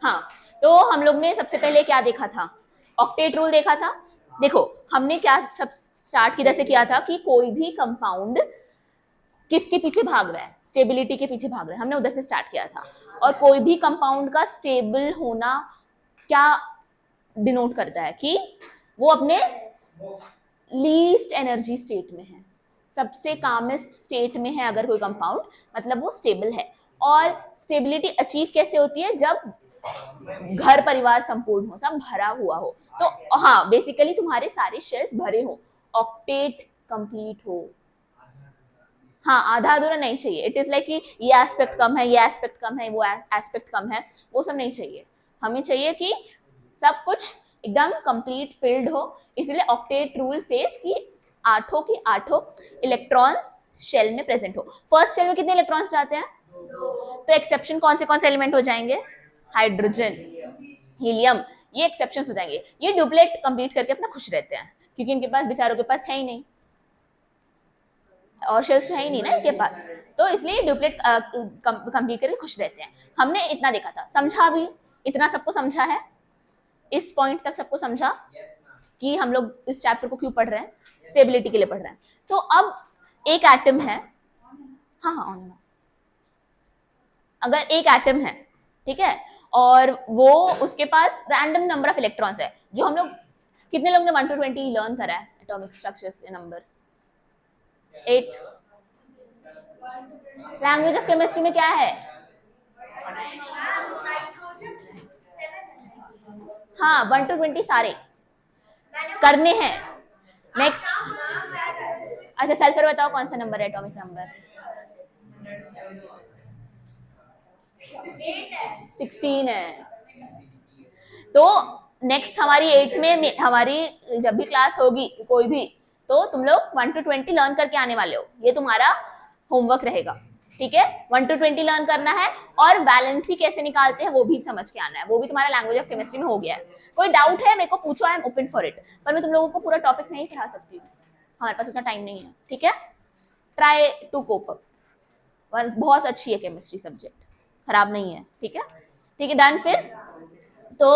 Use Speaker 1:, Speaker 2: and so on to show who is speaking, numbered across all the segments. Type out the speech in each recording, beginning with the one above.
Speaker 1: हाँ, तो हम लोग ने सबसे पहले क्या देखा था, ऑक्टेट रूल देखा था। देखो हमने क्या सब स्टार्ट किधर से किया था कि कोई भी कंपाउंड किसके पीछे भाग रहा है, स्टेबिलिटी के पीछे भाग रहा है, हमने उधर से स्टार्ट किया था। और कोई भी कंपाउंड का स्टेबल होना क्या डिनोट करता है कि वो अपने लीस्ट एनर्जी स्टेट में है, सबसे कामेस्ट स्टेट में है अगर कोई कंपाउंड, मतलब वो स्टेबल है। और स्टेबिलिटी अचीव कैसे होती है, जब घर परिवार संपूर्ण हो, सब भरा हुआ हो। तो हाँ, बेसिकली तुम्हारे सारे शेल्स भरे हो, ऑक्टेट कंप्लीट हो। हाँ, आधा अधूरा नहीं चाहिए। इट इज लाइक कि ये एस्पेक्ट कम है, ये एस्पेक्ट कम है, वो एस्पेक्ट कम है, वो सब नहीं चाहिए। हमें चाहिए कि सब कुछ एकदम कंप्लीट फिल्ड हो। इसलिए ऑक्टेट रूल सेज कि आठों की आठों इलेक्ट्रॉन्स शेल में प्रेजेंट हो। फर्स्ट शेल में कितने इलेक्ट्रॉन्स जाते हैं? तो एक्सेप्शन कौन से एलिमेंट हो जाएंगे? हाइड्रोजन, हीलियम, ये एक्सेप्शन हो जाएंगे। ये ड्यूप्लेट कंप्लीट करके अपना खुश रहते हैं, क्योंकि इनके पास बेचारों के पास है ही नहीं, और शेल्स तो है ही नहीं ना इनके पास, तो इसलिए ड्यूप्लेट कंप्लीट करके खुश रहते हैं। हमने इतना देखा था, समझा भी, इतना सबको समझा है, इस पॉइंट तक सबको समझा कि हम लोग इस चैप्टर को क्यों पढ़ रहे हैं, स्टेबिलिटी के लिए पढ़ रहे हैं। तो अब एक एटम है, हाँ हाँ ऑन, अगर एक एटम है, ठीक है, और वो उसके पास रैंडम नंबर ऑफ इलेक्ट्रॉन्स है, जो हम लोग कितने लोग ने 1 to 20 लर्न करा है atomic structures number 8। Language of chemistry में क्या है? हाँ, 1 to 20 सारे करने हैं। नेक्स्ट, अच्छा सल्फर बताओ कौन सा नंबर है एटॉमिक नंबर? 16 है। तो नेक्स्ट हमारी 8 में हमारी जब भी क्लास होगी कोई भी, तो तुम लोग 1 to 20 लर्न करके आने वाले हो, ये तुम्हारा होमवर्क रहेगा, ठीक है। 1 to 20 लर्न करना है, और बैलेंसी कैसे निकालते हैं वो भी समझ के आना है, वो भी तुम्हारा लैंग्वेज ऑफ केमिस्ट्री में हो गया है। कोई डाउट है मेरे को पूछो, I am open for it, पर मैं तुम लोगों को पूरा टॉपिक नहीं पढ़ा सकती हूँ, हमारे पास उतना टाइम नहीं है, ठीक है। ट्राई टू कोप अप, बहुत अच्छी है केमिस्ट्री सब्जेक्ट, खराब नहीं है, ठीक है, ठीक है, डन। फिर तो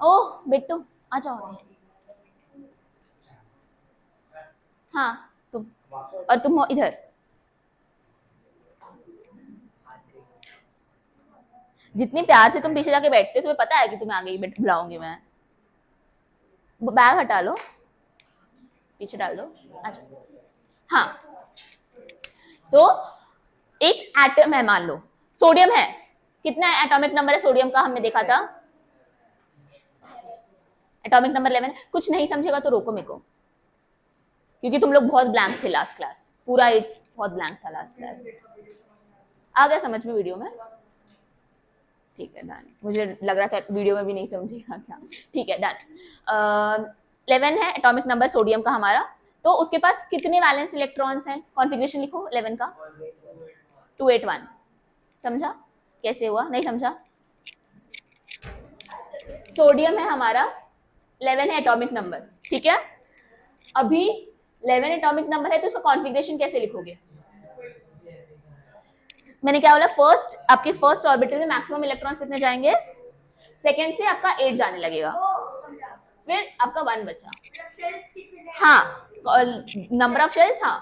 Speaker 1: ओह बिट्टू आ जाओ, हाँ तुम, और तुम हो इधर, जितनी प्यार से तुम पीछे जाके बैठते हो, तुम्हें पता है कि तुम्हें आगे ही बुलाऊंगी मैं। बैग हटा लो, पीछे डाल दो, अच्छा। हाँ, तो एक एटम है, मान लो सोडियम है, कितना एटॉमिक नंबर है सोडियम का, हमने देखा था एटॉमिक नंबर 11। कुछ नहीं समझेगा तो रोको मेरे को, क्योंकि तुम लोग बहुत ब्लैंक थे लास्ट क्लास, पूरा 8 बहुत ब्लैंक था लास्ट क्लास। आ गया समझ में वीडियो में? ठीक है डन, मुझे लग रहा था वीडियो में भी नहीं समझेगा क्या, ठीक है डन। 11 है एटॉमिक नंबर सोडियम का हमारा, तो उसके पास कितने वैलेंस इलेक्ट्रॉन्स हैं, कॉन्फ़िगरेशन लिखो 11 का, 281। समझा कैसे हुआ? नहीं समझा? सोडियम है हमारा, 11 है एटॉमिक नंबर, ठीक है। अभी 11 एटॉमिक नंबर है, तो उसका कॉन्फ़िगरेशन कैसे लिखोगे? मैंने क्या बोला, फर्स्ट आपके फर्स्ट ऑर्बिटल में मैक्सिमम इलेक्ट्रॉन्स कितने जाएंगे, सेकंड से आपका 8 जाने लगेगा, फिर आपका 1 बचा। हाँ, नंबर ऑफ शेल्स, हाँ,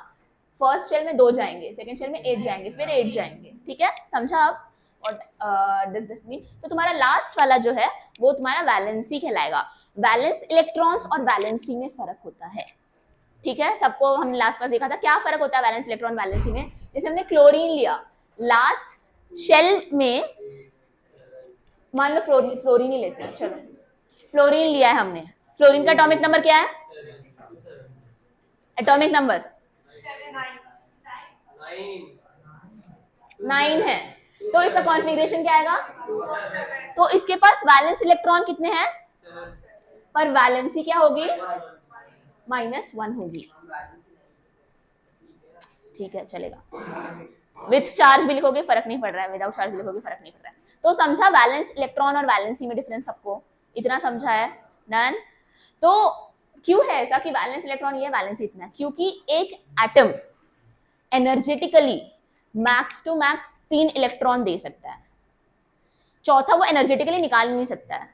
Speaker 1: फर्स्ट शेल में 2 जाएंगे, सेकंड शेल में 8 जाएंगे, फिर 8 जाएंगे, ठीक है, समझा आप? What does this mean? तो तुम्हारा लास्ट वाला जो है वो तुम्हारा वैलेंसी कहलाएगा। वैलेंस इलेक्ट्रॉन्स और वैलेंसी में फर्क होता है, ठीक है। सबको हम लास्ट पास देखा था क्या फर्क होता है वैलेंस इलेक्ट्रॉन वैलेंसी में। जैसे हमने क्लोरीन लिया, लास्ट शेल में, मान लो फ्लोरीन ही लेते हैं, चलो फ्लोरीन लिया है हमने, फ्लोरीन का एटॉमिक नंबर क्या है, एटॉमिक नंबर 9 है, तो इसका कॉन्फ़िगरेशन क्या आएगा, तो इसके पास वैलेंस इलेक्ट्रॉन कितने हैं, पर वैलेंसी क्या होगी, -1 होगी, ठीक है चलेगा। विथ चार्ज भी लिखोगे फर्क नहीं पड़ रहा है, विदाउट चार्ज भी लिखोगे फर्क नहीं पड़ रहा है। तो समझा वैलेंस इलेक्ट्रॉन और वैलेंसी में डिफरेंस, सबको इतना समझा है, डन। तो क्यों है ऐसा कि वैलेंस इलेक्ट्रॉन ये वैलेंसी इतना है, क्योंकि एक atom energetically max to max 3 electron दे सकता है, चौथा वो एनर्जेटिकली निकाल नहीं सकता है,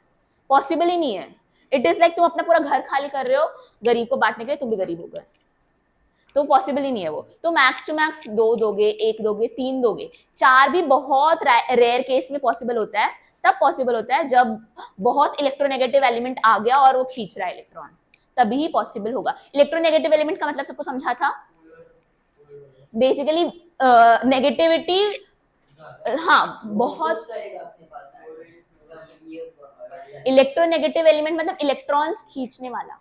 Speaker 1: पॉसिबल ही नहीं है। इट इज लाइक तुम अपना पूरा घर खाली कर रहे हो गरीब को बांटने के लिए, तुम भी गरीब हो गए, तो पॉसिबल ही नहीं है वो। तो मैक्स टू मैक्स 2 दोगे, 1 दोगे, 3 दोगे, 4 भी बहुत रेयर केस में पॉसिबल होता है। तब पॉसिबल होता है जब बहुत इलेक्ट्रोनेगेटिव एलिमेंट आ गया और वो खींच रहा है इलेक्ट्रॉन, तभी ही पॉसिबल होगा। इलेक्ट्रोनेगेटिव एलिमेंट का मतलब सबको समझा था, बेसिकली नेगेटिविटी, हाँ बहुत। इलेक्ट्रोनेगेटिव एलिमेंट मतलब इलेक्ट्रॉन्स खींचने वाला,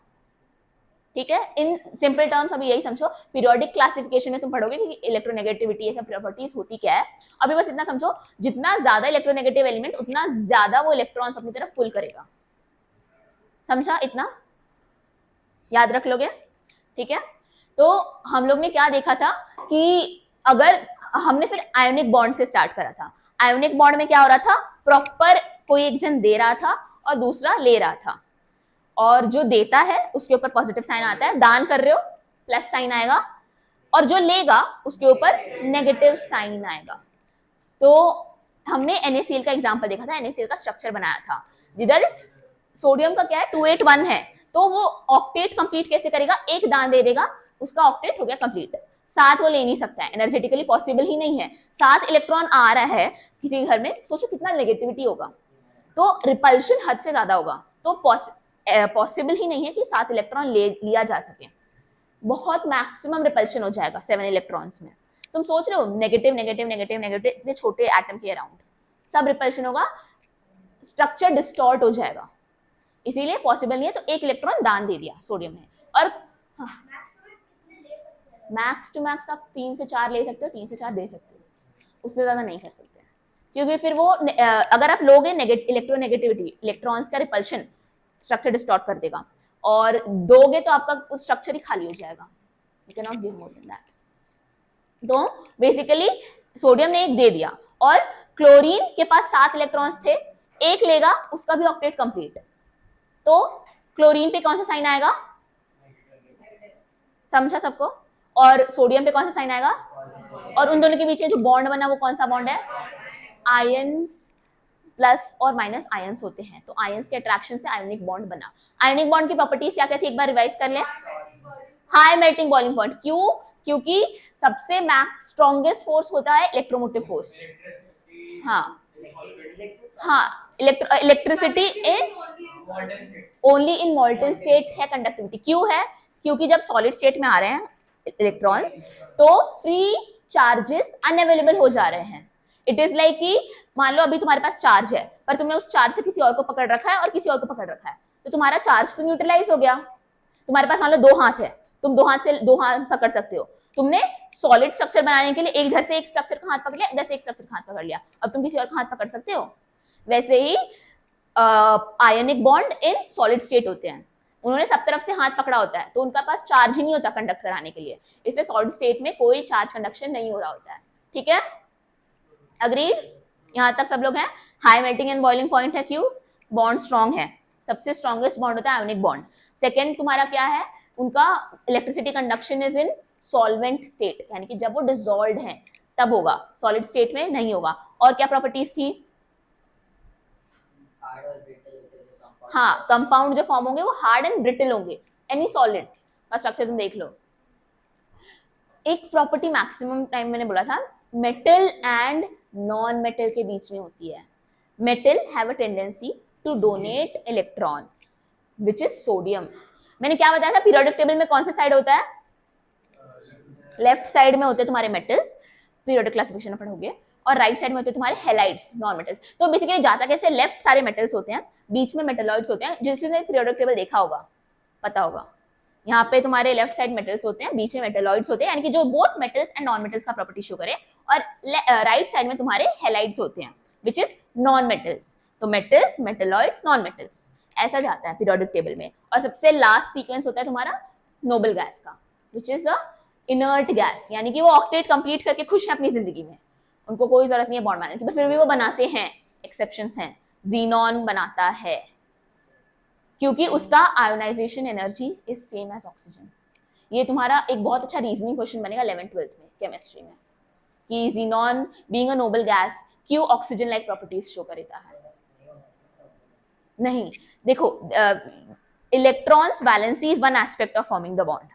Speaker 1: ठीक है। इन सिंपल टर्म्स अभी यही समझो, पीरियोडिक क्लासिफिकेशन में तुम पढ़ोगे कि इलेक्ट्रोनेगेटिविटी ये सब प्रॉपर्टीज होती क्या है। अभी बस इतना समझो, जितना ज्यादा इलेक्ट्रोनेगेटिव एलिमेंट उतना ज्यादा वो इलेक्ट्रॉन्स अपनी तरफ पुल करेगा, समझा? इतना याद रख लोगे, ठीक है। तो हम लोग ने क्या देखा था कि अगर हमने फिर आयोनिक बॉन्ड से स्टार्ट करा था। आयोनिक बॉन्ड में क्या हो रहा था, प्रॉपर कोई एक जन दे रहा था और दूसरा ले रहा था, और जो देता है उसके ऊपर पॉजिटिव साइन आता है, दान कर रहे हो प्लस साइन आएगा, और जो लेगा उसके ऊपर नेगेटिव साइन आएगा। तो हमने NaCl का एग्जांपल देखा था, NaCl का स्ट्रक्चर बनाया था, जिधर सोडियम का क्या है 281 है, तो वो ऑक्टेट कंप्लीट कैसे करेगा, एक दान दे देगा उसका ऑक्टेट हो गया कंप्लीट। 7 वो ले नहीं सकता है, एनर्जेटिकली पॉसिबल ही नहीं है। 7 इलेक्ट्रॉन आ रहा है किसी घर में, सोचो कितना नेगेटिविटी होगा, तो रिपल्शन हद से ज्यादा होगा, तो पॉसिबल ही नहीं है कि 7 इलेक्ट्रॉन लिया जा सके, बहुत मैक्सिमम रिपल्शन हो जाएगा 7 इलेक्ट्रॉन्स में। तुम सोच रहे हो नेगेटिव नेगेटिव नेगेटिव नेगेटिव इतने छोटे एटम के अराउंड सब रिपल्शन होगा, स्ट्रक्चर डिस्टॉर्ट हो जाएगा, इसीलिए पॉसिबल नहीं है। तो एक इलेक्ट्रॉन दान दे दिया सोडियम ने। और मैक्स टू मैक्स आप 3 से 4 ले सकते हो, 3 से 4 दे सकते हो, उससे ज्यादा नहीं कर सकते, क्योंकि फिर वो अगर आप लोगे इलेक्ट्रोनेगेटिविटी, इलेक्ट्रॉन्स का रिपल्शन स्ट्रक्चर डिस्टॉर्ट कर देगा, और दोगे तो आपका स्ट्रक्चर ही खाली हो जाएगा, you can not give more than that. तो बेसिकली सोडियम ने एक दे दिया, और क्लोरीन के पास 7 इलेक्ट्रॉन्स थे, एक लेगा उसका भी ऑक्टेट कंप्लीट, तो क्लोरीन पे कौन सा साइन आएगा, समझा सबको? और सोडियम पे कौन सा साइन आएगा, और उन दोनों के बीच में जो बॉन्ड बना वो कौन सा बॉन्ड है, आयंस, प्लस और माइनस आयंस होते हैं, तो आयंस के अट्रैक्शन से आयोनिक बॉन्ड बना। आयोनिक बॉन्ड की प्रॉपर्टीज क्या क्या थी, एक बार रिवाइज कर ले। हाई मेल्टिंग बॉइलिंग पॉइंट, क्यों, क्योंकि सबसे मैक्स स्ट्रॉन्गेस्ट फोर्स होता है इलेक्ट्रोमोटिव फोर्स, हाँ हाँ, electricity in only in मॉल्टन state है कंडक्टिविटी, क्यों है, क्योंकि जब सॉलिड स्टेट में आ रहे हैं इलेक्ट्रॉन्स तो फ्री चार्जेस अनअवेलेबल हो जा रहे हैं। इट इज लाइक कि मान लो अभी तुम्हारे पास चार्ज है, पर तुमने उस चार्ज से किसी और को पकड़ रखा है और किसी और को पकड़ रखा है, तो तुम्हारा चार्ज तो न्यूट्रलाइज हो गया। तुम्हारे पास मान लो 2 हाथ है, तुम 2 हाथ से 2 हाथ पकड़ सकते हो, तुमने सॉलिड स्ट्रक्चर बनाने के लिए एक इधर से एक स्ट्रक्चर का हाथ पकड़ लिया, इधर से एक स्ट्रक्चर का हाथ पकड़ लिया, अब तुम किसी और का हाथ पकड़ सकते हो। वैसे ही ionic bond in solid state होते हैं, उन्होंने सब तरफ से हाथ पकड़ा होता है, तो उनका पास चार्ज ही नहीं होता कंडक्ट कराने के लिए, इसलिए सॉलिड स्टेट में कोई चार्ज कंडक्शन नहीं हो रहा होता है, ठीक है, अग्रीड? यहाँ तक सब लोग हैं। High melting and boiling point है, क्यों, बॉन्ड स्ट्रॉन्ग है, सबसे स्ट्रॉन्गेस्ट बॉन्ड होता है आयोनिक बॉन्ड। सेकेंड तुम्हारा क्या है, उनका electricity conduction is in solvent state, यानी कि जब वो डिसॉल्व्ड है तब होगा, सॉलिड स्टेट में नहीं होगा। और क्या प्रॉपर्टीज थी, हाँ, कंपाउंड जो फॉर्म होंगे वो हार्ड एंड ब्रिटल होंगे, एनी सॉलिड का स्ट्रक्चर तुम देख लो। एक प्रॉपर्टी मैक्सिमम टाइम मैंने बोला था, मेटल एंड नॉन मेटल के बीच में होती है। Metal have a tendency to donate electron which is sodium. मैंने क्या बताया था, पीरियोडिक टेबल में कौन सा साइड होता है, लेफ्ट साइड में होते हैं तुम्हारे मेटल्स, पीरियोडिक क्लासिफिकेशन में पढ़ोगे, और राइट साइड में होते हैं तुम्हारे हैलाइड्स, नॉन मेटल्स। तो बेसिकली जाता कैसे, लेफ्ट सारे मेटल्स होते हैं, बीच में मेटलॉइड्स होते हैं, जिसने पीरियोडिक टेबल देखा होगा पता होगा, यहाँ पे तुम्हारे लेफ्ट साइड मेटल्स होते हैं, बीच में मेटलॉइड्स होते हैं, यानी कि जो both metals and non metals का प्रॉपर्टी शो करे, और राइट साइड में तुम्हारे हैलाइड्स होते हैं विच इज नॉन मेटल्स। तो मेटल्स, मेटलॉइड्स, नॉन मेटल्स, ऐसा जाता है पीरियोडिक टेबल में। और सबसे लास्ट सीक्वेंस होता है तुम्हारा नोबल गैस का, which is a inert gas, यानी कि वो ऑक्टेट कंप्लीट करके खुश है अपनी जिंदगी में, उनको कोई जरूरत नहीं है बॉन्ड बनाने की, पर फिर भी वो बनाते हैं, एक्सेप्शंस हैं, जीनॉन बनाता है, क्योंकि उसका ionization energy is same as oxygen. ये तुम्हारा एक बहुत अच्छा रीजनिंग क्वेश्चन बनेगा 11th 12th में केमिस्ट्री में, कि xenon being a noble gas क्यों ऑक्सीजन लाइक प्रॉपर्टीज शो करता है? नहीं, देखो electrons valency is one aspect of forming the bond.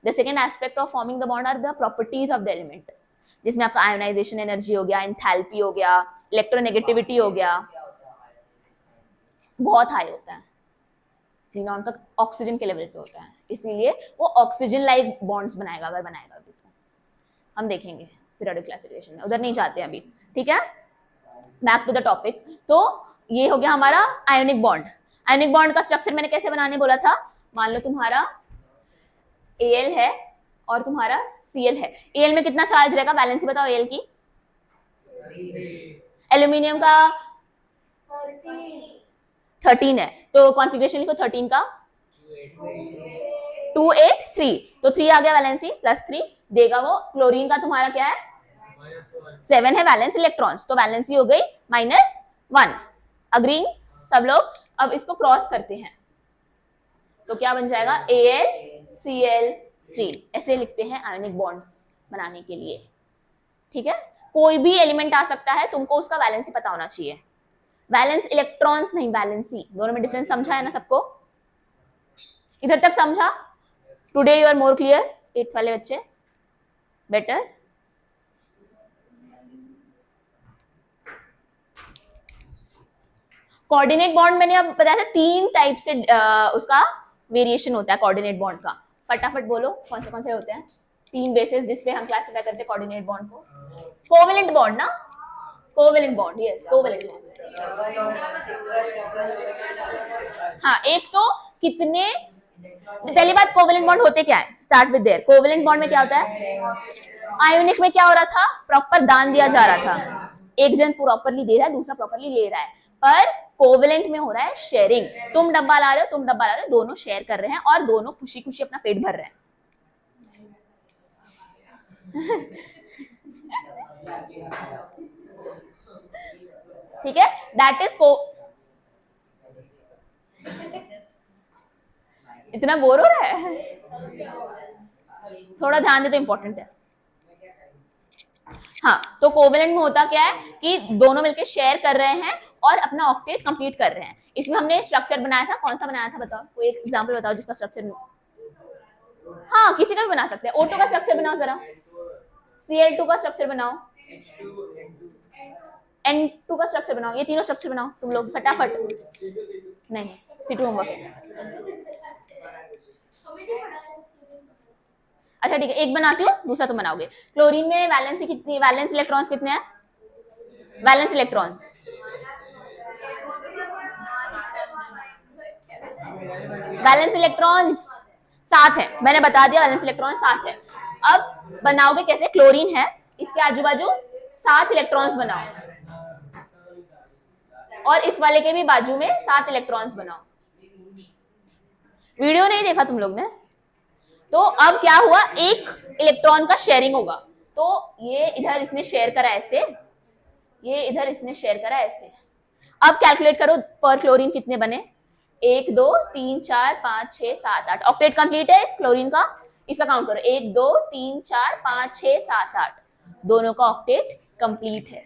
Speaker 1: The second aspect of forming the bond are the properties of the element, जिसमें आपका ionisation energy हो गया, enthalpy हो गया, इलेक्ट्रोनेगेटिविटी हो गया, बहुत हाई होता है। xenon का ऑक्सीजन के लेवल पे होता है, इसीलिए वो ऑक्सीजन लाइक बॉन्ड्स बनाएगा, अगर बनाएगा अभी तो हम देखेंगे पीरियोडिक क्लासिफिकेशन में, उधर नहीं जाते अभी, ठीक है। Back to the topic. तो ये हो गया हमारा आयोनिक बॉन्ड। आयोनिक बॉन्ड का स्ट्रक्चर मैंने कैसे बनाने बोला था? मान लो तुम्हारा Al है और तुम्हारा Cl है। Al में कितना चार्ज रहेगा? बैलेंस बताओ Al की। एल्यूमिनियम का 13 है, तो कॉन्फ़िगरेशन लिखो 13 का 283, तो 3 आ गया वैलेंसी, +3 देगा वो। क्लोरीन का तुम्हारा क्या है? 7 है वैलेंस इलेक्ट्रॉन्स, तो वैलेंसी हो गई -1। अग्री सब लोग? अब इसको क्रॉस करते हैं तो क्या बन जाएगा? AlCl3। ऐसे लिखते हैं आयोनिक बॉन्ड्स बनाने के लिए, ठीक है। कोई भी एलिमेंट आ सकता है, तुमको उसका वैलेंसी पता होना चाहिए। वैलेंस इलेक्ट्रॉन्स नहीं, वैलेंसी, दोनों में डिफरेंस समझा है ना सबको? इधर तक समझा? Today you are more clear? 8th वाले बच्चे बेटर? कोऑर्डिनेट बॉन्ड मैंने अब बताया था 3 टाइप से उसका वेरिएशन होता है कोऑर्डिनेट बॉन्ड का। फटाफट बोलो कौन से होते हैं 3 बेसिस जिस पे हम क्लासिफाई करते हैं कोऑर्डिनेट बॉन्ड को? कोवेलेंट बॉन्ड ना, covalent bond, yes covalent bond. हाँ, एक तो कितने, पहली बात कोवेलेंट बॉन्ड होते क्या है? Start with their. Covalent bond में क्या होता है? आयोनिक में क्या हो रहा था? प्रॉपर दान दिया जा रहा था, एक जन प्रॉपरली दे रहा है, दूसरा प्रॉपरली ले रहा है। पर कोवेलेंट में हो रहा है शेयरिंग, तुम डब्बा ला रहे हो, तुम डब्बा ला रहे हो, दोनों शेयर कर रहे हैं और दोनों खुशी खुशी अपना पेट भर रहे हैं। ठीक है, दैट इज को। इतना बोर हो रहा है? थोड़ा ध्यान दे तो इंपॉर्टेंट है। हाँ, तो कोवेलेंट में होता क्या है कि दोनों मिलकर शेयर कर रहे हैं और अपना ऑक्टेट कंप्लीट कर रहे हैं। इसमें हमने स्ट्रक्चर बनाया था, कौन सा बनाया था बताओ? कोई एक एग्जांपल बताओ जिसका स्ट्रक्चर। हाँ, किसी का भी बना सकते हैं। O2 का स्ट्रक्चर बनाओ जरा, Cl2 का स्ट्रक्चर बनाओ, N2 का स्ट्रक्चर बनाओ, ये तीनों स्ट्रक्चर बनाओ तुम लोग फटाफट। नहीं, C2 होमवर्क है। अच्छा ठीक है, एक बनाती हूँ, दूसरा तुम बनाओगे। क्लोरीन में वैलेंसी कितनी, वैलेंस इलेक्ट्रॉन्स कितने हैं? वैलेंस इलेक्ट्रॉन्स वैलेंस इलेक्ट्रॉन्स 7 है, मैंने बता दिया वैलेंस इलेक्ट्रॉन 7 है। अब बनाओगे कैसे? क्लोरीन है, इसके आजू बाजू 7 इलेक्ट्रॉन्स बनाओ और इस वाले के भी बाजू में 7 इलेक्ट्रॉन्स बनाओ। वीडियो नहीं देखा तुम लोग ने? तो अब क्या हुआ, एक इलेक्ट्रॉन का शेयरिंग होगा, तो ये इधर इसने शेयर करा ऐसे, ये इधर इसने शेयर करा ऐसे। अब कैलकुलेट करो पर क्लोरीन कितने बने? 1 2 3 4 5 6 7 8। ऑक्टेट कंप्लीट है इस क्लोरीन का, इसका काउंट करो 1 2 3 4 5 6 7 8, दोनों का ऑक्टेट कंप्लीट है।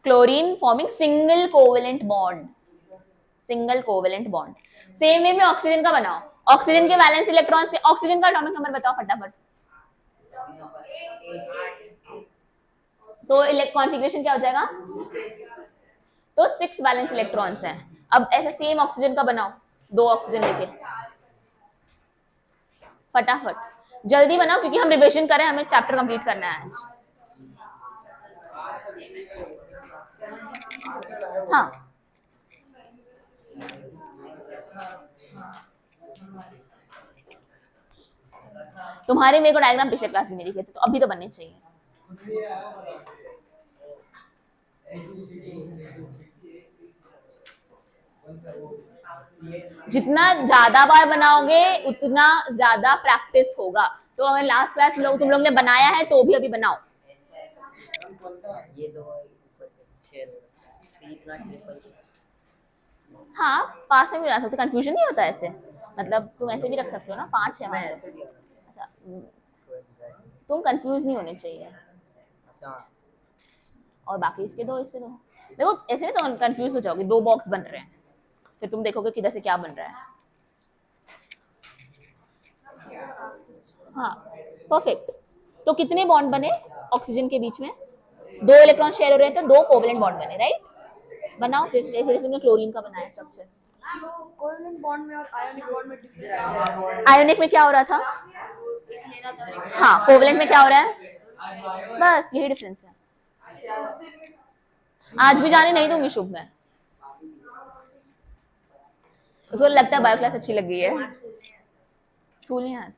Speaker 1: Chlorine forming single covalent bond, single covalent bond. Same way में ऑक्सीजन का बनाओ, ऑक्सीजन के वैलेंस इलेक्ट्रॉन्स के, ऑक्सीजन का एटॉमिक नंबर बताओ फटाफट। तो कॉन्फ़िगरेशन क्या हो जाएगा? तो 6 वैलेंस इलेक्ट्रॉन्स हैं। अब ऐसे सेम ऑक्सीजन का बनाओ, 2 ऑक्सीजन लेके फटाफट जल्दी बनाओ, क्योंकि हम रिवीजन कर रहे हैं, हमें चैप्टर कंप्लीट करना है आज। हाँ, तुम्हारे मेरे को डायग्राम पिछले क्लास में नहीं दिखे थे, तो अभी तो बनने चाहिए। जितना ज्यादा बार बनाओगे उतना ज्यादा प्रैक्टिस होगा। तो अगर लास्ट क्लास लोग तुम लोग ने बनाया है तो भी अभी बनाओ। ये दो हाँ, पास में भी बना सकते, कंफ्यूजन नहीं होता ऐसे, मतलब तुम ऐसे भी रख सकते हो ना, 5 है। अच्छा, तुम कंफ्यूज नहीं होने चाहिए।
Speaker 2: अच्छा
Speaker 1: और बाकी इसके दो देखो, ऐसे नहीं तो कंफ्यूज हो जाओगे, दो बॉक्स बन रहे हैं, फिर तुम देखोगे किधर से क्या बन रहा है। हाँ, परफेक्ट। तो कितने बॉन्ड बने ऑक्सीजन के बीच में? दो इलेक्ट्रॉन शेयर हो रहे हैं तो दो कोवेलेंट बॉन्ड बने, राइट। बनाओ फिर, जैसे जैसे हमने क्लोरीन का बनाया स्ट्रक्चर।
Speaker 3: कोवलेंट बॉन्ड में और आयोनिक बॉन्ड में डिफरेंस
Speaker 1: आयोनिक में क्या हो रहा था?
Speaker 3: एक लेना था और एक
Speaker 1: हाँ, कोवेलेंट में क्या हो रहा है? बस यही डिफरेंस है। आज भी जाने नहीं दूंगी शुभ में, उसको लगता है बायो क्लास अच्छी लग गई है। स्कूल नहीं आया था।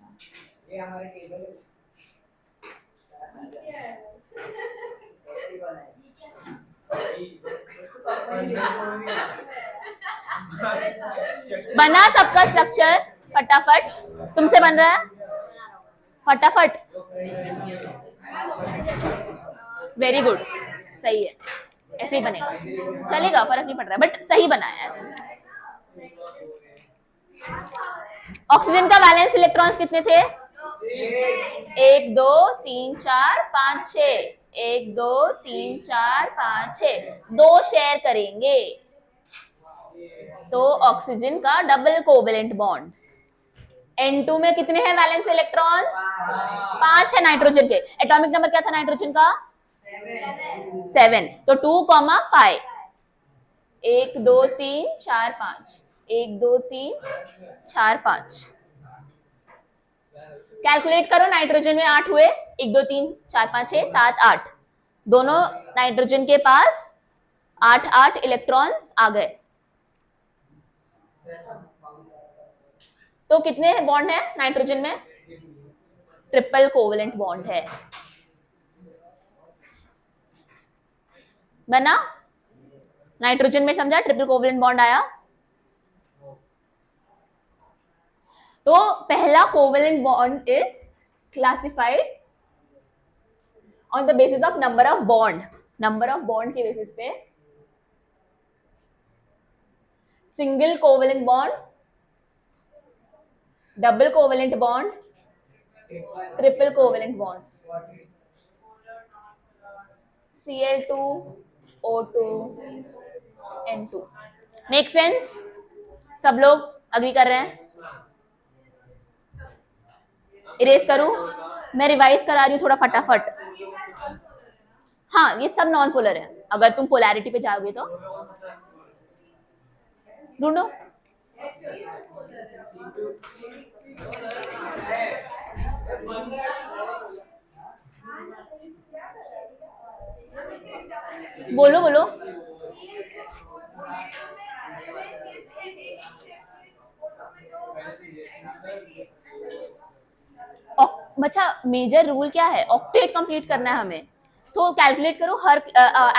Speaker 1: बना सबका स्ट्रक्चर फटाफट, तुमसे बन रहा है फटाफट। वेरी गुड, सही है, ऐसे ही बनेगा, चलेगा, फर्क नहीं पड़ रहा है, बट सही बनाया है। ऑक्सीजन का वैलेंस इलेक्ट्रॉन्स कितने थे? 1 2 3 4 5 6, 1 2 3 4 5 6, दो शेयर करेंगे तो ऑक्सीजन का डबल कोवेलेंट बॉन्ड। N2 में कितने हैं वैलेंस इलेक्ट्रॉन्स? 5 है नाइट्रोजन के। एटॉमिक नंबर क्या था नाइट्रोजन का? 7। तो 2,5, 1 2 3 4 5, 1 2 3 4 5। कैलकुलेट करो, नाइट्रोजन में 8 हुए, 1 2 3 4 5 6 7 8, दोनों नाइट्रोजन के पास 8 8 इलेक्ट्रॉन्स आ गए। तो कितने बॉन्ड है नाइट्रोजन में? ट्रिपल कोवेलेंट बॉन्ड है। बना? नाइट्रोजन में समझा ट्रिपल कोवेलेंट बॉन्ड आया। तो पहला covalent bond is classified on the basis of number of bond. Number of bond के बेसिस पे single covalent bond, double covalent bond, triple covalent bond, Cl2 O2 N2। Make sense? सब लोग agree कर रहे हैं? इरेज करूं? मैं revise करा रही हूं थोड़ा फटाफट। हाँ, ये सब नॉन पोलर है, अगर तुम पोलैरिटी पे जाओगे तो। ढूंढो। बोलो बोलो। बच्चा मेजर रूल क्या है? ऑक्टेट कंप्लीट करना है हमें, तो कैलकुलेट करो हर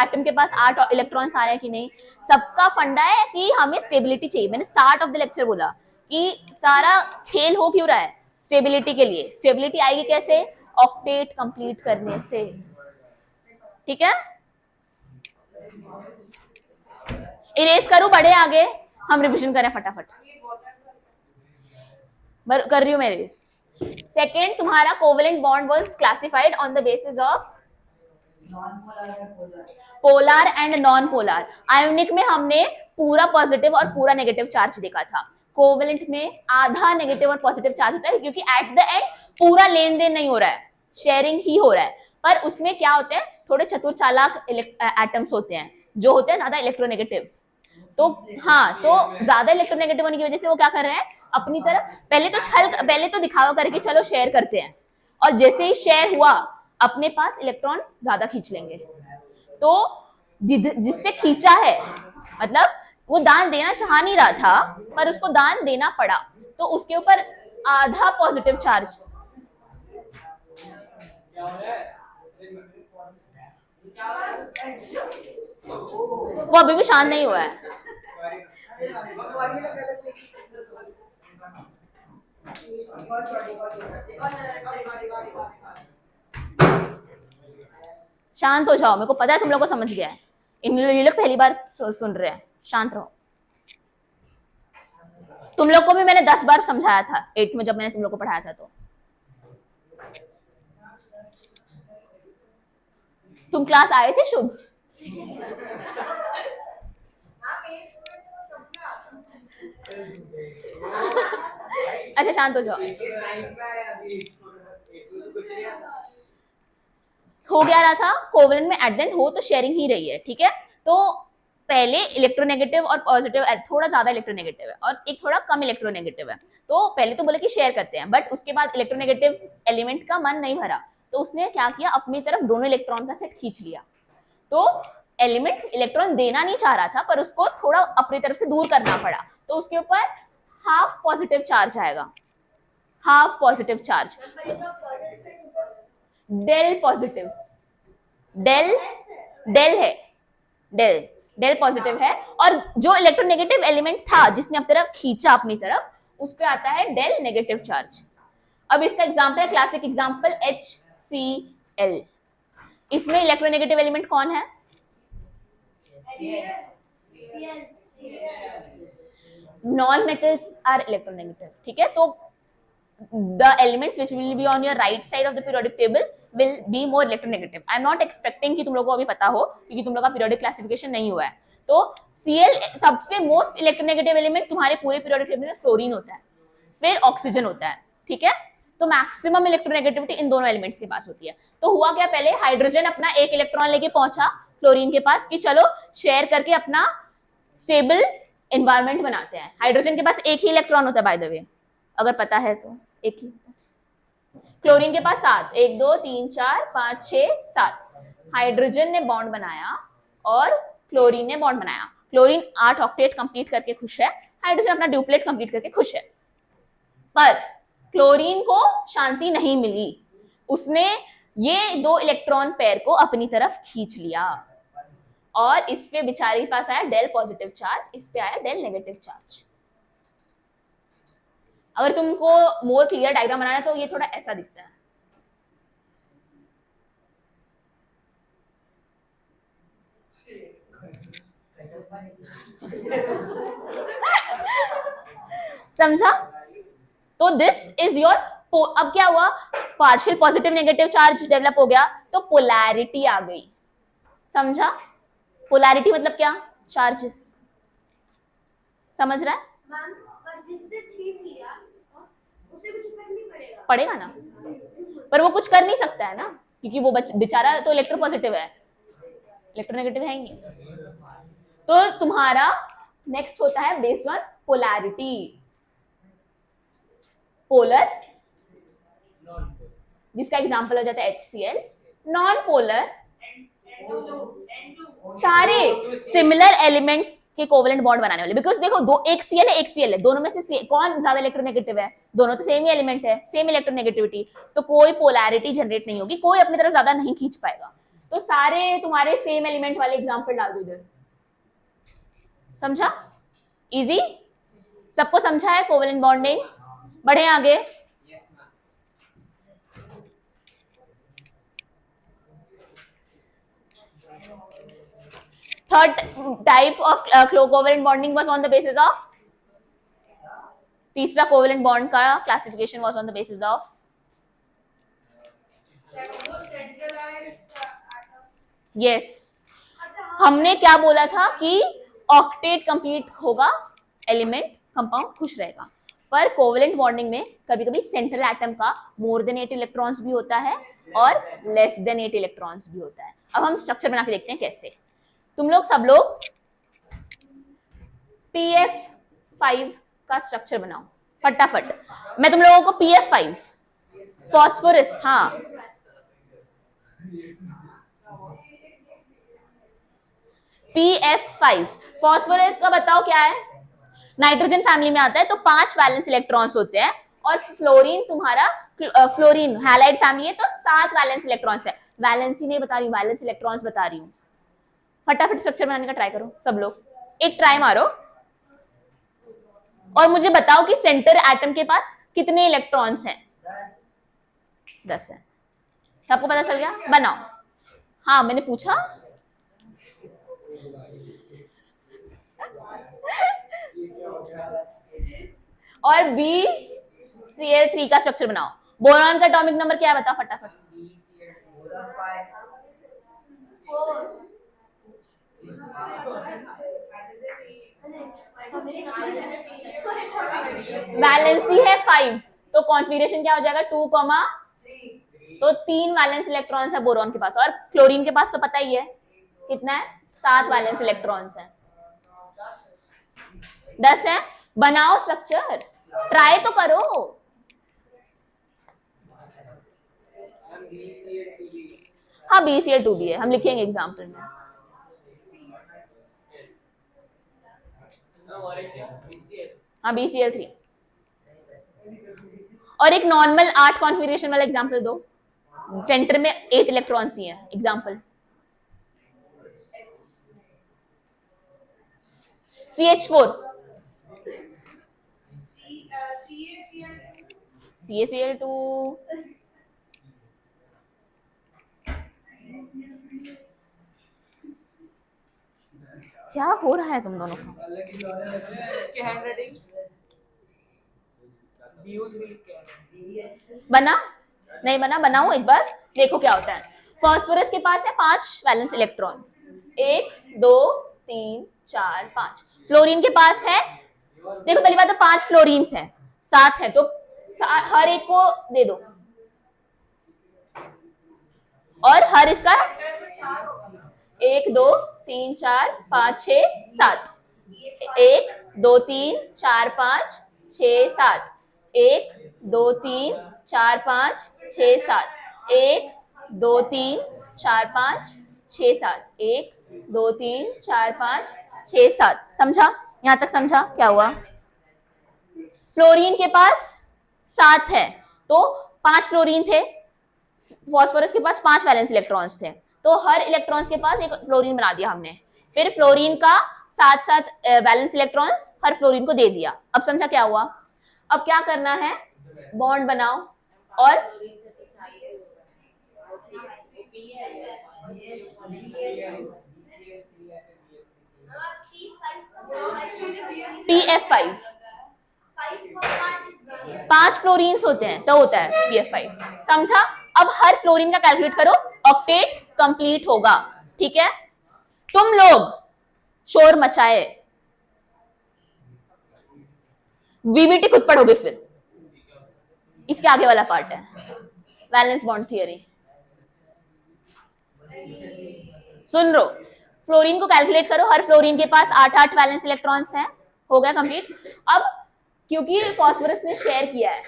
Speaker 1: एटम के पास 8 इलेक्ट्रॉन्स आ रहे हैं कि नहीं। सबका फंडा है कि हमें स्टेबिलिटी चाहिए। मैंने स्टार्ट ऑफ द लेक्चर बोला कि सारा खेल हो क्यों रहा है? स्टेबिलिटी के लिए। स्टेबिलिटी आएगी कैसे? ऑक्टेट कंप्लीट करने से। ठीक है, इरेज करूं, बढ़े आगे, हम रिविजन करें फटाफट। कर रही हूं मैं इरेज। सेकेंड, तुम्हारा covalent bond was classified on the basis of polar and non polar. Ionic में हमने पूरा पॉजिटिव और पूरा नेगेटिव चार्ज देखा था। कोवेलेंट में आधा नेगेटिव और पॉजिटिव चार्ज होता है, क्योंकि एट द एंड पूरा लेन देन नहीं हो रहा है, शेयरिंग ही हो रहा है। पर उसमें क्या होते हैं, थोड़े चतुर चालाक एटम्स होते हैं जो होते हैं ज्यादा इलेक्ट्रोनेगेटिव। तो हाँ, तो ज्यादा इलेक्ट्रोनेगेटिव होने की वजह से वो क्या कर रहे हैं, अपनी तरफ पहले तो दिखावा करके चलो शेयर करते हैं, और जैसे ही शेयर हुआ अपने पास इलेक्ट्रॉन ज्यादा खींच लेंगे। तो जिससे खींचा है, मतलब वो दान देना चाह नहीं रहा था पर उसको दान देना पड़ा, तो उसके ऊपर आधा पॉजिटिव चार्ज। वो अभी भी शांत नहीं हुआ है। शांत हो जाओ, मेरे को पता है तुम लोग को समझ गया है। ये लोग पहली बार सुन रहे हैं, शांत रहो। तुम लोग को भी मैंने 10 बार समझाया था 8th में, जब मैंने तुम लोग को पढ़ाया था। तो तुम क्लास आए थे शुभ? अच्छा शांत हो जाओ। हो क्या रहा था, कोवेलेंट में एट द एंड हो तो शेयरिंग ही रही है, ठीक है। तो पहले इलेक्ट्रोनेगेटिव और पॉजिटिव, थोड़ा ज्यादा इलेक्ट्रोनेगेटिव है और एक थोड़ा कम इलेक्ट्रोनेगेटिव है। तो पहले तो बोले कि शेयर करते हैं, बट उसके बाद इलेक्ट्रोनेगेटिव एलिमेंट का मन नहीं भरा, तो उसने क्या किया, अपनी तरफ दोनों इलेक्ट्रॉन का सेट खींच लिया। तो एलिमेंट इलेक्ट्रॉन देना नहीं चाह रहा था, पर उसको थोड़ा अपनी तरफ से दूर करना पड़ा, तो उसके ऊपर हाफ पॉजिटिव चार्ज आएगा, half positive charge. Del positive, del del है, डेल डेल पॉजिटिव है। और जो इलेक्ट्रोनेगेटिव एलिमेंट था जिसने अपनी तरफ खींचा अपनी तरफ, उस पे आता है डेल नेगेटिव चार्ज। अब इसका एग्जांपल है, क्लासिक एग्जांपल HCl। इसमें इलेक्ट्रोनेगेटिव एलिमेंट कौन है? नॉन मेटल्स आर इलेक्ट्रोनेगेटिव, ठीक है। तो the elements which will be on your right side of the periodic table will be more electronegative. I am not expecting कि तुम लोगों को अभी पता हो, क्योंकि तुम लोग का पीरियोडिक क्लासिफिकेशन नहीं हुआ है। तो Cl सबसे मोस्ट इलेक्ट्रोनेगेटिव एलिमेंट तुम्हारे पूरे पीरियोडिक टेबल में फ्लोरीन होता है, फिर ऑक्सीजन होता है, ठीक है। तो मैक्सिमम इलेक्ट्रोनेगेटिविटी इन दोनों एलिमेंट्स के पास होती है। तो हुआ क्या, पहले हाइड्रोजन अपना एक इलेक्ट्रॉन लेके पहुंचा क्लोरीन के पास कि चलो शेयर करके अपना स्टेबल एनवायरनमेंट बनाते हैं। हाइड्रोजन के पास एक ही इलेक्ट्रॉन होता है बाय द वे, अगर पता है तो, एक ही। क्लोरीन के पास 7, 1 2 3 4 5 6 7। हाइड्रोजन ने बॉन्ड बनाया और क्लोरीन ने बॉन्ड बनाया। क्लोरीन 8 ऑक्टेट कंप्लीट करके खुश है, हाइड्रोजन अपना ड्यूप्लेट कंप्लीट करके खुश है। पर क्लोरीन को शांति नहीं मिली, उसने ये दो इलेक्ट्रॉन पेयर को अपनी तरफ खींच लिया और इस पे बेचारे के पास आया डेल पॉजिटिव चार्ज, इस पे आया डेल नेगेटिव चार्ज। अगर तुमको मोर क्लियर डायग्राम बनाना है तो ये थोड़ा ऐसा दिखता है। समझा? तो दिस इज योर, अब क्या हुआ, partial positive negative charge develop हो गया, तो पोलैरिटी आ गई। समझा? पोलैरिटी मतलब क्या, चार्जेस। समझ रहा है?
Speaker 3: जिससे छीन लिया उसे कुछ इफेक्ट नहीं पड़ेगा?
Speaker 1: पड़ेगा ना, पर वो कुछ कर नहीं सकता है ना, क्योंकि वो बेचारा तो इलेक्ट्रोपॉजिटिव है, इलेक्ट्रोनेगेटिव है ही नहीं। तो तुम्हारा नेक्स्ट होता है बेस्ड ऑन पोलैरिटी, पोलर, जिसका एग्जांपल हो जाता है HCl। नॉन पोलर, सारे सिमिलर एलिमेंट्स के कोवेलेंट बॉन्ड बनाने वाले। बिकॉज देखो, दो, एक Cl है एक Cl है, दोनों में से कौन ज्यादा इलेक्ट्रोनेगेटिव है? दोनों तो सेम ही एलिमेंट है, सेम इलेक्ट्रोनेगेटिविटी, तो कोई पोलैरिटी जनरेट नहीं होगी, कोई अपनी तरफ ज्यादा नहीं खींच पाएगा। तो सारे तुम्हारे सेम एलिमेंट वाले एग्जांपल डाल दो इधर। समझा? इजी? सबको समझा है कोवेलेंट बॉन्डिंग? बढ़े आगे। Third type of covalent bonding was on the basis of, तीसरा कोवेलेंट बॉन्ड का classification was on the basis of, yes, हमने क्या बोला था कि ऑक्टेट कंप्लीट होगा एलिमेंट, कंपाउंड खुश रहेगा। पर कोवेलेंट बॉन्डिंग में कभी कभी सेंट्रल एटम का मोर देन 8 इलेक्ट्रॉन्स भी होता है और लेस देन 8 इलेक्ट्रॉन्स भी होता है। अब हम स्ट्रक्चर बना के देखते हैं कैसे। तुम लोग सब लोग PF5 का स्ट्रक्चर बनाओ फटाफट। मैं तुम लोगों को PF5 फॉस्फोरस, हाँ PF5 फॉस्फोरस का बताओ क्या है? नाइट्रोजन फैमिली में आता है, तो 5 वैलेंस इलेक्ट्रॉन्स होते हैं। और फ्लोरीन तुम्हारा, फ्लोरीन हैलाइड फैमिली है, तो 7 वैलेंस इलेक्ट्रॉन्स है। वैलेंसी नहीं बता रही हूँ, वैलेंस इलेक्ट्रॉन्स बता रही हूँ। फटाफट स्ट्रक्चर बनाने का ट्राई करो सब लोग, एक ट्राई मारो और मुझे बताओ कि सेंटर एटम के पास कितने इलेक्ट्रॉन्स हैं? 10 है। सबको पता चल गया? बनाओ। हाँ मैंने पूछा। और BCl3 का स्ट्रक्चर बनाओ। बोरॉन का एटॉमिक नंबर क्या है बताओ फटाफट। वैलेंसी है 5, तो कॉन्फिगरेशन क्या हो जाएगा 2,3। तो 3 वैलेंस इलेक्ट्रॉन्स है बोरॉन के पास, और क्लोरीन के पास तो पता ही है कितना है, 7 वैलेंस इलेक्ट्रॉन्स है। 10 है। बनाओ स्ट्रक्चर, ट्राई तो करो। हाँ BCl2b है, हम लिखेंगे एग्जाम्पल में। हाँ BCl3। और एक नॉर्मल 8 कॉन्फिगरेशन वाला एग्जाम्पल दो, सेंटर में 8 इलेक्ट्रॉन्स ही है। एग्जाम्पल CH4, CaCl2, क्या हो रहा है तुम दोनों को? बना नहीं बना, बनाओ एक बार, देखो क्या होता है। फास्फोरस के पास है 5 वैलेंस इलेक्ट्रॉन्स, 1 2 3 4 5। फ्लोरीन के पास है, देखो पहली बात तो 5 फ्लोरीन्स है, 7 है, तो हर एक को दे दो, और हर इसका 1 2 3 4 5 6 7, 1 2 3 4 5 6 7, 1 2 3 4 5 6 7, 1 2 3 4 5 6 7, 1 2 3 4 5 6 7। समझा? यहां तक समझा क्या हुआ? फ्लोरीन के पास 7 है, तो 5 फ्लोरीन थे, फास्फोरस के पास 5 वैलेंस इलेक्ट्रॉन्स थे, तो हर इलेक्ट्रॉन्स के पास एक फ्लोरीन बना दिया हमने। फिर फ्लोरीन का 7 वैलेंस इलेक्ट्रॉन्स हर फ्लोरीन को दे दिया। अब समझा क्या हुआ? अब क्या करना है, बॉन्ड बनाओ, और PF5, 5 फ्लोरीन्स होते हैं तो होता है PF5। समझा? अब हर फ्लोरीन का कैलकुलेट करो, ऑक्टेट कंप्लीट होगा। ठीक है, तुम लोग शोर मचाए, VBT खुद पढ़ोगे फिर, इसके आगे वाला पार्ट है वैलेंस बॉन्ड थियरी। सुन लो, फ्लोरीन को कैलकुलेट करो, हर फ्लोरीन के पास 8 वैलेंस इलेक्ट्रॉन्स हैं, हो गया कंप्लीट। अब क्योंकि फास्फोरस ने शेयर किया है,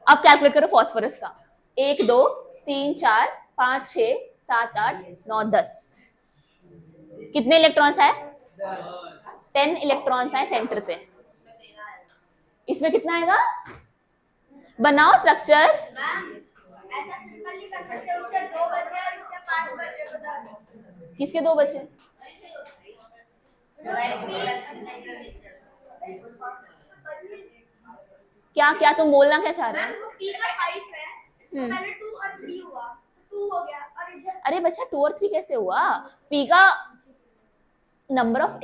Speaker 1: अब कैलकुलेट करो फास्फोरस का, 1 2 3 4 5 6 7 8 9 10, कितने इलेक्ट्रॉन्स आए? 10 इलेक्ट्रॉन्स आए सेंटर पे। इसमें कितना आएगा? बनाओ स्ट्रक्चर।
Speaker 3: ऐसा सिंपल नहीं कर सकते, उसके 2 बचे और इसके 5 बचे तो 10।
Speaker 1: किसके 2 बचे? क्या क्या तुम बोलना क्या चाह रहे हो?
Speaker 3: P का 5 है, पहले 2 और 3 हुआ, 2 हो गया, और इधर
Speaker 1: अरे बच्चा 2 और 3 कैसे हुआ? P का नंबर ऑफ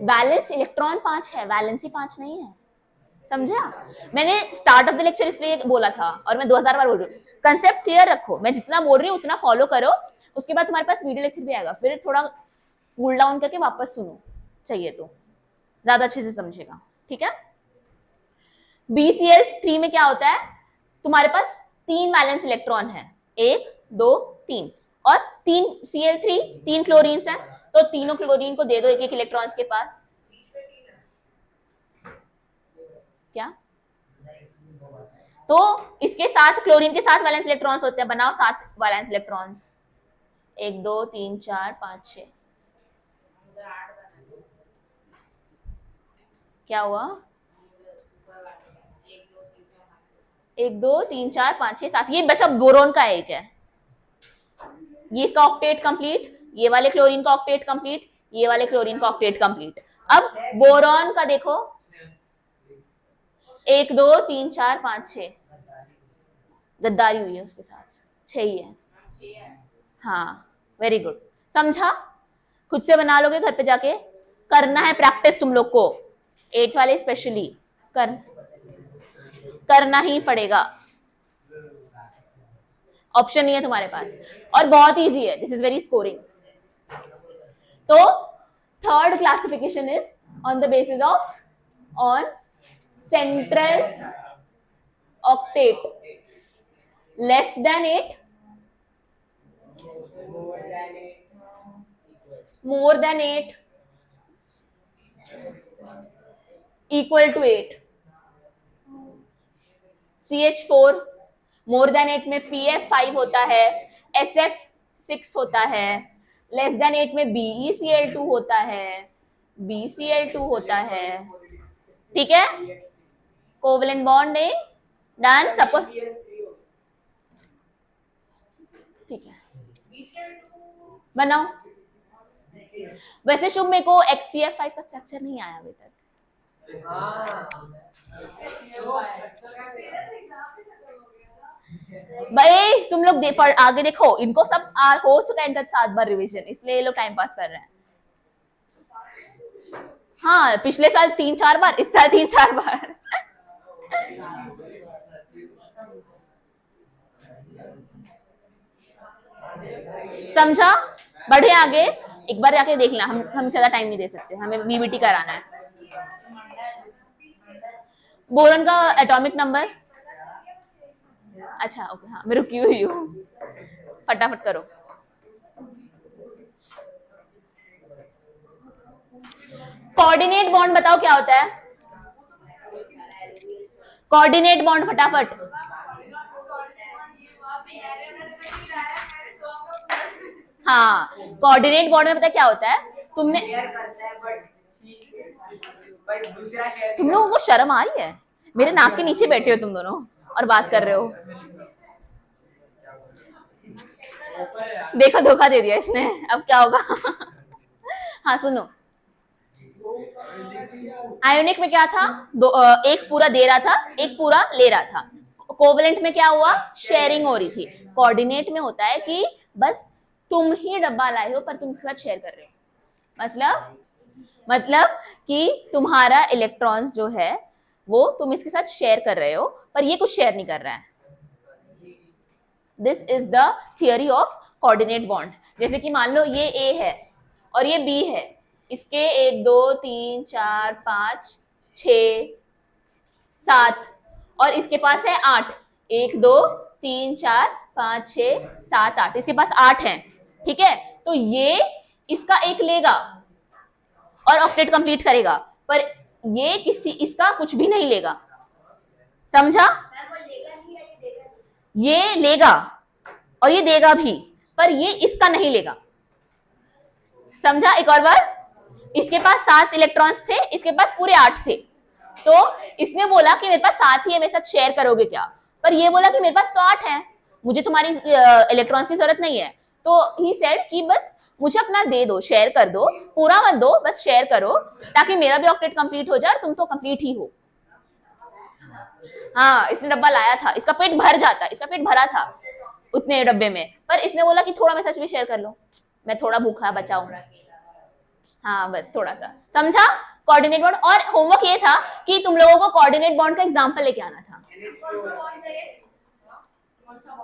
Speaker 1: वैलेंस इलेक्ट्रॉन 5 है, वैलेंसी 5 नहीं है। समझा? मैंने स्टार्ट ऑफ द लेक्चर इसलिए बोला था, और मैं 2000 बार बोल रही हूँ, कंसेप्ट क्लियर रखो, मैं जितना बोल रही हूँ उतना फॉलो करो, उसके बाद तुम्हारे पास वीडियो लेक्चर भी आएगा, फिर थोड़ा कूल डाउन करके वापस सुनो, चाहिए तो ज्यादा अच्छे से समझेगा। ठीक है, BCl3 में क्या होता है, तुम्हारे पास 3 वैलेंस इलेक्ट्रॉन है, 1 2 3, और 3 Cl3, 3 क्लोरीन्स हैं, तो तीनों क्लोरीन को दे दो एक इलेक्ट्रॉन्स के पास। क्या? तो इसके साथ क्लोरीन के 7 वैलेंस इलेक्ट्रॉन्स होते हैं, बनाओ 7 वैलेंस इलेक्ट्रॉन्स, 1 2 3 4 5 6। क्या हुआ? 1 2 3 4 5 6 7, ये बचा बोरोन का एक है, ये इसका ऑक्टेट कंप्लीट, ये वाले क्लोरीन का ऑक्टेट कंप्लीट, ये वाले क्लोरीन का ऑक्टेट कंप्लीट। अब बोरॉन का देखो, 1 2 3 4 5 6, गद्दारी हुई है उसके साथ, 6 ही है। हाँ वेरी गुड, समझा? खुद से बना लोगे घर पे जाके, करना है प्रैक्टिस तुम लोग को, 8th वाले स्पेशली करना ही पड़ेगा, ऑप्शन नहीं है तुम्हारे पास, और बहुत इजी है, दिस इज वेरी स्कोरिंग। तो third classification is on the basis of on central octet, less than 8, more than 8, equal to 8. CH4 more than 8 में PF5 होता है, SF6 होता है, लेस देन 8 में BeCl2 होता है, BCl2 होता है, ठीक है। कोवेलेंट बॉन्ड है डन। सपोज ठीक है, बनाओ। वैसे शुभ मेरे को XCF5 का स्ट्रक्चर नहीं आया अभी तक। भाई तुम लोग आगे देखो, इनको सब हो चुका है इनका 7 बार रिवीजन, इसलिए ये लोग टाइम पास कर रहे हैं। हाँ, पिछले साल 3-4 बार, इस साल 3-4 बार। समझा? बढ़े आगे, एक बार जाके देख लेना, हम ज्यादा टाइम नहीं दे सकते, हमें VBT कराना है। बोरॉन का एटॉमिक नंबर, अच्छा ओके, हाँ मैं रुकी हुई हूँ, फटाफट करो। कोऑर्डिनेट बॉन्ड बताओ क्या होता है? कोऑर्डिनेट बॉन्ड फटाफट। हाँ, कोऑर्डिनेट बॉन्ड में पता क्या होता है? तुम लोगों को शर्म आ रही है? मेरे नाक के नीचे बैठे हो तुम दोनों और बात कर रहे हो। देखो धोखा दे दिया इसने, अब क्या होगा? हाँ सुनो, आयोनिक में क्या था? एक पूरा दे रहा था, एक पूरा ले रहा था। कोवेलेंट में क्या हुआ? शेयरिंग हो रही थी। कोऑर्डिनेट में होता है कि बस तुम ही डब्बा लाए हो पर तुम इसके साथ शेयर कर रहे हो। मतलब कि तुम्हारा इलेक्ट्रॉन्स जो है वो तुम इसके साथ शेयर कर रहे हो, पर ये कुछ शेयर नहीं कर रहा है। This is the theory of coordinate bond. जैसे कि मान लो ये A है और ये B है, इसके 1 2 3 4 5 6 7 और इसके पास है 8, 1 2 3 4 5 6 7 8, इसके पास 8 हैं, ठीक है। तो ये इसका एक लेगा और ऑक्टेट कंप्लीट करेगा, पर ये इसका कुछ भी नहीं लेगा। समझा? ये लेगा और ये देगा भी, पर ये इसका नहीं लेगा। समझा? एक और बार, इसके पास 7 इलेक्ट्रॉन्स थे, इसके पास पूरे 8 थे, तो इसने बोला कि मेरे पास 7 ही है, मेरे साथ शेयर करोगे क्या? पर ये बोला कि मेरे पास तो 8 है, मुझे तुम्हारी इलेक्ट्रॉन्स की जरूरत नहीं है। तो ही सेड कि बस मुझे अपना दे दो, शेयर कर दो, पूरा मत दो, बस शेयर करो ताकि मेरा भी ऑक्टेट कंप्लीट हो जाए और तुम तो कंप्लीट ही हो। हाँ, इसने डब्बा लाया था, इसका पेट भर जाता, इसका पेट भरा था उतने डब्बे में, पर इसने बोला कि थोड़ा मैं सच भी शेयर कर लो, मैं थोड़ा भूखा बचाऊं। हाँ बस थोड़ा सा। समझा? Coordinate bond. और होमवर्क ये था कि तुम लोगों को कोऑर्डिनेट बॉन्ड का एग्जांपल लेके आना था।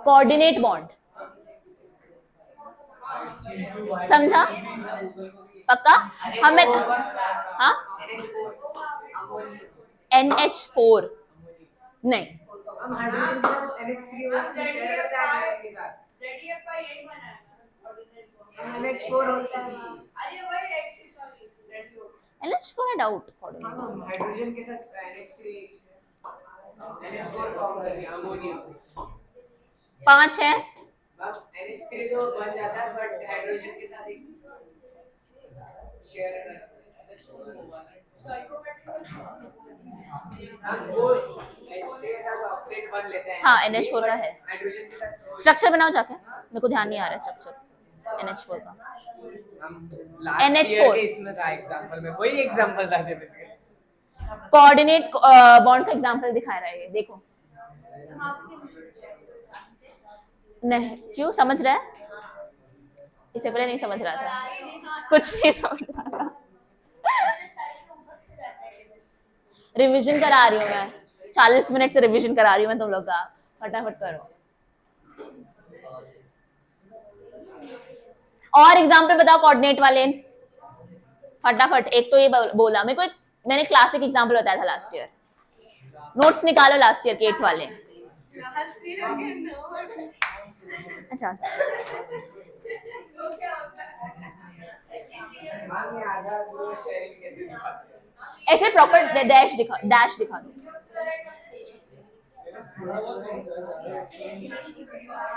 Speaker 1: कोऑर्डिनेट बॉन्ड, समझा? पक्का? हमें हाँ NH4 नहीं, NH4 है डाउट।
Speaker 2: हाइड्रोजन के साथ NH4 फॉर्म कर रही है, अमोनियम
Speaker 1: 5 है।
Speaker 2: NH3 तो बन जाता है, बट हाइड्रोजन के साथ एक शेयर करता है, वो NH3 के साथ ऑक्सीडेट बन लेते हैं।
Speaker 1: हाँ NH4 का है।
Speaker 2: हाइड्रोजन के साथ
Speaker 1: स्ट्रक्चर बनाओ जाके, मेरे को ध्यान नहीं आ रहा है स्ट्रक्चर NH4 का। NH4
Speaker 2: इसमें था एग्जांपल में, वही एग्जांपल था बेसिकली।
Speaker 1: कोऑर्डिनेट बॉन्ड का एग्जांपल दिखा रहा है ये, देखो। नहीं, क्यों? समझ रहा है? इससे पहले नहीं समझ रहा था, कुछ नहीं समझ रहा था। रिवीजन करा रही हूँ मैं, 40 मिनट से रिवीजन करा रही हूँ मैं तुम लोग का, फटाफट करो। और एग्जांपल बताओ कोऑर्डिनेट वाले। फटाफट, एक तो ये बोला मेरे को, मैंने क्लासिक एग्जांपल बताया था लास्ट ईयर। नोट्स निकालो लास्ट ईयर के 8th वाले। अच्छा ऐसे प्रॉपर डैश दिखा दो,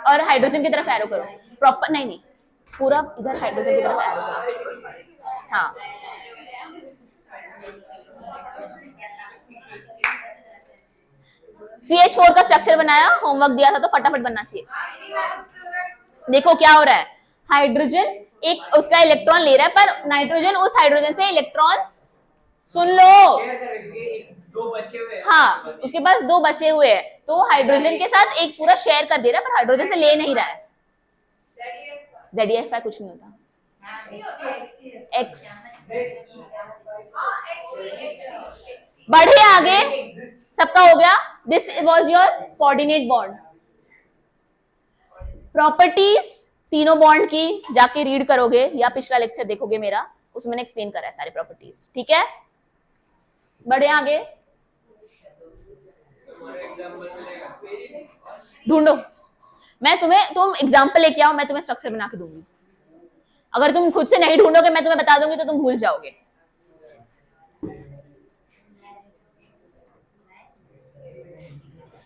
Speaker 1: और हाइड्रोजन की तरफ एरो करो प्रॉपर, नहीं पूरा इधर हाइड्रोजन की तरफ एरो करो। हाँ CH4 का स्ट्रक्चर बनाया, होमवर्क दिया था तो फटाफट बनना चाहिए। देखो क्या हो रहा है, हाइड्रोजन एक उसका इलेक्ट्रॉन ले रहा है, पर नाइट्रोजन उस हाइड्रोजन से इलेक्ट्रॉन्स, सुन लो,
Speaker 2: दो बचे हुए,
Speaker 1: हाँ उसके पास 2 बचे हुए हैं, तो हाइड्रोजन के साथ एक पूरा शेयर कर दे रहा है, पर हाइड्रोजन से ले नहीं रहा है। ZEFI कुछ नहीं होता, X बढ़े आगे, सबका हो गया। This was your coordinate bond. Properties तीनों बॉन्ड की जाके रीड करोगे या पिछला लेक्चर देखोगे मेरा, उसमें मैंने एक्सप्लेन करा है सारे प्रॉपर्टीज, ठीक है। बढ़े आगे, ढूंढो, मैं तुम्हें, तुम एग्जाम्पल लेके आओ, मैं तुम्हें स्ट्रक्चर बना के दूंगी। अगर तुम खुद से नहीं ढूंढोगे, मैं तुम्हें बता दूंगी तो तुम भूल जाओगे।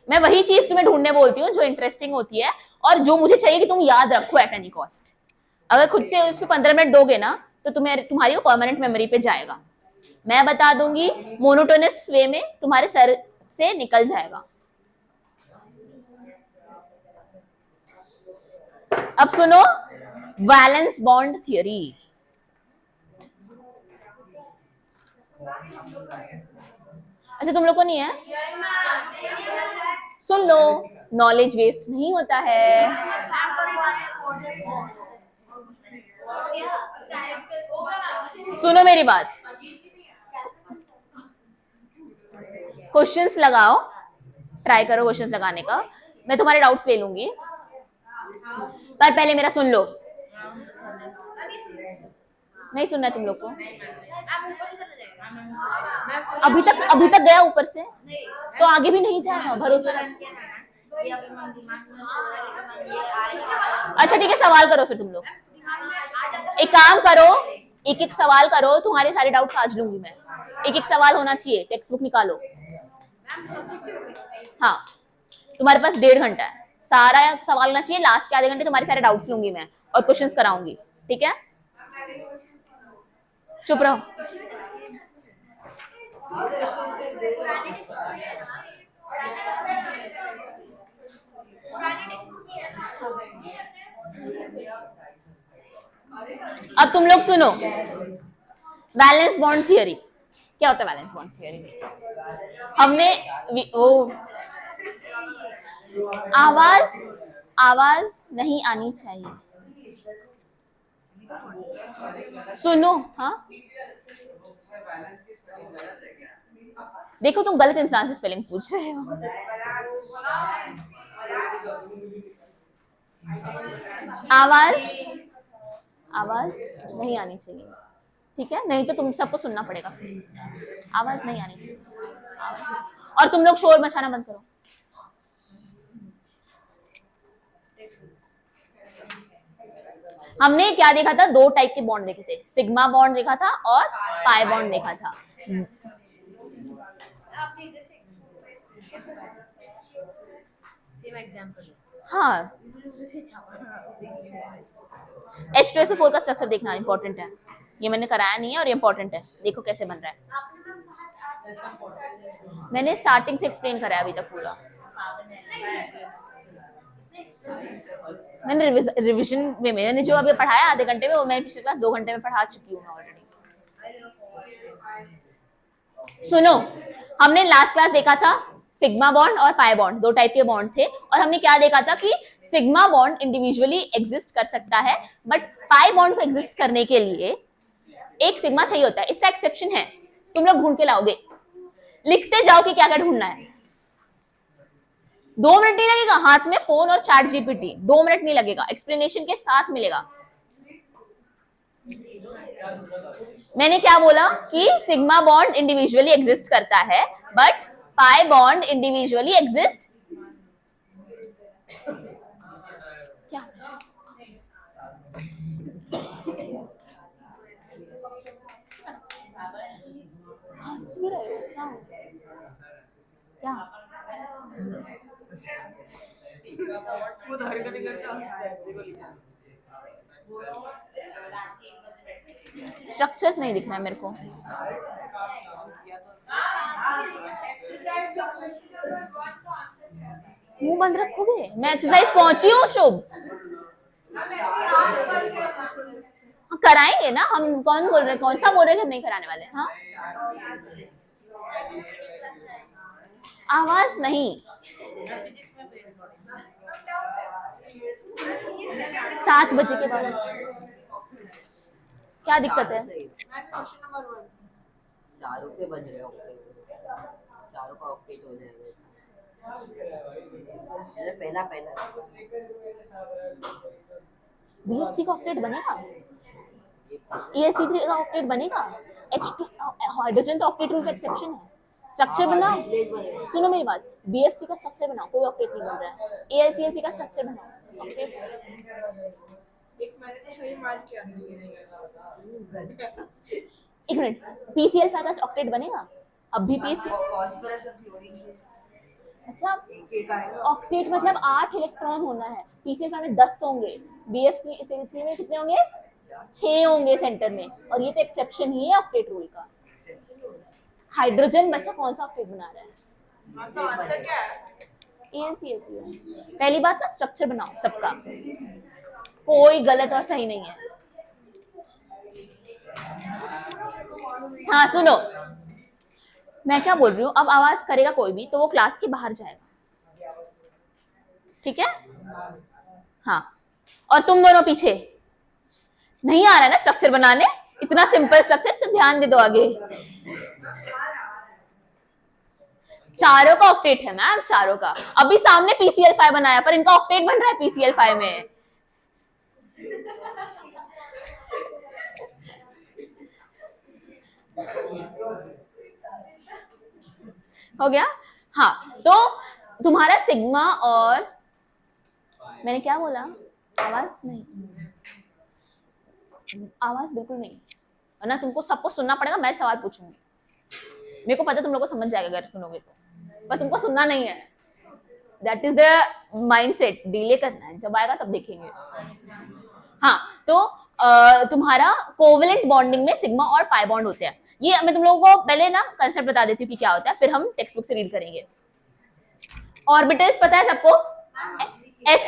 Speaker 1: मैं वही चीज तुम्हें ढूंढने बोलती हूँ जो इंटरेस्टिंग होती है और जो मुझे चाहिए कि तुम याद रखो एट एनी कॉस्ट। अगर खुद से उसको 15 मिनट दोगे ना तो तुम्हारी वो परमानेंट मेमोरी पे जाएगा। मैं बता दूंगी, मोनोटोनस वे में तुम्हारे सर से निकल जाएगा। अब सुनो, वैलेंस बॉन्ड थियरी। अच्छा तुम लोग को नहीं है, सुन लो, नॉलेज वेस्ट नहीं होता है। सुनो मेरी बात, क्वेश्चंस लगाओ, ट्राई करो क्वेश्चंस लगाने का, मैं तुम्हारे डाउट्स ले लूंगी, पर पहले मेरा सुन लो। नहीं सुनना है तुम लोग को? अभी तक गया ऊपर से, तो आगे भी नहीं जाएगा, भरोसा रखो। अच्छा ठीक है, सवाल करो फिर तुम लोग। एक काम करो, एक एक सवाल करो, तुम्हारे सारे डाउट्स आज लूंगी मैं। एक एक सवाल होना चाहिए, टेक्स्ट बुक निकालो। हाँ तुम्हारे पास 1.5 घंटा है, सारा सवाल होना चाहिए। लास्ट के आधे घंटे तुम्हारे सारे डाउट्स लूंगी मैं और क्वेश्चंस कराऊंगी, ठीक है। चुप रहो। अब तुम लोग सुनो, बैलेंस बॉन्ड थियरी क्या होता है। बैलेंस बॉन्ड थियरी हमने वो आवाज नहीं आनी चाहिए, सुनो। हाँ देखो, तुम गलत इंसान से स्पेलिंग पूछ रहे हो। आवाज नहीं आनी चाहिए, ठीक है, नहीं तो तुम सबको सुनना पड़ेगा फिर। आवाज नहीं आनी चाहिए, और तुम लोग शोर मचाना बंद करो। हमने क्या देखा था, 2 टाइप के बॉन्ड देखे थे, सिग्मा बॉन्ड देखा था और पाई बॉन्ड देखा था। हाँ H2SO4 का स्ट्रक्चर देखना इंपॉर्टेंट है, ये मैंने कराया नहीं है और ये इंपॉर्टेंट है। देखो कैसे बन रहा है, मैंने स्टार्टिंग से एक्सप्लेन कराया अभी तक पूरा। मैंने रिविजन में मैंने जो अभी पढ़ाया आधे घंटे में, वो मैं पिछले क्लास 2 घंटे में पढ़ा चुकी हूँ ऑलरेडी। सुनो, हमने लास्ट क्लास देखा था सिग्मा बॉन्ड और पाई बॉन्ड, 2 टाइप के बॉन्ड थे, और हमने क्या देखा था कि सिग्मा बॉन्ड इंडिविजुअली एग्जिस्ट कर सकता है, बट पाई बॉन्ड को एग्जिस्ट करने के लिए एक सिग्मा चाहिए होता है। इसका एक्सेप्शन है, तुम लोग ढूंढ के लाओगे, लिखते जाओ कि क्या क्या ढूंढना है। 2 मिनट नहीं लगेगा, हाथ में फोन और चैट GPT, 2 मिनट नहीं लगेगा, एक्सप्लेनेशन के साथ मिलेगा। मैंने क्या बोला कि सिग्मा बॉन्ड इंडिविजुअली एग्जिस्ट करता है but pi bond individually exist क्या हंस भी रहे हो क्या
Speaker 2: वो धार का नहीं करता
Speaker 1: स्ट्रक्चर्स नहीं दिख रहा है मेरे को मुंह बंद रखोगे मैं एक्सरसाइज पहुंची हूँ शुभ हाँ, कराएंगे ना हम कौन बोल रहे हैं कौन सा बोल रहे हैं कि हम नहीं कराने वाले हाँ आवाज नहीं 7 बजे के बाद क्या दिक्कत है
Speaker 4: चारों के बन रहे ऑक्टेट चारों का ऑक्टेट हो जाएगा पहला
Speaker 1: BF3 का ऑक्टेट बनेगा ESC3 का ऑक्टेट बनेगा H2 हाइड्रोजन तो ऑक्टेट रूल का एक्सेप्शन है स्ट्रक्चर बनाओ सुनो मेरी बात BF3 का स्ट्रक्चर बनाओ कोई ऑक्टेट नहीं बन रहा है AlCl3 का स्ट्रक्चर बनाओ ऑक्टेट
Speaker 2: एक मैंने तो सही मार किया
Speaker 1: एक मिनट PCl5 का ऑक्टेट बनेगा अब भी
Speaker 4: फास्फोरस और क्लोरीन
Speaker 1: अच्छा
Speaker 4: एक आएगा
Speaker 1: ऑक्टेट मतलब 8 इलेक्ट्रॉन होना है PCl5 में 10 होंगे BF3 में कितने होंगे 6 होंगे सेंटर में और ये तो एक्सेप्शन ही है ऑक्टेट रूल का हाइड्रोजन बच्चा कौन सा ऑक्टेट बना रहा है
Speaker 2: तो आंसर क्या है
Speaker 1: AlCl3 है पहली बात ना स्ट्रक्चर बनाओ सबका कोई गलत और सही नहीं है हाँ सुनो मैं क्या बोल रही हूँ अब आवाज करेगा कोई भी तो वो क्लास के बाहर जाएगा ठीक है हाँ और तुम दोनों पीछे नहीं आ रहा है ना स्ट्रक्चर बनाने इतना सिंपल स्ट्रक्चर तो ध्यान दे दो आगे चारों का ऑक्टेट है मैम चारों का अभी सामने PCl5 बनाया पर इनका ऑक्टेट बन रहा है PCl5 में हो गया हाँ तो तुम्हारा सिग्मा और मैंने क्या बोला आवाज बिल्कुल नहीं वरना तुमको सबको सुनना पड़ेगा मैं सवाल पूछूंगी मेरे को पता तुम लोग को समझ जाएगा अगर सुनोगे तो पर तुमको सुनना नहीं है that is the mindset delay करना है जब आएगा तब देखेंगे हाँ तो तुम्हारा कोवेलेंट बॉन्डिंग में सिग्मा और पाई बॉन्ड होते हैं ये मैं तुम लोगों को पहले ना कंसेप्ट बता देती हूँ कि क्या होता है फिर हम टेक्स्ट बुक से रीड करेंगे ऑर्बिटल्स पता है सबको s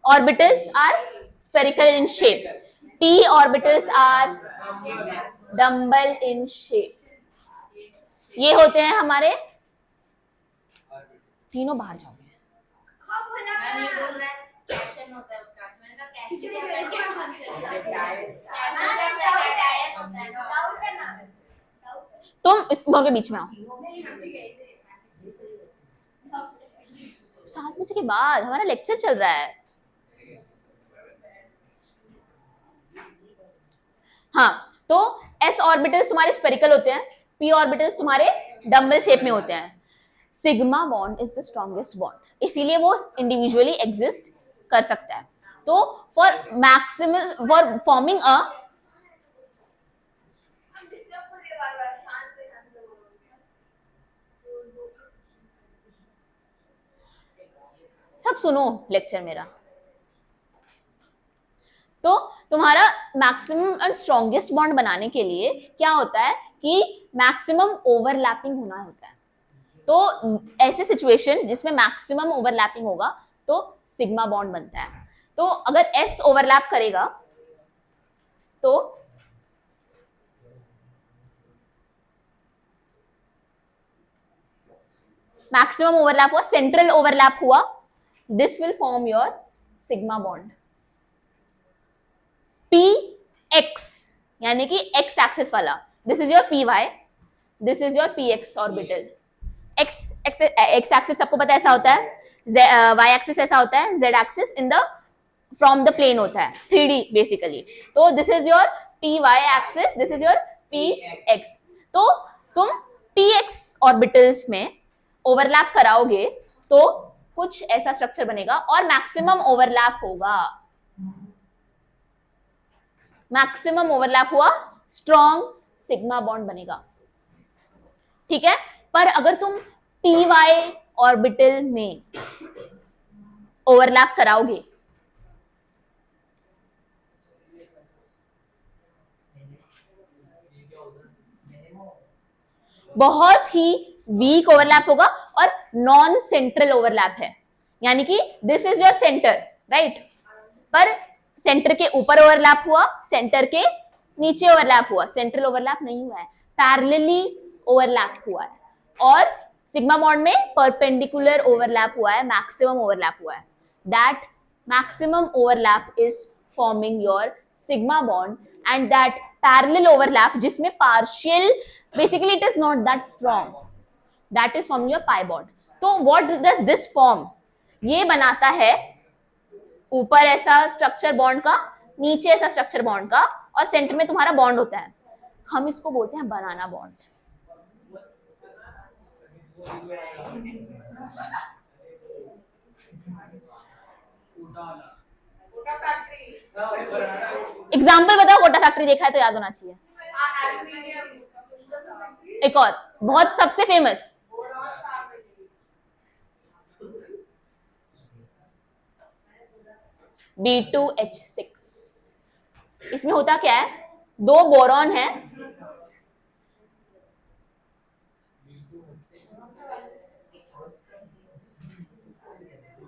Speaker 1: orbitals are spherical in shape p orbitals are dumbbell in shape ये होते हैं हमारे तीनों बाहर जाओगे
Speaker 3: मैम ये बोल रहा है कैशन होता है उसका मैंने कहा कैशन होता है क्या टायर होता है डाउट है ना
Speaker 1: तुम इस दोनों के बीच में आओ 7 बजे के बाद हमारा लेक्चर चल रहा है हाँ तो s ऑर्बिटल्स तुम्हारे स्फेरिकल होते हैं p ऑर्बिटल्स तुम्हारे डम्बल शेप में होते हैं sigma bond is the strongest bond इसीलिए वो इंडिविजुअली एग्जिस्ट कर सकता है तो for maximum for forming a सब सुनो लेक्चर मेरा तो तुम्हारा मैक्सिमम एंड स्ट्रॉन्गेस्ट बॉन्ड बनाने के लिए क्या होता है कि मैक्सिमम ओवरलैपिंग होना होता है तो ऐसे सिचुएशन जिसमें मैक्सिमम ओवरलैपिंग होगा तो सिग्मा बॉन्ड बनता है तो अगर S ओवरलैप करेगा तो मैक्सिमम ओवरलैप हुआ सेंट्रल ओवरलैप हुआ this will form your sigma bond px यानी कि x axis वाला this is your py this is your px orbital x axis सबको पता है ऐसा होता है y axis ऐसा होता है z axis in the from the plane होता है, 3D बेसिकली। तो this is your P Y axis, this is your P X. तो तुम टी एक्स ऑर्बिटल्स में ओवरलैप कराओगे तो कुछ ऐसा स्ट्रक्चर बनेगा और मैक्सिमम ओवरलैप होगा। मैक्सिमम ओवरलैप हुआ, स्ट्रॉन्ग सिग्मा बॉन्ड बनेगा, ठीक है। पर अगर तुम पी वाई ऑर्बिटल में ओवरलैप कराओगे बहुत ही वीक ओवरलैप होगा और नॉन सेंट्रल ओवरलैप है, यानी कि this is your centre, right, पर सेंटर के ऊपर ओवरलैप हुआ, सेंटर के नीचे ओवरलैप हुआ, सेंट्रल ओवरलैप नहीं हुआ है, पैरेलली ओवरलैप हुआ है। और सिग्मा बॉन्ड में परपेंडिकुलर ओवरलैप हुआ है, मैक्सिमम ओवरलैप हुआ है। That maximum overlap is forming your sigma bond and that parallel overlap जिसमें partial, basically it is not that strong, that is forming your pi bond. तो what does this form, ये बनाता है ऊपर ऐसा structure bond का, नीचे ऐसा स्ट्रक्चर बॉन्ड का, और सेंटर में तुम्हारा बॉन्ड होता है। हम इसको बोलते हैं बनाना बॉन्ड। एग्जाम्पल बताओ, कोटा फैक्ट्री देखा है तो याद होना चाहिए। एक और बहुत सबसे फेमस, B2H6। इसमें होता क्या है, दो बोरॉन है,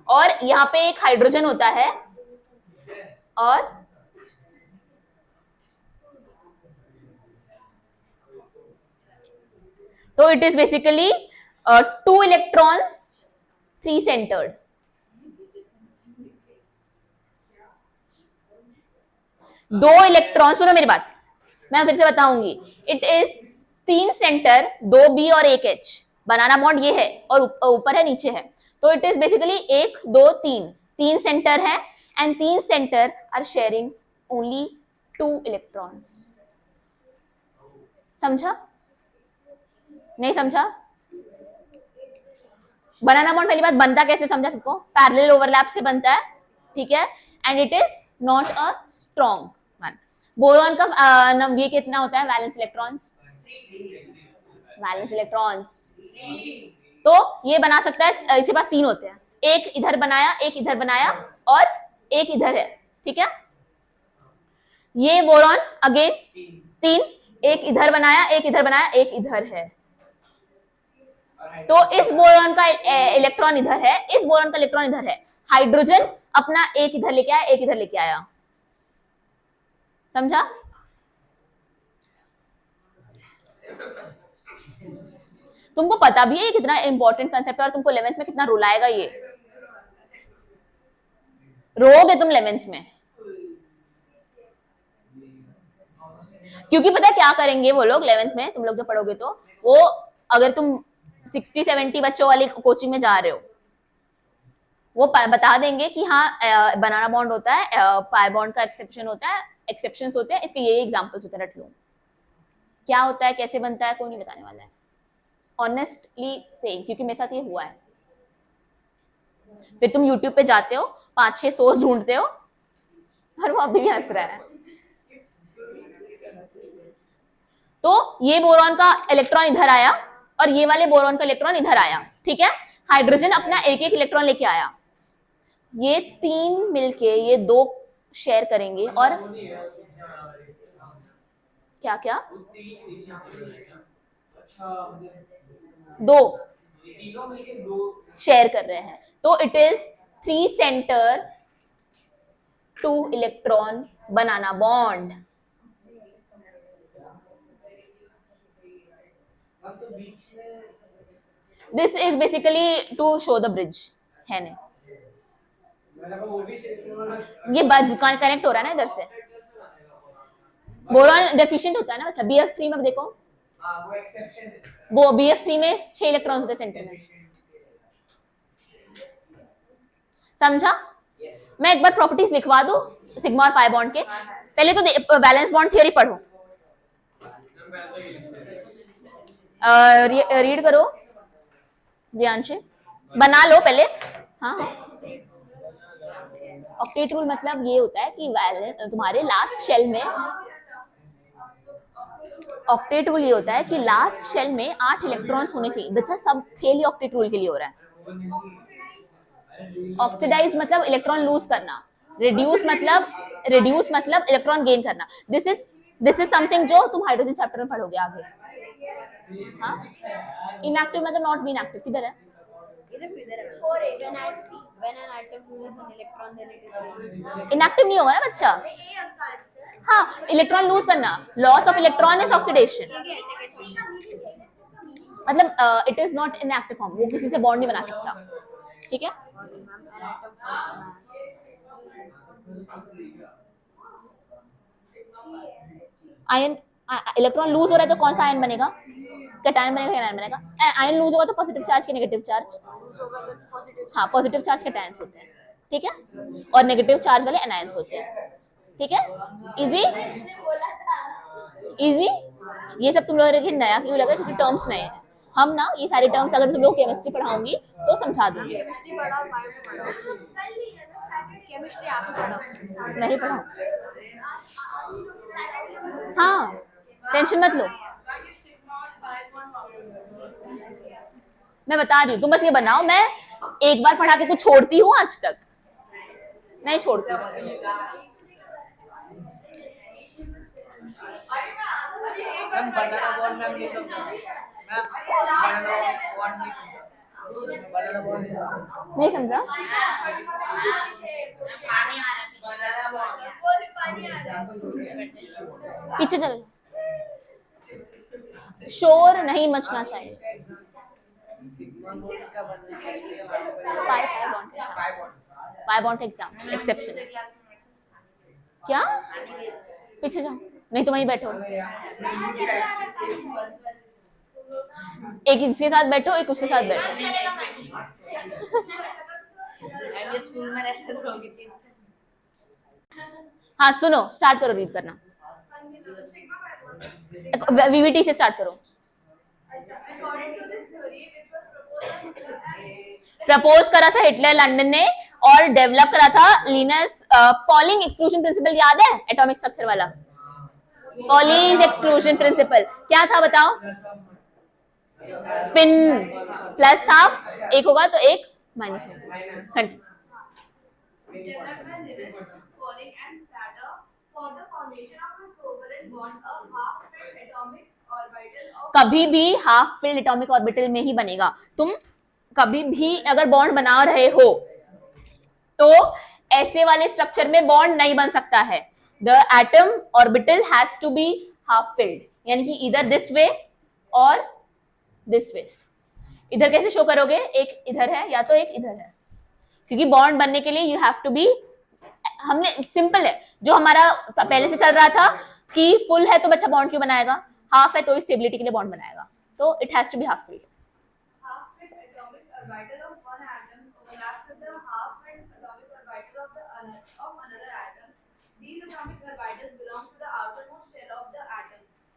Speaker 1: और यहां पे एक हाइड्रोजन होता है, और तो it is basically 2 electrons 3 centred. दो इलेक्ट्रॉन, सुनो मेरी बात, मैं फिर से बताऊंगी। इट इज 3 सेंटर, 2 बी और 1 एच। बनाना बॉन्ड ये है और ऊपर है नीचे है, तो इट इज बेसिकली 1 2 3 सेंटर है, and 3 center are sharing only 2 electrons. समझा नहीं समझा? बनाना बॉन्ड पहली बात बनता कैसे समझा सबको, पैरेलल ओवरलैप से बनता है, ठीक है, and it is not a strong one. Boron का ये कितना होता है, वैलेंस इलेक्ट्रॉन्स, वैलेंस इलेक्ट्रॉन्स। तो ये बना सकता है, इसके पास 3 होते हैं, एक इधर बनाया, एक इधर बनाया, और एक इधर है, ठीक है। ये बोरॉन अगेन 3, एक इधर बनाया, एक इधर बनाया, एक इधर है। तो इस बोरॉन का इलेक्ट्रॉन इधर है, इस बोरॉन का इलेक्ट्रॉन इधर है। हाइड्रोजन अपना एक इधर लेके आया, एक इधर लेके आया। समझा? तुमको पता भी है ये कितना इंपॉर्टेंट कंसेप्ट है, और तुमको 11th में कितना रुलाएगा ये, रोगे तुम 11th में। क्योंकि पता है क्या करेंगे वो लोग 11th में, तुम लोग जो पढ़ोगे, तो वो अगर तुम 60-70 बच्चों वाली कोचिंग में जा रहे हो, वो बता देंगे कि हाँ बनाना बॉन्ड होता है, पाई बॉन्ड का एक्सेप्शन होता है, एक्सेप्शंस होते हैं, इसके ये एग्जांपल्स होते हैं, रट लो। क्या होता है, कैसे बनता है, कोई नहीं बताने वाला है, ऑनेस्टली सेइंग, क्योंकि मेरे साथ ये हुआ है। फिर तुम YouTube पे जाते हो, 5-6 सोर्स ढूंढते हो, और वो अभी भी हंस रहा है। तो ये बोरॉन का इलेक्ट्रॉन इधर आया, और ये वाले बोरॉन का इलेक्ट्रॉन इधर आया, ठीक है। हाइड्रोजन अपना एक एक इलेक्ट्रॉन लेके आया, ये 3 मिलके ये 2 शेयर करेंगे, और क्या क्या 2 शेयर कर रहे हैं, तो it is 3 center 2 electron banana bond. This is basically to show the bridge, है नहीं, ये कनेक्ट हो रहा है ना इधर से। बोरॉन डेफिशिएंट होता है ना, अच्छा BF3 में देखो,
Speaker 2: वो एक्सेप्शन है,
Speaker 1: वो BF3 में 6 इलेक्ट्रॉन्स होते हैं सेंटर में। समझा? मैं एक बार प्रॉपर्टीज लिखवा दूं सिग्मा और पाई बॉन्ड के, पहले तो वैलेंस बॉन्ड थियरी पढ़ो, रीड करो ध्यान से, बना लो पहले। हाँ ऑक्टेट रूल मतलब ये होता है कि तुम्हारे लास्ट शेल में, ऑक्टेट रूल ये होता है कि लास्ट शेल में 8 इलेक्ट्रॉन्स होने चाहिए। बच्चा सब खेल ही ऑक्टेट रूल के लिए हो रहा है। ऑक्सीडाइज मतलब इलेक्ट्रॉन लूज करना, रिड्यूस मतलब इलेक्ट्रॉन गेन करना। दिस इज समथिंग जो तुम हाइड्रोजन चैप्टर में पढ़ोगे आगे। हाँ इनएक्टिव मतलब नॉट बी इनएक्टिव, किधर है?
Speaker 3: When an atom loses an electron, then it is gained.
Speaker 1: Inactive नहीं होगा ना बच्चा। हाँ इलेक्ट्रॉन लूज करना, loss of electron is oxidation, मतलब it is not in active form, वो किसी से बॉन्ड नहीं बना सकता, ठीक है। आयन, इलेक्ट्रॉन लूज हो रहा है तो कौन सा आयन बनेगा? कैटायन बनेगा, कैटायन बनेगा। आयन लूज होगा तो पॉजिटिव चार्ज के नेगेटिव चार्ज, हाँ पॉजिटिव चार्ज कैटायंस होते हैं, ठीक है, और नेगेटिव चार्ज वाले एनायंस होते हैं, ठीक है। इजी इजी, ये सब तुम लोगों को नया क्यों लग रहा है? क्योंकि टर्म्स नए हैं। हम ना ये सारे टर्म्स अगर तुम लोग केमिस्ट्री पढ़ाऊंगी तो समझा दूंगी।
Speaker 3: केमिस्ट्री पढ़ा और बायो पढ़ा। केमिस्ट्री आप ही पढ़ा।
Speaker 1: नहीं पढ़ाऊं? हाँ टेंशन मत लो, मैं बता रही हूँ, तुम बस ये बनाओ। मैं एक बार पढ़ा के कुछ छोड़ती हूँ? आज तक नहीं छोड़ती हूँ।
Speaker 2: मैम बनाना बॉन्ड मैम ये सब मैम बनाना बॉन्ड
Speaker 1: नहीं समझा?
Speaker 2: बनाना बॉन्ड
Speaker 1: पीछे चलो, शोर नहीं मचना चाहिए। Pi bond exam exception. क्या? पीछे जाओ, नहीं तो वहीं बैठो, एक इसके साथ बैठो, एक उसके साथ बैठो।
Speaker 3: स्कूल में रहते थे होगी चीज।
Speaker 1: हाँ सुनो, स्टार्ट करो रीड करना, वीवीटी से स्टार्ट करो। प्रपोज करा था हिटलर लंदन ने और डेवलप करा था लिनस पॉलिंग एक्सक्लूजन प्रिंसिपल, याद है एटॉमिक स्ट्रक्चर वाला? पॉलिंग एक्सक्लूजन प्रिंसिपल क्या था बताओ? स्पिन प्लस हाफ, एक होगा तो एक माइनस होगा। कभी भी हाफ फिल्ड एटॉमिक ऑर्बिटल में ही बनेगा। तुम कभी भी अगर बॉन्ड बना रहे हो तो ऐसे वाले स्ट्रक्चर में बॉन्ड नहीं बन सकता है। The atom orbital has to be half filled, यानी कि इधर दिस वे और दिस वे। इधर कैसे शो करोगे? एक इधर है या तो एक इधर है, क्योंकि बॉन्ड बनने के लिए यू हैव टू बी, हमने सिंपल है जो हमारा पहले से चल रहा था कि फुल है तो बच्चा बॉन्ड क्यों बनाएगा, हाफ है तो स्टेबिलिटी के लिए बॉन्ड बनाएगा, तो it has to be half filled.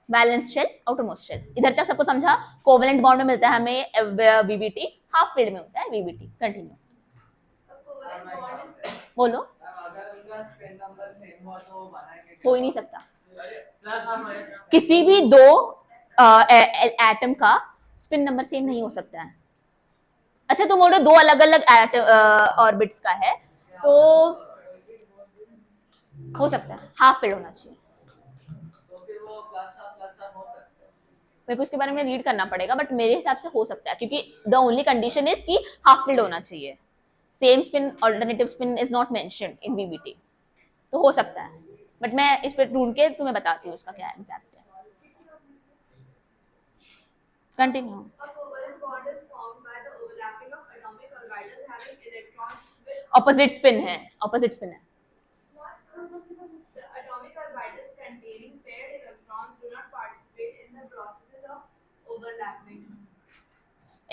Speaker 1: Valence shell, outermost shell, इधर तक सबको समझा? कोवेलेंट बॉन्ड में मिलता है हमें वीबीटी, हाफ फील्ड में होता है वीबीटी। कंटिन्यू बोलो।
Speaker 2: अगर उनका स्पिन नंबर सेम हुआ तो बनाएंगे?
Speaker 1: हो ही नहीं सकता, किसी भी दो एटम का स्पिन नंबर सेम नहीं हो सकता है। अच्छा तुम बोल रहे हो दो अलग अलग ऑर्बिट्स का है तो हो सकता है, हाफ फील्ड होना चाहिए।
Speaker 2: तो फिर वो प्लस हाफ हो सकता है?
Speaker 1: मेरे को इसके बारे में रीड करना पड़ेगा, बट मेरे हिसाब से हो सकता है, क्योंकि द ओनली कंडीशन इज कि हाफ फील्ड होना चाहिए। Same spin alternative spin is not mentioned in VBT, तो हो सकता है, बट मैं इस पे ढूंढ के तुम्हें बताती हूँ उसका क्या एग्जैक्ट है। कंटिन्यू। ऑपोजिट स्पिन है, ऑपोजिट स्पिन है।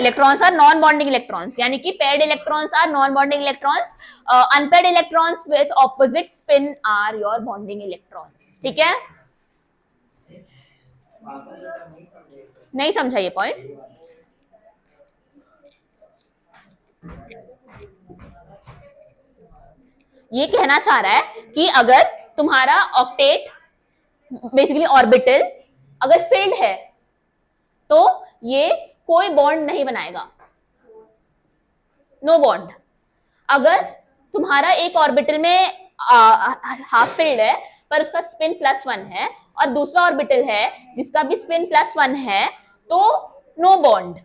Speaker 1: Electrons are non bonding electrons, यानी कि paired electrons are non bonding electrons, unpaired electrons with opposite spin are your bonding electrons. ठीक है, नहीं समझा ये पॉइंट? ये कहना चाह रहा है कि अगर तुम्हारा ऑक्टेट बेसिकली ऑर्बिटल अगर फिल्ड है तो ये कोई बॉन्ड नहीं बनाएगा, नो बॉन्ड। अगर तुम्हारा एक ऑर्बिटल में हाफ फिल्ड है पर उसका स्पिन +1 है और दूसरा ऑर्बिटल है जिसका भी स्पिन +1 है तो नो बॉन्ड।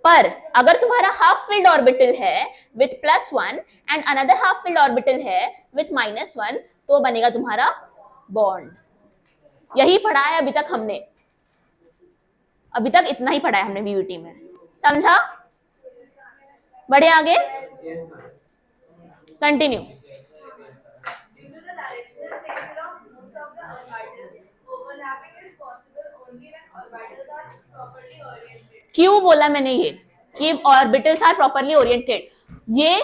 Speaker 1: पर अगर तुम्हारा हाफ फिल्ड ऑर्बिटल है with +1 and another half filled orbital है विथ -1 तो बनेगा तुम्हारा बॉन्ड। यही पढ़ा है अभी तक हमने, अभी तक इतना ही पढ़ा है हमने बीयूटी में, समझा? बढ़े आगे, continue.
Speaker 5: Due to the directional nature of most of the orbitals, overlapping is possible only when orbitals are properly oriented.
Speaker 1: क्यों बोला मैंने ये कि ऑर्बिटल्स आर प्रॉपरली ओरिएंटेड? ये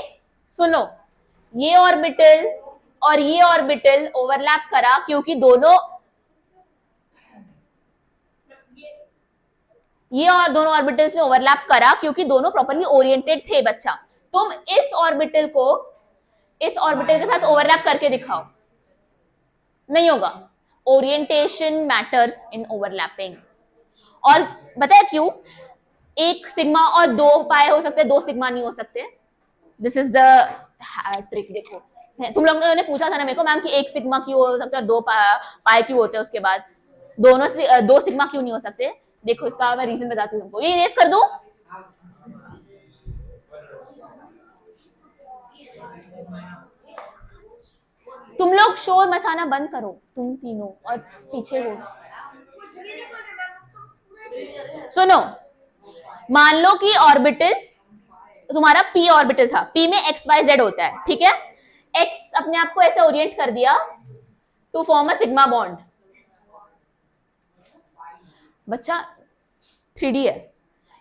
Speaker 1: सुनो, ये ऑर्बिटल और ये ऑर्बिटल ओवरलैप करा क्योंकि दोनों, ये और दोनों ऑर्बिटल्स ने ओवरलैप करा क्योंकि दोनों प्रॉपरली ओरिएंटेड थे। बच्चा, तुम इस ऑर्बिटल को इस ऑर्बिटल के साथ ओवरलैप करके दिखाओ, नहीं होगा। Orientation matters in overlapping. और बताया क्यों? एक सिग्मा और 2 पाए हो सकते हैं, 2 सिग्मा नहीं हो सकते। This is the trick. देखो, तुम लोगों ने पूछा था ना मेरे को, मैम कि 1 सिग्मा क्यों हो सकता है और 2 पाए क्यों होते हैं, उसके बाद दोनों से 2 सिग्मा क्यों नहीं हो सकते? देखो, इसका मैं रीजन बताती हूँ तुमको। ये इरेज कर दूं? तुम लोग शोर मचाना बंद करो, तुम तीनों और पीछे वो। सुनो, मान लो कि ऑर्बिटल तुम्हारा p ऑर्बिटल था, p में x y z होता है, ठीक है? x अपने आप को ऐसे ओरिएंट कर दिया to form a sigma bond. बच्चा 3D है,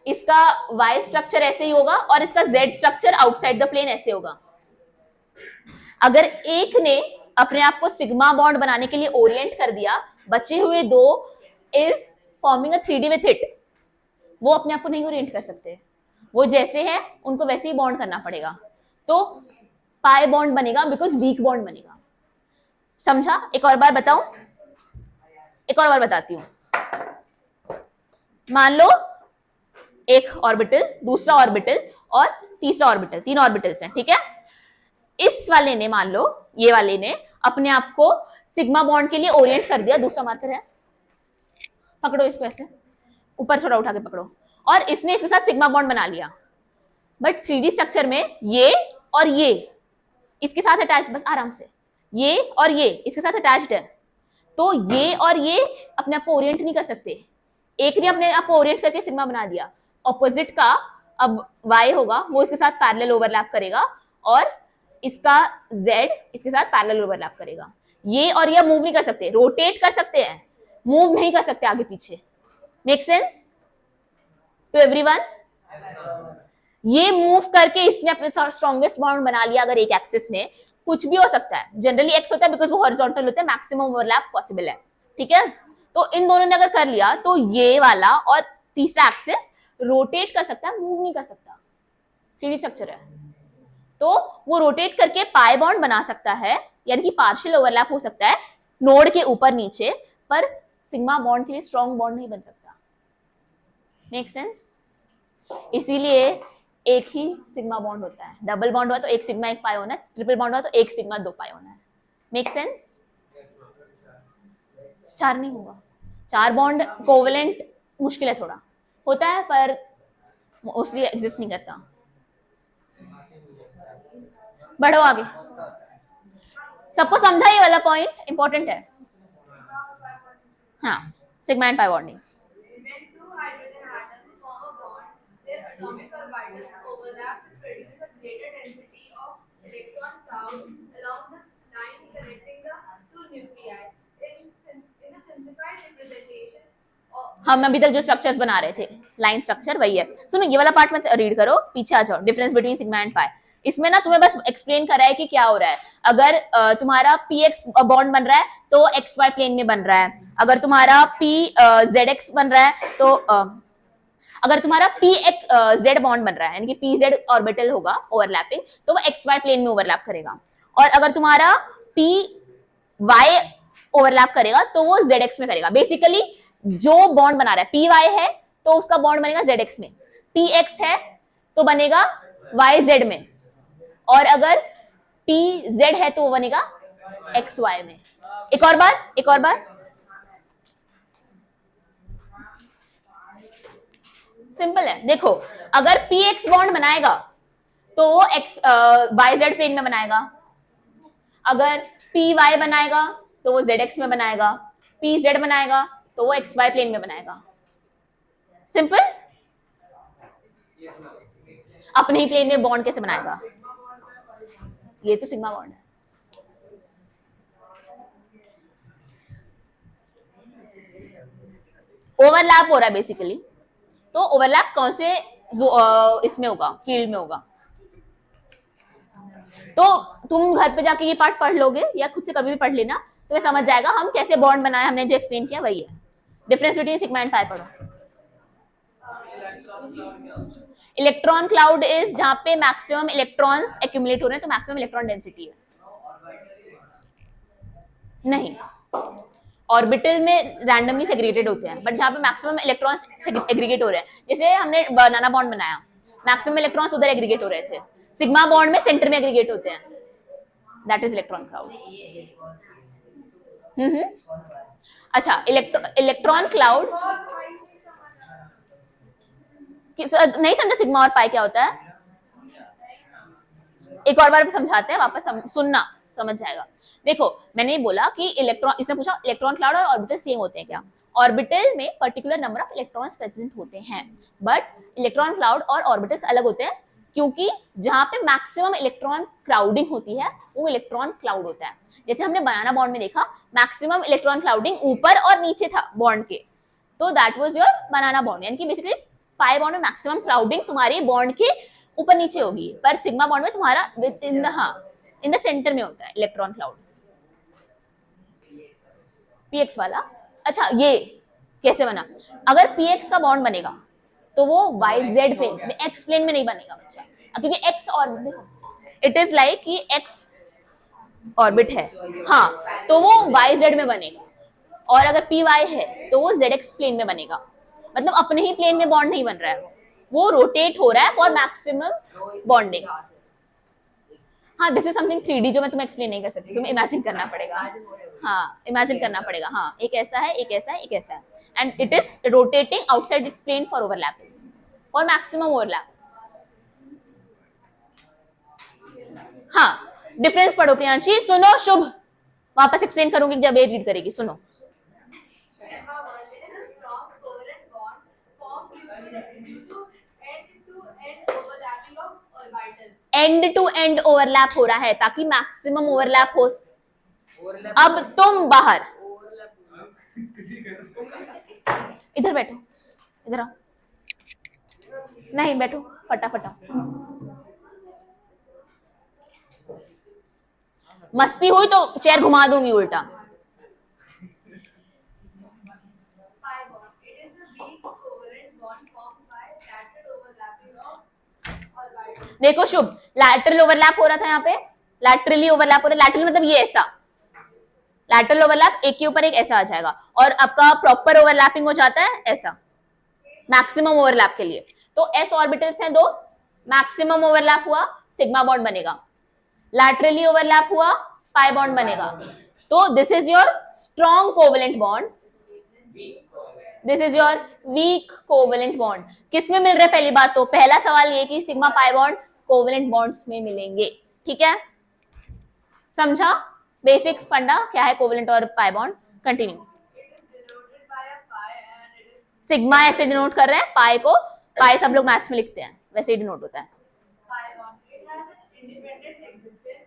Speaker 1: इसका y स्ट्रक्चर ऐसे ही होगा और इसका z structure outside the plane ऐसे होगा। अगर एक ने अपने आप को सिग्मा बॉन्ड बनाने के लिए ओरिएंट कर दिया, बचे हुए 2 is forming a 3D with it. वो अपने आप को नहीं ओरिएंट कर सकते, वो जैसे है उनको वैसे ही बॉन्ड करना पड़ेगा, तो पाई बॉन्ड बनेगा बिकॉज वीक बॉन्ड बनेगा। समझा? एक और बार बताऊं, एक और बार बताती हूं। मान लो एक ऑर्बिटल, दूसरा ऑर्बिटल और तीसरा ऑर्बिटल, 3 ऑर्बिटल्स हैं, ठीक है? इस वाले ने, मान लो ये वाले ने अपने आप को सिग्मा बॉन्ड के लिए ओरिएंट कर दिया। दूसरा मार्कर है, पकड़ो इसको ऐसे, ऊपर थोड़ा उठा के पकड़ो, और इसने इसके साथ सिग्मा बॉन्ड बना लिया। बट 3D स्ट्रक्चर में ये और ये इसके साथ अटैच, बस आराम से, ये और ये इसके साथ अटैच्ड है, तो ये और ये अपने आप को ओरिएंट नहीं कर सकते। एक ने अपने आप को ओरिएंट करके सिग्मा बना दिया, ऑपोजिट का अब y होगा, वो इसके साथ पैरेलल ओवरलैप करेगा और इसका z इसके साथ पैरेलल ओवरलैप करेगा। ये और ये मूव नहीं कर सकते, रोटेट कर सकते हैं, मूव नहीं कर सकते आगे पीछे। Make sense to everyone? ये मूव करके इसने अपने स्ट्रॉन्गेस्ट बॉन्ड बना लिया। अगर एक एक्सिस ने, कुछ भी हो सकता है, जनरली एक्स होता है बिकॉज वो हॉरिजॉन्टल होता है, मैक्सिमम ओवरलैप पॉसिबल है, ठीक है? तो इन दोनों ने अगर कर लिया तो ये वाला और तीसरा एक्सिस रोटेट कर सकता है, मूव नहीं कर सकता। 3D स्ट्रक्चर है, तो वो रोटेट करके पाई बॉन्ड बना सकता है, यानी कि पार्शियल ओवरलैप हो सकता है नोड के ऊपर नीचे, पर सिग्मा बॉन्ड के लिए स्ट्रॉन्ग बॉन्ड नहीं बन सकता। Make sense? इसीलिए एक ही सिग्मा बॉन्ड होता है। डबल बॉन्ड हुआ तो 1 सिग्मा 1 पाई होना है, ट्रिपल बॉन्ड हुआ तो 1 सिग्मा 2 पाई होना है। Make sense? 4 नहीं होगा, 4 बॉन्ड कोवेलेंट मुश्किल है, थोड़ा होता है पर मोस्टली एग्जिस्ट नहीं करता। बढ़ो आगे, सबको समझा ये वाला पॉइंट? इंपॉर्टेंट है। हाँ, sigma and pi bonding.
Speaker 5: When 2 hydrogen atoms form a bond, their atomic orbitals overlap to produce a greater density of electron cloud along the line connecting the 2 nuclei. In a simplified representation,
Speaker 1: हम अभी तक जो structures बना रहे थे, line structure वही है। सुनो ये वाला पार्ट मत रीड करो, पीछे आ जाओ। डिफरेंस बिटवीन सिग्मा एंड पाई, इसमें ना तुम्हें बस एक्सप्लेन कर रहा है कि क्या हो रहा है। अगर तुम्हारा px बॉन्ड बन रहा है तो xy प्लेन में बन रहा है। अगर तुम्हारा pzx बन रहा है तो अगर तुम्हारा px z बॉन्ड बन रहा है यानी कि pz ऑर्बिटल होगा ओवरलैपिंग, तो वो xy प्लेन में ओवरलैप करेगा। और अगर तुम्हारा py ओवरलैप करेगा तो वो zx में करेगा। बेसिकली जो बॉन्ड बना रहा है py है तो उसका बॉन्ड बनेगा zx में, px है तो बनेगा yz में, और अगर pz है तो वो बनेगा xy में। एक और बार सिंपल है। देखो अगर px बॉन्ड बनाएगा तो वो yz प्लेन में बनाएगा, अगर py बनाएगा तो वो zx में बनाएगा, pz बनाएगा तो वो xy प्लेन में बनाएगा। सिंपल। अपने ही प्लेन में बॉन्ड कैसे बनाएगा? ये तो सिग्मा बॉन्ड है। ओवरलैप हो रहा है बेसिकली, तो ओवरलैप कौन से इसमें होगा, फील्ड में होगा। तो तुम घर पे जाके ये पार्ट पढ़ लोगे या खुद से कभी भी पढ़ लेना, तुम्हें समझ जाएगा हम कैसे बॉन्ड बनाया, हमने जो एक्सप्लेन किया वही है। Difference between sigma and pi पढ़ो। इलेक्ट्रॉन क्लाउड इज जहां पे मैक्सिमम इलेक्ट्रॉन्स एक्यूमुलेट हो रहे हैं, तो मैक्सिमम इलेक्ट्रॉन डेंसिटी है। नहीं, ऑर्बिटल में रैंडमली सेग्रीगेटेड होते हैं, बट जहां पे मैक्सिमम इलेक्ट्रॉन्स एग्रीगेट हो रहे हैं, जैसे हमने बनाना बॉन्ड बनाया, मैक्सिमम इलेक्ट्रॉन्स उधर एग्रीगेट हो रहे थे। सिग्मा बॉन्ड में सेंटर में एग्रीगेट होते हैं, दैट इज इलेक्ट्रॉन क्लाउड। अच्छा, इलेक्ट्रॉन क्लाउड नहीं समझा सिग्मा और पाई क्या होता है? एक और बार समझाते हैं, वापस सुनना, समझ जाएगा। देखो मैंने ये बोला कि इलेक्ट्रॉन, इसने पूछा इलेक्ट्रॉन क्लाउड और ऑर्बिटल सेम होते हैं क्या? ऑर्बिटल में particular number of electrons present होते हैं, बट इलेक्ट्रॉन क्लाउड और ऑर्बिटल्स अलग होते हैं, क्योंकि जहां पे मैक्सिमम इलेक्ट्रॉन क्लाउडिंग होती है वो इलेक्ट्रॉन क्लाउड होता है। जैसे हमने बनाना बॉन्ड में देखा, मैक्सिमम इलेक्ट्रॉन क्लाउडिंग ऊपर और नीचे था बॉन्ड के, तो that was your banana bond. यानी कि बेसिकली पाई बॉन्ड में मैक्सिमम क्लाउडिंग तुम्हारी बॉन्ड के ऊपर नीचे होगी, पर सिग्मा बॉन्ड में तुम्हारा इन द सेंटर में होता है इलेक्ट्रॉन क्लाउड। px वाला, अच्छा ये कैसे बना? अगर px का बॉन्ड बनेगा तो वो yz प्लेन में, x प्लेन में नहीं बनेगा बच्चा, क्योंकि x orbit, it is like कि x ऑर्बिट है, हाँ, तो वो yz में बनेगा। और अगर py है तो वो zx प्लेन में बनेगा, मतलब अपने ही प्लेन में बॉन्ड नहीं बन रहा है, वो रोटेट हो रहा है फॉर मैक्सिमम बॉन्डिंग। हाँ, दिस इज समथिंग 3D जो मैं तुम्हें एक्सप्लेन नहीं कर सकती, तुम्हें इमेजिन करना पड़ेगा। हाँ, इमेजिन करना पड़ेगा। हाँ, एक ऐसा है, एक ऐसा है, एक ऐसा है, and it is rotating outside its plane for overlapping, for maximum overlap. हाँ, डिफरेंस पढ़ो प्रियांशी। सुनो शुभ, वापस एक्सप्लेन करूंगी जब ये रीड करेगी। सुनो,
Speaker 5: Sigma bond is a strong covalent bond formed due to end-to-end overlapping of orbitals.
Speaker 1: End to end overlap हो रहा है ताकि मैक्सिमम ओवरलैप हो। अब तुम बाहर, इधर बैठो, इधर आओ, नहीं बैठो, फटाफट। मस्ती हुई तो चेयर घुमा दूंगी उल्टा।
Speaker 5: Pi bond. It is a weak covalent bond formed by lateral overlapping of orbitals.
Speaker 1: देखो शुभ, लैटरल ओवरलैप हो रहा था यहाँ पे, लैटरली ओवरलैप हो रहा है। लैटरल मतलब ये ऐसा, लैटरल ओवरलैप एक के ऊपर एक ऐसा आ जाएगा, और आपका प्रॉपर ओवरलैपिंग हो जाता है ऐसा, मैक्सिमम ओवरलैप के लिए। तो s ऑर्बिटल्स हैं दो, मैक्सिमम ओवरलैप हुआ, सिग्मा बॉन्ड बनेगा। लैटरली ओवरलैप हुआ, पाई बॉन्ड बनेगा। तो this is your strong covalent bond, this is your weak covalent bond. किस में मिल रहा है? पहली बात तो पहला सवाल ये कि sigma pi bond covalent bonds में मिलेंगे, ठीक है? समझा बेसिक फंडा क्या है कोवेलेंट और pi bond? Continue.
Speaker 5: It is denoted by a pi and it is
Speaker 1: sigma ऐसे डिनोट कर रहे हैं, पाई को, पाई सब लोग मैथ्स में लिखते हैं, वैसे ही डिनोट होता है।
Speaker 5: pi bond. It has an independent existence.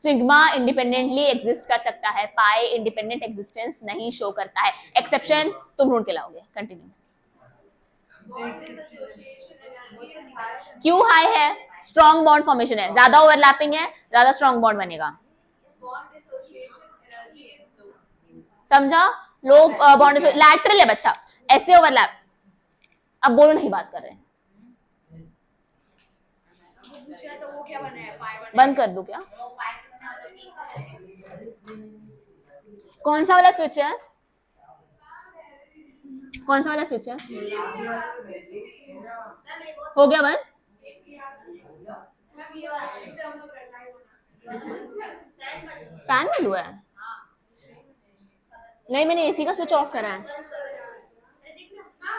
Speaker 1: Sigma independently exist कर सकता है, पाई इंडिपेंडेंट एग्जिस्टेंस नहीं शो करता है। एक्सेप्शन तुम ढूंढ के लाओगे। Continue.
Speaker 5: Bond dissociation energy is high.
Speaker 1: क्यों हाई है? स्ट्रॉन्ग बॉन्ड फॉर्मेशन है, ज्यादा ओवरलैपिंग है, ज्यादा स्ट्रॉन्ग बॉन्ड बनेगा।
Speaker 5: Bond dissociation energy is low.
Speaker 1: समझा? लो बॉन्ड लैटरल है बच्चा, ऐसे ओवरलैप। अब बोलो नहीं बात कर रहे हैं,
Speaker 3: पूछा तो वो क्या बना है? पाई बना
Speaker 1: बंद कर दूं क्या?
Speaker 3: है। वो पाई के मतलब पीस है।
Speaker 1: कौन सा वाला स्विच है? कौन सा वाला स्विच है? हो गया बंद? फैन बंद हुआ है? नहीं, मैंने एसी का स्विच ऑफ करा है।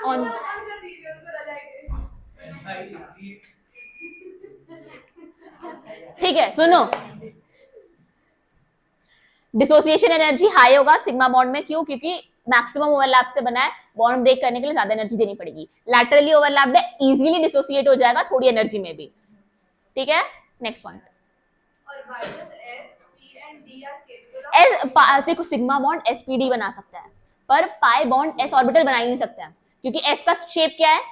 Speaker 1: ऑन।
Speaker 5: कर दीजिए उनको रजाई के।
Speaker 1: ठीक है, सुनो। डिसोसिएशन एनर्जी हाई होगा सिग्मा बॉन्ड में। क्यों? क्योंकि मैक्सिमम ओवरलैप से बना है, बॉन्ड ब्रेक करने के लिए ज्यादा एनर्जी देनी पड़ेगी। लैटरली ओवरलैप्ड है, इजीली डिसोसिएट हो जाएगा थोड़ी एनर्जी में भी। ठीक है, नेक्स्ट पॉइंट।
Speaker 5: और वाइटस S, P and D are capable of
Speaker 1: देखो सिग्मा बॉन्ड एसपीडी बना सकता है, पर पाई बॉन्ड एस ऑर्बिटल बना ही नहीं सकता है, क्योंकि एस का शेप क्या है?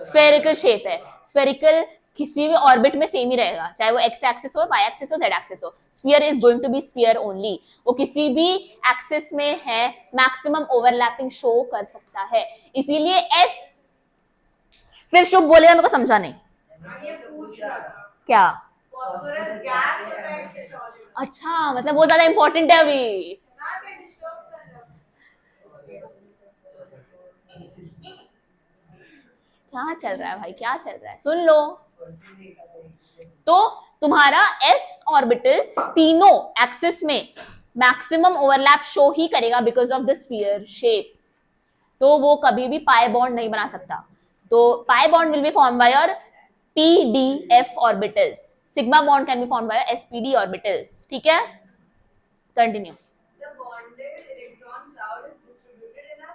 Speaker 1: स्फेरिकल शेप है। स्फेरिकल किसी भी ऑर्बिट में सेम ही रहेगा, चाहे वो एक्स एक्सिस हो, वाई एक्सिस हो, जेड एक्सिस हो। Sphere is going to be sphere only. वो किसी भी एक्सिस में है, मैक्सिमम ओवरलैपिंग शो कर सकता है, इसीलिए एस। फिर शुभ बोलेगा, मेरे को समझा नहीं
Speaker 5: ये पूछ रहा था
Speaker 1: क्या।
Speaker 5: फॉस्फोरस गैस इफेक्ट के सॉलिड
Speaker 1: अच्छा, मतलब वो ज्यादा इंपॉर्टेंट है अभी।
Speaker 5: ना मैं डिस्टर्ब कर रहा हूं।
Speaker 1: क्या चल रहा है भाई, क्या चल रहा है? सुन लो। तो तुम्हारा एस ऑर्बिटल तीनों एक्सिस में मैक्सिमम ओवरलैप शो ही करेगा because of the sphere shape. तो वो कभी भी पाई बॉन्ड नहीं बना सकता। तो pi bond will be form by your PDF orbitals. Sigma bond can be form by SPD orbitals. ठीक है, continue.
Speaker 5: The bonded electron cloud is distributed in a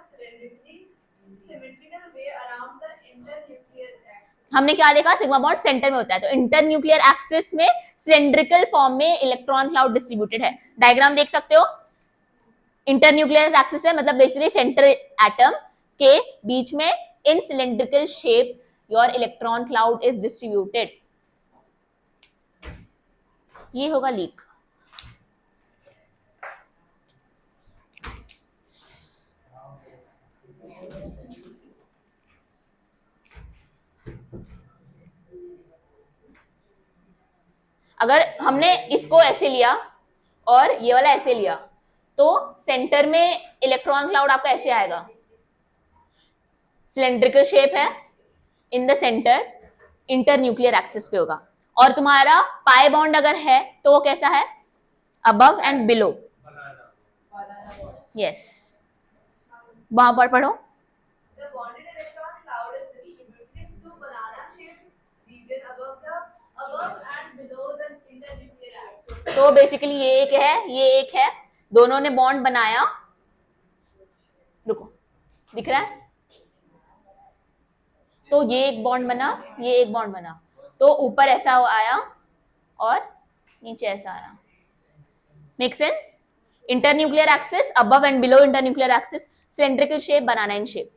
Speaker 5: symmetrical way around the internuclear axis.
Speaker 1: हमने क्या देखा? Sigma bond centre में होता है, तो internuclear axis में सिलेंड्रिकल फॉर्म में इलेक्ट्रॉन क्लाउड डिस्ट्रीब्यूटेड है। डायग्राम देख सकते हो, इंटरन्यूक्लियर एक्सिस है, मतलब बेसिकली सेंटर एटम के बीच में in cylindrical shape your electron cloud is distributed. ये होगा लीक। अगर हमने इसको ऐसे लिया और ये वाला ऐसे लिया, तो सेंटर में इलेक्ट्रॉन क्लाउड आपका ऐसे आएगा। सिलेंड्रिकल शेप है, in the centre internuclear axis पे होगा। और तुम्हारा पाई बॉन्ड अगर है तो वो कैसा है? Above and below. यस, वहां पर पढ़ो।
Speaker 5: The bonded electron cloud is distributed to banana-shaped region above and below the internuclear axis.
Speaker 1: तो बेसिकली ये एक है, ये एक है, दोनों ने बॉन्ड बनाया। रुको, दिख रहा है? तो ये एक बॉन्ड बना, ये एक बॉन्ड बना, तो ऊपर ऐसा आया और नीचे ऐसा आया। Make sense? Internuclear axis above and below internuclear axis, cylindrical shape, banana in shape.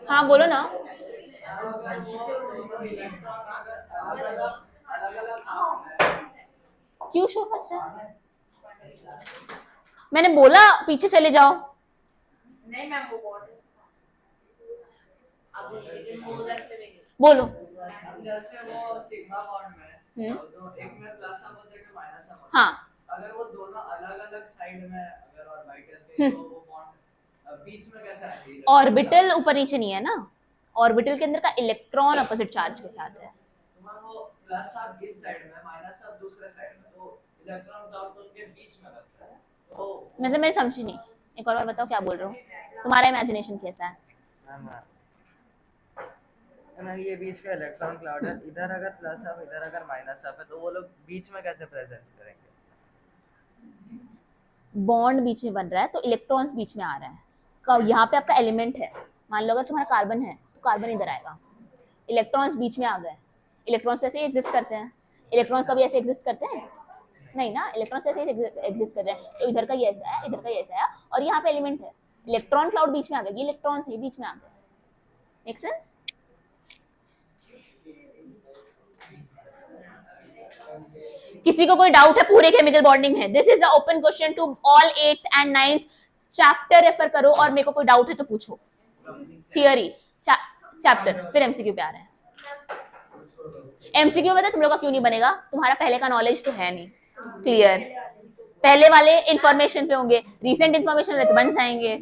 Speaker 1: हाँ बोलो ना। क्यों शोर मच रहा है? मैंने बोला पीछे चले जाओ।
Speaker 3: नहीं मैम वो बॉन्ड अब लेकिन वो उधर से भी
Speaker 1: बोलो।
Speaker 2: अब जैसे वो सिग्मा बॉन्ड में तो एक में प्लस अब होता है कि माइनस अब होता है।
Speaker 1: हाँ,
Speaker 2: अगर वो दोनों अलग-अलग साइड में अगर ऑर्बिटल के तो वो बॉन्ड बीच में कैसे आएंगे?
Speaker 1: ऑर्बिटल ऊपर नीचे नहीं है ना, ऑर्बिटल के अंदर का इलेक्ट्रॉन अपोजिट चार्ज के साथ है।
Speaker 2: तो मैम वो प्लस आप इस साइड में माइनस आप दूसरे साइड में, तो इलेक्ट्रॉन क्लाउड तो उनके बीच में रहता है। तो
Speaker 1: मतलब मेरी समझी नहीं, एक और बार बताओ क्या बोल रहे हो? तुम्हारा इमेजिनेशन कैसा है?
Speaker 2: मैम मैं ये बीच का इलेक्ट्रॉन क्लाउड है, इधर अगर प्लस हाफ इधर अगर माइनस हाफ है तो वो लोग बीच में कैसे प्रेजेंस करेंगे?
Speaker 1: बॉन्ड बीच में बन रहा है तो इलेक्ट्रॉन्स बीच में आ रहा है। यहाँ पे आपका एलिमेंट है, मान लो अगर तुम्हारा कार्बन है तो कार्बन इधर आएगा, इलेक्ट्रॉन्स बीच में आ गए। इलेक्ट्रॉन्स ऐसे ही एग्जिस्ट करते हैं, इलेक्ट्रॉन्स कभी ऐसे एग्जिस्ट करते हैं नहीं ना, इलेक्ट्रॉन्स ऐसे ही एग्जिस्ट कर रहे हैं। तो इधर का ये ऐसा है, इधर का ये ऐसा है, और यहाँ पे एलिमेंट है, इलेक्ट्रॉन क्लाउड बीच में आ गया, ये इलेक्ट्रॉन्स ही बीच में आ गए। Make sense? किसी को कोई डाउट है पूरे केमिकल बॉन्डिंग में? This is the open question to all 8th and 9th chapter refer करो, और मेरे को कोई डाउट है तो पूछो। थियरी चैप्टर, फिर एमसीक्यू पे आ रहे हैं। एमसीक्यू पता है तुम लोग का क्यों नहीं बनेगा? तुम्हारा पहले का नॉलेज तो है नहीं क्लियर, पहले वाले इंफॉर्मेशन पे होंगे, रीसेंट इंफॉर्मेशन तो बन जाएंगे,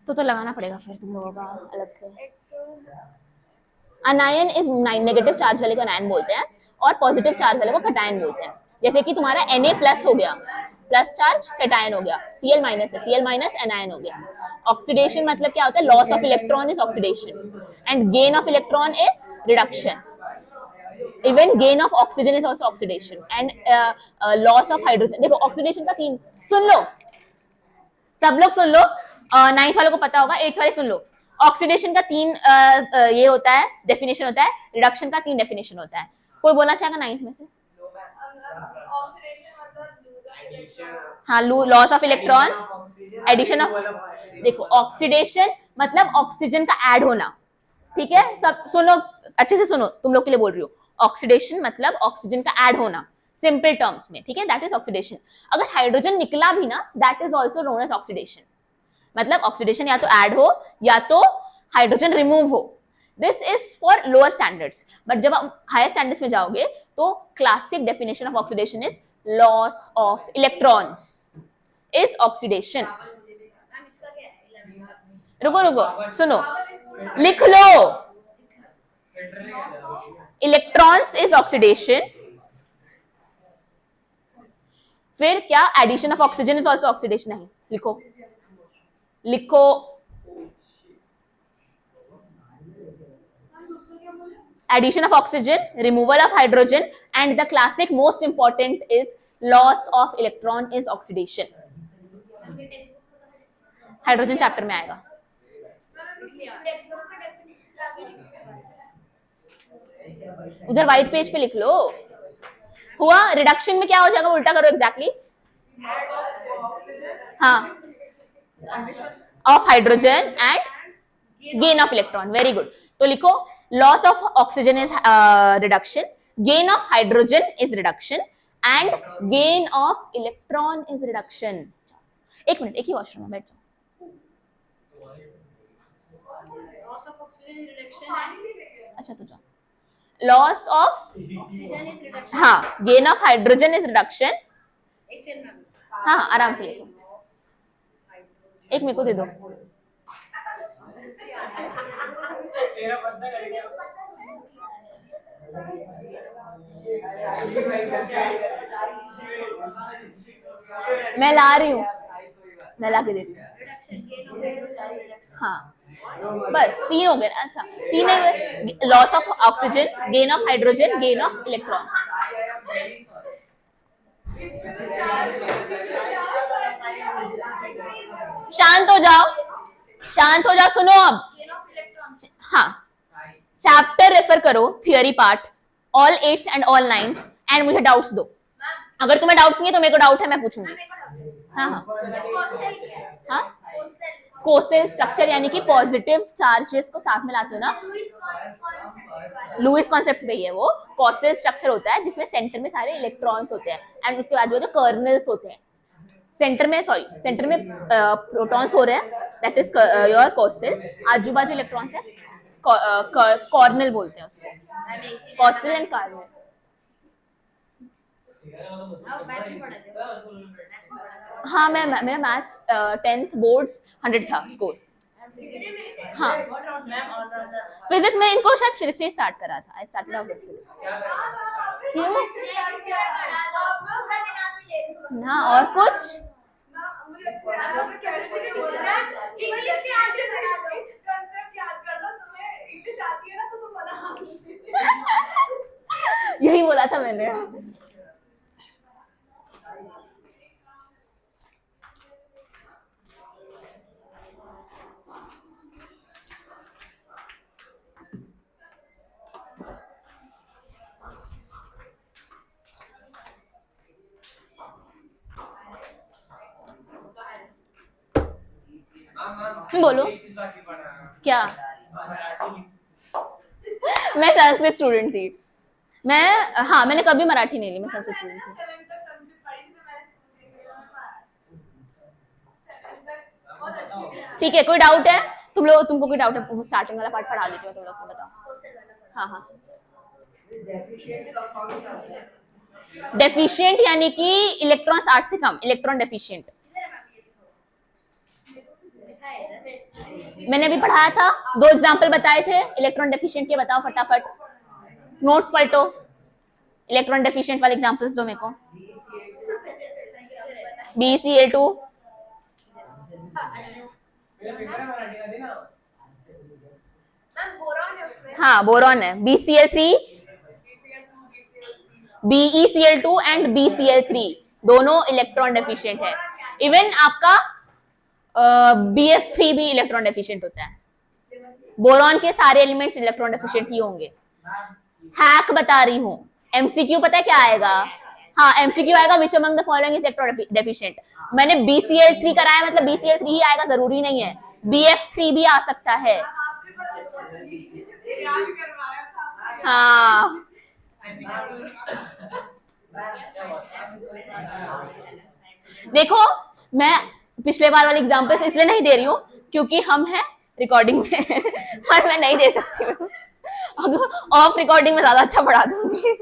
Speaker 1: तो लगाना पड़ेगा फिर तुम लोगों का अलग से। अनायन इज नेगेटिव चार्ज वाले को अनायन बोलते हैं, और पॉजिटिव चार्ज वाले को कैटायन बोलते हैं। जैसे कि तुम्हारा Na+ हो गया, प्लस चार्ज कैटायन हो गया, Cl- है, Cl- एनायन हो गया। ऑक्सीडेशन मतलब क्या होता है? Loss of electron is oxidation, and gain of electron is reduction. Even gain of oxygen is also oxidation, and loss of hydrogen. देखो ऑक्सीडेशन का 3, सुन लो सब लोग, सुन लो, 9th वालों को पता होगा, 8th वाले सुन लो। ऑक्सीडेशन का 3 ये होता है डेफिनेशन होता है, रिडक्शन का 3 डेफिनेशन होता है। कोई बोलना चाहेगा 9th में से? हाँ, loss of electron, addition of, देखो ऑक्सीडेशन मतलब ऑक्सीजन का ऐड होना, ठीक है? सब सुनो अच्छे से, सुनो, तुम लोग के लिए बोल रही हूँ। ऑक्सीडेशन मतलब ऑक्सीजन का ऐड होना, सिंपल टर्म्स में, ठीक है? That is oxidation. अगर हाइड्रोजन निकला भी ना, that is also known as oxidation. मतलब ऑक्सीडेशन या तो ऐड हो या तो हाइड्रोजन रिमूव हो। This is for lower standards, but जब आप हायर स्टैंडर्ड्स में जाओगे तो classic definition of oxidation is loss of electrons is oxidation. रुको सुनो, लिख लो, इलेक्ट्रॉन्स इज ऑक्सीडेशन। फिर क्या? Addition of oxygen is also oxidation. नहीं, लिखो addition of oxygen, removal of hydrogen, and the classic most important is loss of electron is oxidation. Hydrogen chapter में आएगा। उधर व्हाइट पेज पे लिख लो। हुआ? रिडक्शन में क्या हो जाएगा? उल्टा करो एग्जैक्टली। हाँ, of hydrogen and gain of electron. Very good. तो लिखो loss of oxygen is reduction, gain of hydrogen is reduction, and gain of electron is reduction. एक मिनट, एक ही वॉशरूम में बैठ जाओ।
Speaker 3: Loss of oxygen is reduction and
Speaker 1: अच्छा तो जाओ। Loss of
Speaker 3: oxygen is reduction.
Speaker 1: हाँ, gain of hydrogen is reduction.
Speaker 3: Excel में
Speaker 1: हाँ, आराम से लिखो। एक मेरे को दे दो। मैं ला रही हूँ, मैं ला के देती हूँ।
Speaker 3: reduction, gain of hydrogen reduction.
Speaker 1: हाँ, बस 3 हो गए ना? अच्छा, 3 है, loss of oxygen, gain of hydrogen, gain of electron. शांत हो जाओ, शांत हो जाओ, सुनो अब।
Speaker 3: Gain of electrons.
Speaker 1: हाँ, चैप्टर रेफर करो, theory part, all 8th and all 9th, and मुझे डाउट्स दो। अगर तुम्हें डाउट्स नहीं है तो मेरे को डाउट है, मैं पूछूंगी। हाँ हाँ
Speaker 3: Cosel क्या है?
Speaker 1: हाँ,
Speaker 3: Cosel.
Speaker 1: कोसेल स्ट्रक्चर यानी कि पॉजिटिव चार्जेस को साथ में लाते हो ना,
Speaker 3: Lewis concept वाला.
Speaker 1: लुईस कॉन्सेप्ट पे ही है वो। कॉसेल स्ट्रक्चर होता है जिसमें सेंटर में सारे इलेक्ट्रॉन्स होते हैं, एंड उसके बाद जो कर्नल्स होते हैं, सेंटर में प्रोटॉन्स हो रहे हैं, दैट इज योर कॉसेल। आजू बाजू इलेक्ट्रॉन्स है, कॉर्नल बोलते हैं उसको, कॉसेल एंड कार्नल। हाँ, मैं मेरा मैथ्स 10th बोर्ड्स 100 था स्कोर। हाँ, फिजिक्स में इनको शायद फिजिक्स से स्टार्ट करा था। I started off physics. क्यों? हाँ, और कुछ?
Speaker 5: इंग्लिश के आंसर आती है ना तो तुम बना
Speaker 1: यही बोला था मैंने। बोलो क्या। मैं संस्कृत स्टूडेंट थी। मैं हाँ मैंने कभी मराठी नहीं ली, मैं संस्कृत स्टूडेंट थी।
Speaker 5: 7th तक संस्कृत पढ़ी थी, मैंने स्कूल देखी है, मैं 7th तक बहुत अच्छी थी।
Speaker 1: ठीक है, कोई डाउट है तुम लोग, तुमको कोई डाउट है? स्टार्टिंग वाला पार्ट पढ़ा देती हूँ, तुम लोग को बताओ। हाँ हाँ, डेफिशिएंट यानी कि इलेक्ट्रॉन्स 8 से कम, इलेक्ट्रॉन डेफिशिएंट। मैंने अभी पढ़ाया था, 2 एग्जांपल बताए थे इलेक्ट्रॉन डेफिशिएंट के, बताओ फटाफट, नोट्स पलटो, इलेक्ट्रॉन डेफिशिएंट वाले एग्जांपल्स दो मेरे को। BeCl2,
Speaker 5: मैम बोरॉन है उसमें।
Speaker 1: हाँ बोरॉन है, BeCl3, BeCl2 एंड BeCl3 दोनों इलेक्ट्रॉन डेफिशिएंट है। इवन आपका BF3 भी इलेक्ट्रॉन डेफिशिएंट होता है। बोरॉन के सारे एलिमेंट्स इलेक्ट्रॉन डेफिशिएंट ही होंगे। हैक बता रही हूँ, MCQ पता है क्या आएगा? हाँ MCQ आएगा, which among the following is electron deficient. मैंने BeCl3 कराया मतलब BeCl3 ही आएगा, जरूरी नहीं है, BF3 भी आ सकता है।
Speaker 5: आपने पर याद करवाया था।
Speaker 1: हाँ देखो, मैं पिछले बार वाले एग्जांपल्स इसलिए नहीं दे रही हूँ क्योंकि हम हैं रिकॉर्डिंग में और मैं नहीं दे सकती हूँ। अगर ऑफ रिकॉर्डिंग में ज्यादा अच्छा पढ़ा दूंगी।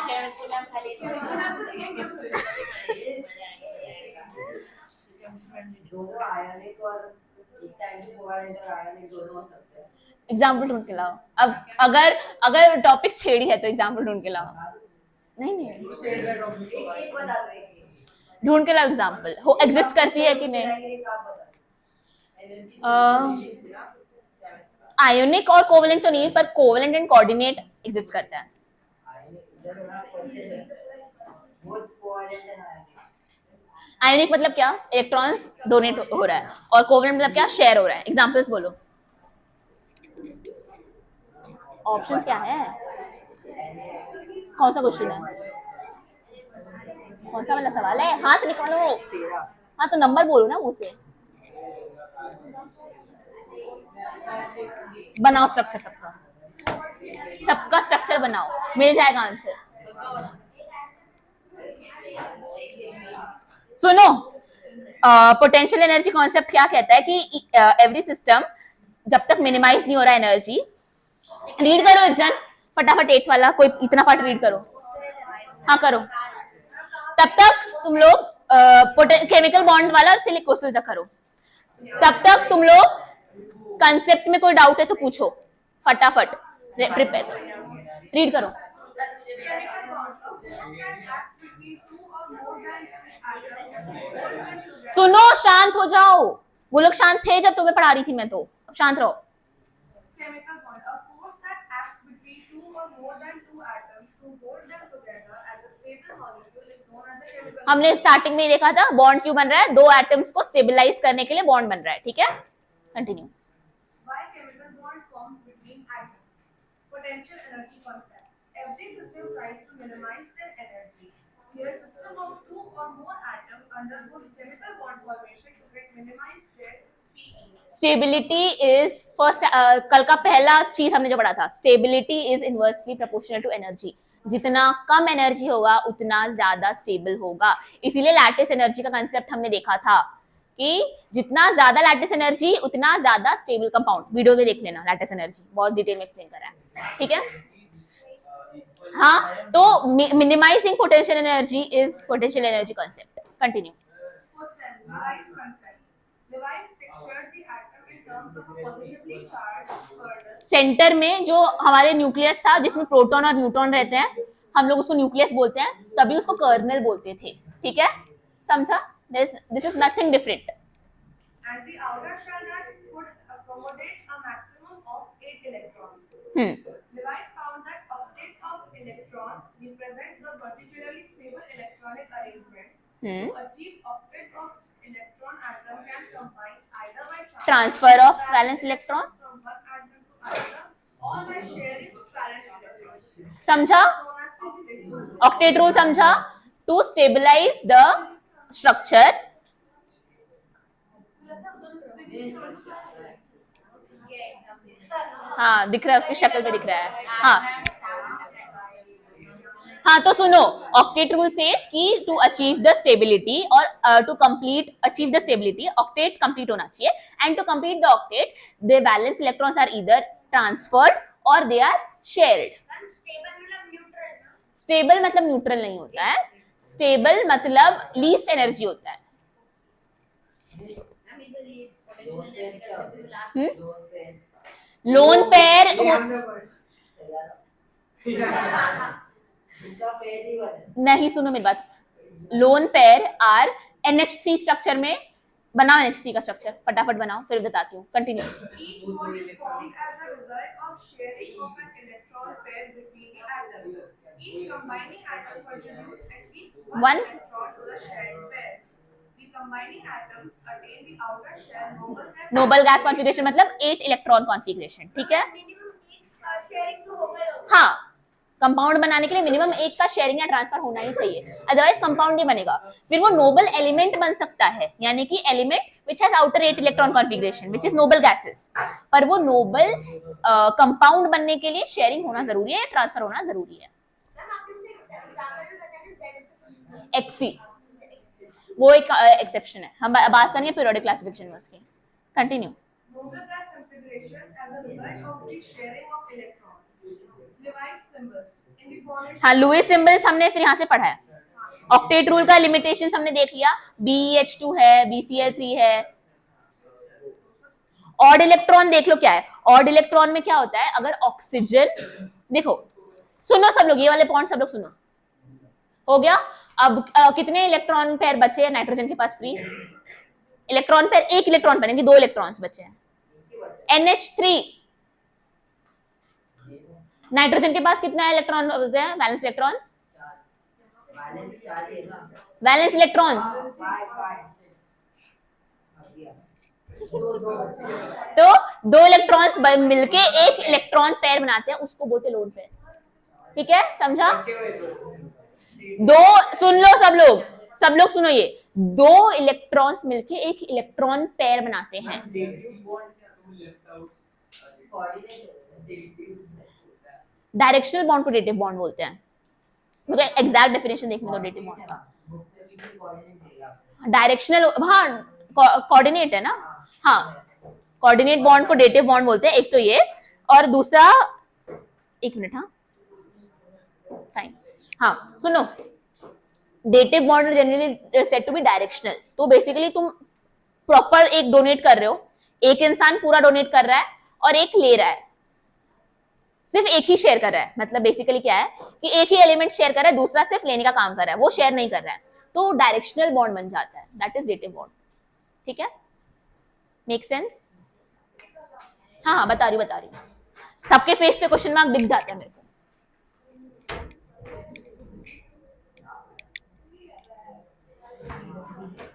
Speaker 3: केमिस्ट्री मैम खाली
Speaker 4: दोनों आयनिक और एक टाइम पे कोवैलेंट और आयनिक दोनों हो सकते हैं।
Speaker 1: एग्जाम्पल ढूंढ के लाओ। अब अगर टॉपिक छेड़ी है तो एग्जाम्पल ढूंढ के लाओ। नहीं
Speaker 4: एक बता दो, एक
Speaker 1: ढूंढ के लाओ एग्जाम्पल, हो एग्जिस्ट करती है कि नहीं। आयोनिक और कोवेलेंट तो नहीं, पर कोवेलेंट एंड कोऑर्डिनेट एग्जिस्ट करता है। आयोनिक मतलब क्या? इलेक्ट्रॉन्स डोनेट हो रहा है, और कोवेलेंट मतलब क्या? शेयर हो रहा है। एग्जांपल्स बोलो। ऑप्शंस क्या है? कौन सा क्वेश्चन है? कौन सा वाला सवाल है? हाथ निकालो। हाँ तो नंबर बोलो ना मुंह से। बनाओ स्ट्रक्चर सबका, सबका स्ट्रक्चर बनाओ, मिल जाएगा आंसर। सुनो, पोटेंशियल एनर्जी कॉन्सेप्ट क्या कहता है कि एवरी सिस्टम जब तक मिनिमाइज नहीं हो रहा एनर्जी, रीड करो एक जन फटाफट 8 वाला, कोई इतना पार्ट रीड करो। हाँ करो, तब तक तुम लोग केमिकल बॉन्ड वाला सिलिकोसिल तक करो। तब तक तुम लोग कंसेप्ट में कोई डाउट है तो पूछो फटाफट, प्रिपेयर रीड करो। सुनो, शांत हो जाओ। वो लोग शांत थे जब तुम्हें पढ़ा रही थी मैं, तो अब शांत रहो।
Speaker 5: Chemical bond, a force that acts between two or more than two atoms to hold them together as a stable molecule is known as a chemical bond.
Speaker 1: हमने स्टार्टिंग में देखा था बॉन्ड क्यों बन रहा है, 2 एटम्स को स्टेबलाइज करने के लिए बॉन्ड बन रहा है। ठीक है, continue.
Speaker 5: Why chemical bond forms between atoms? Potential energy concept. Every system tries to minimize their energy. Here, system of two or more atoms undergoes chemical bond formation to get minimize their PE.
Speaker 1: Stability is first, कल का पहला चीज हमने जो पढ़ा था, stability is inversely proportional to energy. जितना कम एनर्जी होगा उतना ज्यादा स्टेबल होगा। इसीलिए लैटिस एनर्जी का कंसेप्ट हमने देखा था कि जितना ज्यादा लैटिस एनर्जी उतना ज्यादा स्टेबल कंपाउंड। वीडियो में देख लेना, लैटिस एनर्जी बहुत डिटेल में एक्सप्लेन करा है। ठीक है, हाँ तो minimizing potential energy is potential energy concept. Continue.
Speaker 5: Question. Lewis concept. Lewis pictured the atom in terms of a positively charged kernel.
Speaker 1: Centre में जो हमारे न्यूक्लियस था जिसमें प्रोटॉन और न्यूट्रॉन रहते हैं, हम लोग उसको न्यूक्लियस बोलते हैं, तभी उसको कर्नल बोलते थे। ठीक है, समझा? This is nothing different.
Speaker 5: outer shell that could accommodate a maximum of 8 electrons. Lewis found that octet of electrons represents the particularly stable electronic arrangement. To achieve octet of electron atom can combine either by
Speaker 1: Transfer of valence electron.
Speaker 5: from one atom to another or by sharing valence electrons.
Speaker 1: समझा?
Speaker 5: Known as octet rule.
Speaker 1: Octet rule समझा? To stabilise the structure हाँ दिख रहा है, उसकी शक्ल पे दिख रहा है। हाँ हाँ तो सुनो, ऑक्टेट रूल सेज कि टू अचीव द स्टेबिलिटी और to complete achieve the stability octet complete होना चाहिए, and to complete the octet the valence electrons are either transferred और दे आर शेयर्ड। स्टेबल मतलब न्यूट्रल नहीं होता है, स्टेबल मतलब लीस्ट एनर्जी होता है। लोन पेयर नहीं, सुनो मेरी बात, lone pair are NH3 structure में बनाओ, NH3 का स्ट्रक्चर फटाफट बनाओ, फिर बताती हूँ, continue.
Speaker 5: Each bond is formed as a result of sharing of an electron pair between the atoms. Each combining atom contributes at least one electron to the shared pair. The combining atoms attain the outer shell
Speaker 1: noble gas configuration मतलब 8 electron configuration, ठीक है। हाँ, compound बनाने के लिए minimum एक का sharing या ट्रांसफर होना ही चाहिए, अदरवाइज कंपाउंड नहीं बनेगा। फिर वो नोबल एलिमेंट बन सकता है, यानी कि element which has outer 8 electron configuration which is noble gases, पर वो नोबल कंपाउंड बनने के लिए शेयरिंग होना जरूरी है, ट्रांसफर होना जरूरी है। एक्सी वो एक एक्सेप्शन है, हम बात करेंगे पीरियोडिक क्लासिफिकेशन में उसकी। Continue.
Speaker 5: Noble gas configurations as a result of the sharing of electrons. Lewis symbols in the formation.
Speaker 1: हाँ, लुईस सिंबल्स हमने फिर यहाँ से पढ़ा है। ऑक्टेट रूल का लिमिटेशंस हमने देख लिया, BeH2 है, BCl3 है। ऑड इलेक्ट्रॉन देख लो क्या है, ऑड इलेक्ट्रॉन में क्या होता है, अगर ऑक्सीजन, देखो सुनो सब लोग, ये वाले पॉइंट सब लोग सुनो, हो गया। अब कितने इलेक्ट्रॉन पेयर बचे हैं नाइट्रोजन के पास फ्री? इलेक्ट्रॉन पेयर, एक इलेक्ट्रॉन पेयर, यानी 2 इलेक्ट्रॉन्स बचे हैं। NH3, नाइट्रोजन के पास कितना इलेक्ट्रॉन होते हैं, वैलेंस इलेक्ट्रॉन्स? वैलेंस इलेक्ट्रॉन्स तो 2 इलेक्ट्रॉन्स मिलके एक इलेक्ट्रॉन पेयर बनाते हैं, उसको बोलते हैं लोन पेयर, ठीक है, समझा? दो, सुन लो सब लोग सुनो, ये 2 इलेक्ट्रॉन्स मिलके एक इलेक्ट्रॉन पेयर बनाते हैं। डायरेक्शनल बॉन्ड को डेटिव बॉन्ड बोलते हैं, मुझे एग्जैक्ट डेफिनेशन देखने दो डेटिव बॉन्ड का। डायरेक्शनल, हाँ कोऑर्डिनेट है ना, हाँ कोऑर्डिनेट बॉन्ड को डेटिव बॉन्ड बोलते हैं, एक तो ये, और दूसरा, एक मिनट, हाँ फाइन, हाँ सुनो, dative bond generally said to be directional. तो बेसिकली तुम प्रॉपर एक डोनेट कर रहे हो, एक इंसान पूरा डोनेट कर रहा है और एक ले रहा है, सिर्फ एक ही शेयर कर रहा है, मतलब बेसिकली क्या है कि एक ही एलिमेंट शेयर कर रहा है, दूसरा सिर्फ लेने का काम कर रहा है, वो शेयर नहीं कर रहा है, तो डायरेक्शनल बॉन्ड बन जाता है, दैट इज डेटिव बॉन्ड, ठीक है, मेक सेंस? हाँ बता रही हूँ, सबके फेस पे क्वेश्चन मार्क दिख जाता है मेरे को।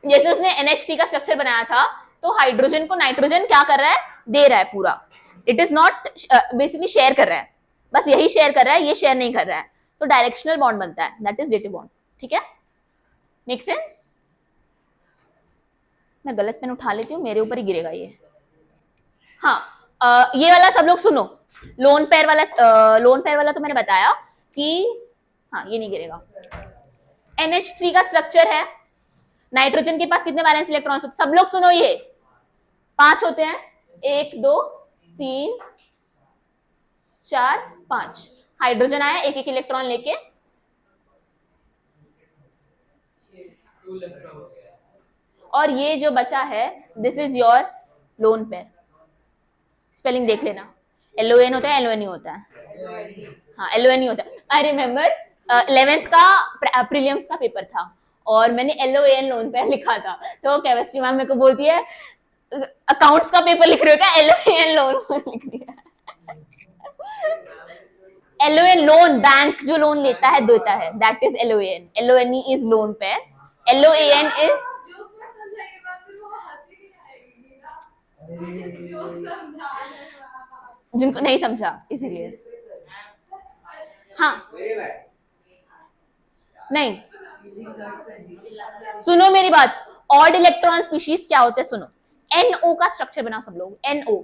Speaker 1: जैसे उसने NH3 का स्ट्रक्चर बनाया था, तो हाइड्रोजन को नाइट्रोजन क्या कर रहा है, दे रहा है पूरा, it is not basically share कर रहा है, बस यही शेयर कर रहा है, ये शेयर नहीं कर रहा है, तो डायरेक्शनल बॉन्ड बनता है, दैट इज डेटिव बॉन्ड, ठीक है, मेक सेंस? मैं गलत पेन उठा लेती हूँ, मेरे ऊपर ही गिरेगा ये। हाँ ये वाला सब लोग सुनो, लोन पेयर वाला तो मैंने बताया कि हाँ ये नहीं गिरेगा। NH3 का स्ट्रक्चर है, नाइट्रोजन के पास कितने वैलेंस इलेक्ट्रॉन्स होते हैं, सब लोग सुनो, ये 5 होते हैं, 1 2 3 4 5। हाइड्रोजन आया एक इलेक्ट्रॉन लेके, और ये जो बचा है, this is your lone pair. Spelling देख लेना, LON होता है, LON होता है, हाँ LON होता है। आई रिमेम्बर 11th का प्रीलिम्स का पेपर था और मैंने LON लोन पेयर लिखा था, तो केमिस्ट्री मैम मेरे को बोलती है अकाउंट्स का पेपर लिख रहे हो क्या? LOAN लोन लिख दिया। LOAN लोन, बैंक जो लोन लेता है देता है, that is LOAN। LONE is lone pair, LOAN is
Speaker 5: जो मैं समझाएंगे बात फिर वो हंसी भी आएगी ना, जो समझा रहे हैं।
Speaker 1: जिनको नहीं समझा इसीलिए। हाँ नहीं, सुनो मेरी बात, ऑड इलेक्ट्रॉन स्पीशीज क्या होते हैं सुनो। NO का स्ट्रक्चर बना सब लोग, NO।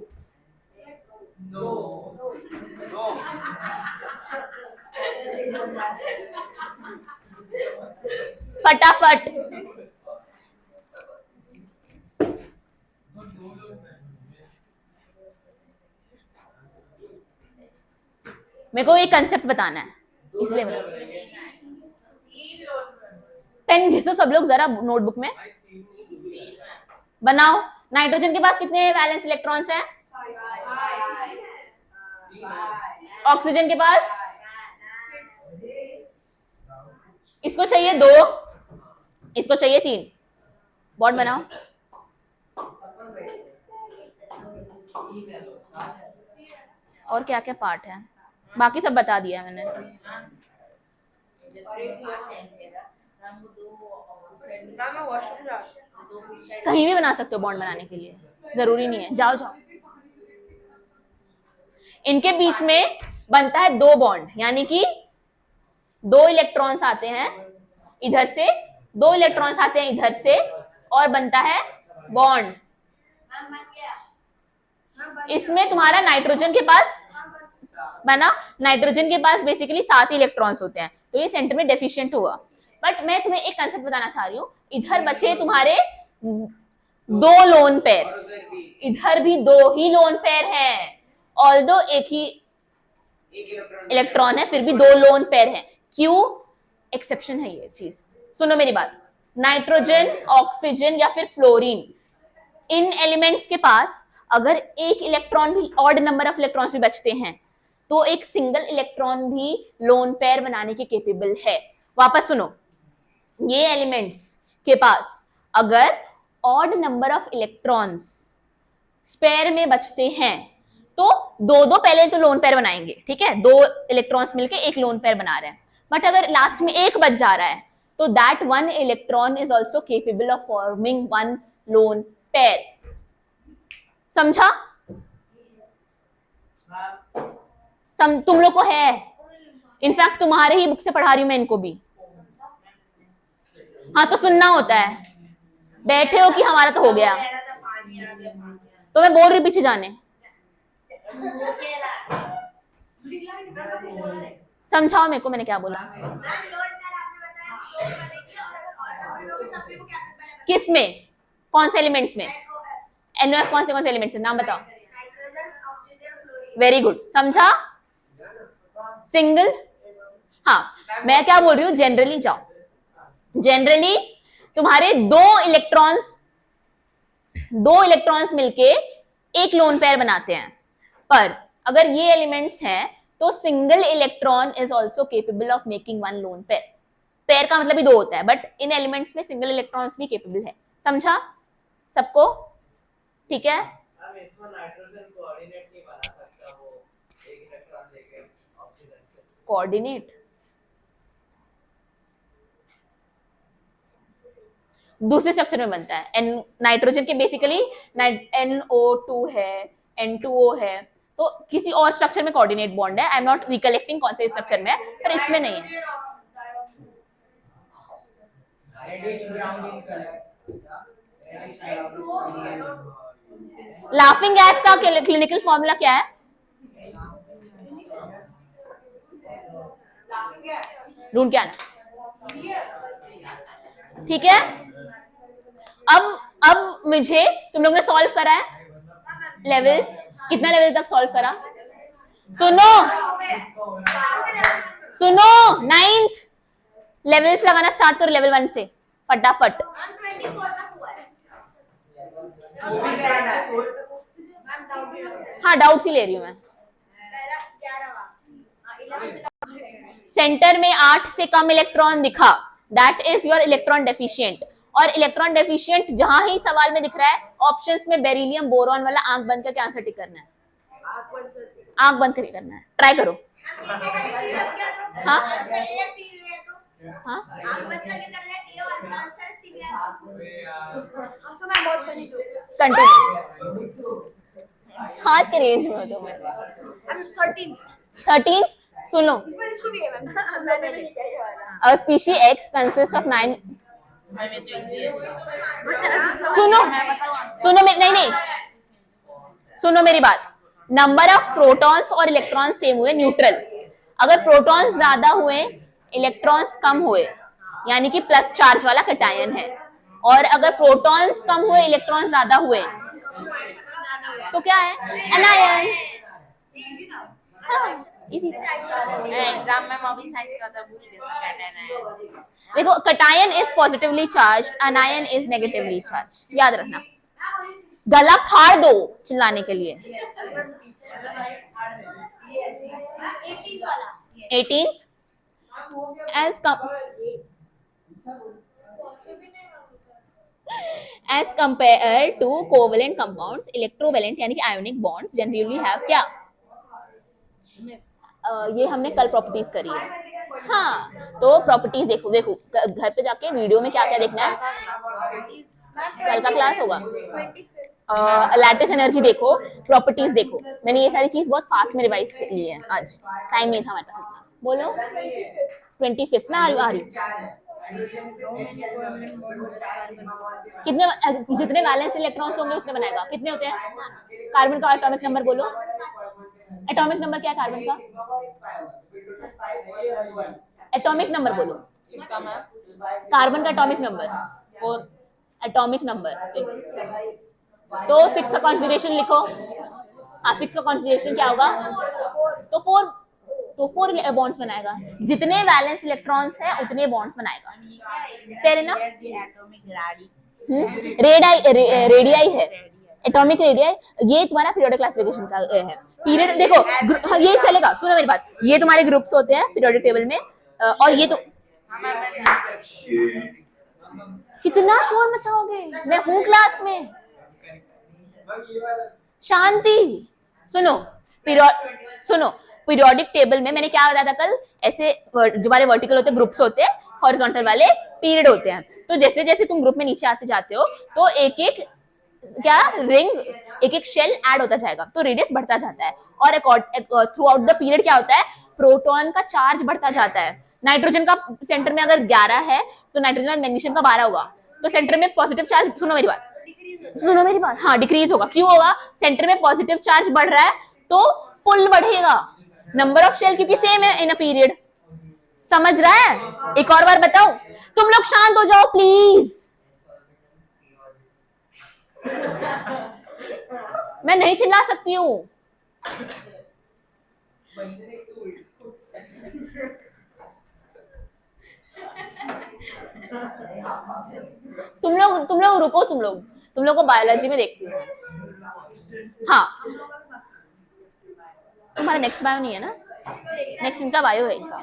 Speaker 1: फटाफट। मेरे को एक कंसेप्ट बताना है, इसलिए पेन घिसो सब लोग जरा नोटबुक में, बनाओ। नाइट्रोजन के पास कितने वैलेंस इलेक्ट्रॉन्स हैं? ऑक्सीजन के पास? इसको चाहिए 2, इसको चाहिए 3। बॉन्ड बनाओ। और क्या क्या पार्ट है, बाकी सब बता दिया मैंने। कहीं भी बना सकते हो बॉन्ड बनाने के लिए, जरूरी नहीं है। जाओ जाओ। इनके बीच में बनता है 2 बॉन्ड, यानी कि 2 इलेक्ट्रॉन्स आते हैं इधर से, 2 इलेक्ट्रॉन्स आते हैं इधर से, और बनता है बॉन्ड। इसमें तुम्हारा नाइट्रोजन के पास बना, नाइट्रोजन के पास बेसिकली 7 इलेक्ट्रॉन्स होते हैं, तो ये सेंटर में डेफिशिएंट हुआ। बट मैं तुम्हें एक कंसेप्ट बताना चाह रही हूँ, इधर बचे तुम्हारे 2 लोन पेयर्स, इधर भी 2 ही लोन पेयर हैं, ऑल्दो एक ही इलेक्ट्रॉन है फिर भी 2 लोन पेयर हैं। क्यों? एक्सेप्शन है ये चीज। सुनो मेरी बात, नाइट्रोजन, ऑक्सीजन या फिर फ्लोरीन, इन एलिमेंट्स के पास अगर एक इलेक्ट्रॉन भी, ऑड नंबर ऑफ इलेक्ट्रॉन्स भी बचते हैं, तो एक सिंगल इलेक्ट्रॉन भी लोन पेयर बनाने के केपेबल है। वापस सुनो, ये एलिमेंट्स के पास अगर odd number of electrons spare में बचते हैं, तो 2 पहले तो लोन पेयर बनाएंगे, ठीक है, 2 इलेक्ट्रॉन्स मिलके एक लोन पेयर बना रहे हैं। बट अगर लास्ट में एक बच जा रहा है, तो that 1 electron is also capable of forming 1 lone pair. समझा? तुम लोग को है, इनफैक्ट तुम्हारे ही बुक से पढ़ा रही हूं मैं इनको भी। हाँ तो सुनना होता है, बैठे हो कि हमारा तो हो गया, तो मैं बोल रही पीछे जाने। समझाओ मेरे को मैंने क्या बोला। किस में? कौन से एलिमेंट्स में? NOF कौन से एलिमेंट्स है, नाम बताओ। वेरी गुड, समझा? सिंगल। हाँ, मैं क्या बोल रही हूँ, जनरली जाओ। जनरली तुम्हारे 2 इलेक्ट्रॉन्स मिलके एक लोन पेयर बनाते हैं, पर अगर ये एलिमेंट्स हैं तो single electron is also capable of making 1 lone pair. Pair का मतलब ही 2 होता है, बट इन एलिमेंट्स में सिंगल इलेक्ट्रॉन्स भी केपेबल है। समझा सबको? ठीक है।
Speaker 2: हम इसमें नाइट्रोजन कोऑर्डिनेट नहीं बना सकता, वो एक इलेक्ट्रॉन लेके ऑक्सीजन से
Speaker 1: कोऑर्डिनेट दूसरे स्ट्रक्चर में बनता है। नाइट्रोजन के बेसिकली NO2 है, N2O है, तो किसी और स्ट्रक्चर में कोऑर्डिनेट बॉन्ड है। आई एम नॉट रिकलेक्टिंग कौन से स्ट्रक्चर में है, पर इसमें नहीं है। लाफिंग गैस का क्लिनिकल फॉर्मूला क्या है? ढूंढ के आना, ठीक है। अब मुझे, तुम लोग ने सॉल्व करा है लेवल्स, कितना लेवल तक सॉल्व करा? सुनो 9th लेवल्स लगाना स्टार्ट करो, लेवल 1 से फटाफट। हाँ डाउट्स ही ले रही हूँ मैं। सेंटर में 8 से कम इलेक्ट्रॉन दिखा, that is your electron deficient. और इलेक्ट्रॉन डेफिशिएंट जहां ही सवाल में दिख रहा है ऑप्शंस में बेरिलियम बोरॉन वाला आंख बंद करके आंसर टिक करना है, आंख बंद करके करना है, ट्राई करो। हाँ हाँ कंटिन्यू, हाथ के रेंज में हो तो मैं 13 सुनो, a species X consists of 9 सुनो सुनो नहीं नहीं सुनो मेरी बात, नंबर ऑफ प्रोटॉन्स और इलेक्ट्रॉन्स सेम हुए न्यूट्रल, अगर प्रोटॉन्स ज्यादा हुए इलेक्ट्रॉन्स कम हुए यानी कि प्लस चार्ज वाला कैटायन है, और अगर प्रोटॉन्स कम हुए इलेक्ट्रॉन्स ज्यादा हुए तो क्या है, एनायन। इजी
Speaker 3: एग्जाम में मैं भी साइंस का था, भूल गया कैटायन है।
Speaker 1: देखो cation is positively charge, anion is negatively charge, याद रखना। गला फाड़ दो चिल्लाने के लिए। 18th as compared to covalent compounds, electrovalent यानी कि ionic bonds generally have क्या, ये हमने कल प्रॉपर्टीज करी है। हाँ तो प्रॉपर्टीज देखो देखो घर पे जाके वीडियो में क्या क्या देखना है, कल का क्लास होगा। लैटिस एनर्जी देखो, प्रॉपर्टीज देखो, मैंने ये सारी चीज बहुत फास्ट में रिवाइज की है, आज टाइम नहीं था हमारे पास इतना। बोलो 25th में आ रही कितने, जितने वैलेंस इलेक्ट्रॉन्स होंगे उतने बनाएगा, कितने होते हैं, कार्बन का एटॉमिक नंबर बोलो, एटॉमिक नंबर क्या है कार्बन का, एटॉमिक नंबर बोलो, कार्बन का एटॉमिक नंबर 4, एटॉमिक नंबर 6, तो 6 का कॉन्फ़िगरेशन लिखो। हाँ 6 का कॉन्फ़िगरेशन क्या होगा, तो 4 बॉन्ड्स बनाएगा, जितने वैलेंस इलेक्ट्रॉन्स हैं उतने बॉन्ड्स बनाएगा। Fair enough. रेडियाई है, एटॉमिक रेडियाई, ये तुम्हारा पीरियोडिक क्लासिफिकेशन का है। पीरियड देखो ये चलेगा, सुनो मेरी बात, ये तुम्हारे ग्रुप्स होते हैं पीरियोडिक टेबल में, और ये तो कितना शोर मचाओगे, मैं हूँ क्लास में, शांति। सुनो पीरियोडिक टेबल में मैंने क्या बताया था कल, ऐसे जो हमारे वर्टिकल होते हैं ग्रुप्स होते हैं, हॉरिजॉन्टल वाले पीरियड होते हैं। तो जैसे जैसे तुम ग्रुप में नीचे आते जाते हो तो एक एक क्या रिंग, एक एक शेल ऐड होता जाएगा, तो रेडियस बढ़ता जाता है, और थ्रू आउट द पीरियड क्या होता है, प्रोटॉन का चार्ज बढ़ता जाता है। नाइट्रोजन का सेंटर में अगर 11 है तो नाइट्रोजन और मैग्नीशियम का 12 होगा, तो सेंटर में पॉजिटिव चार्ज, सुनो मेरी बात, हाँ डिक्रीज होगा। क्यों होगा, सेंटर में पॉजिटिव चार्ज बढ़ रहा है तो पुल बढ़ेगा, नंबर ऑफ शेल क्योंकि सेम है इन अ पीरियड, समझ रहा है। एक और बार बताऊं, तुम लोग शांत हो जाओ प्लीज, मैं नहीं चिल्ला सकती हूँ। तुम लोग रुको, तुम लोग को बायोलॉजी में देखती हूँ। हाँ तुम्हारा नेक्स्ट बायो नहीं है ना, नेक्स्ट इनका बायो है, इनका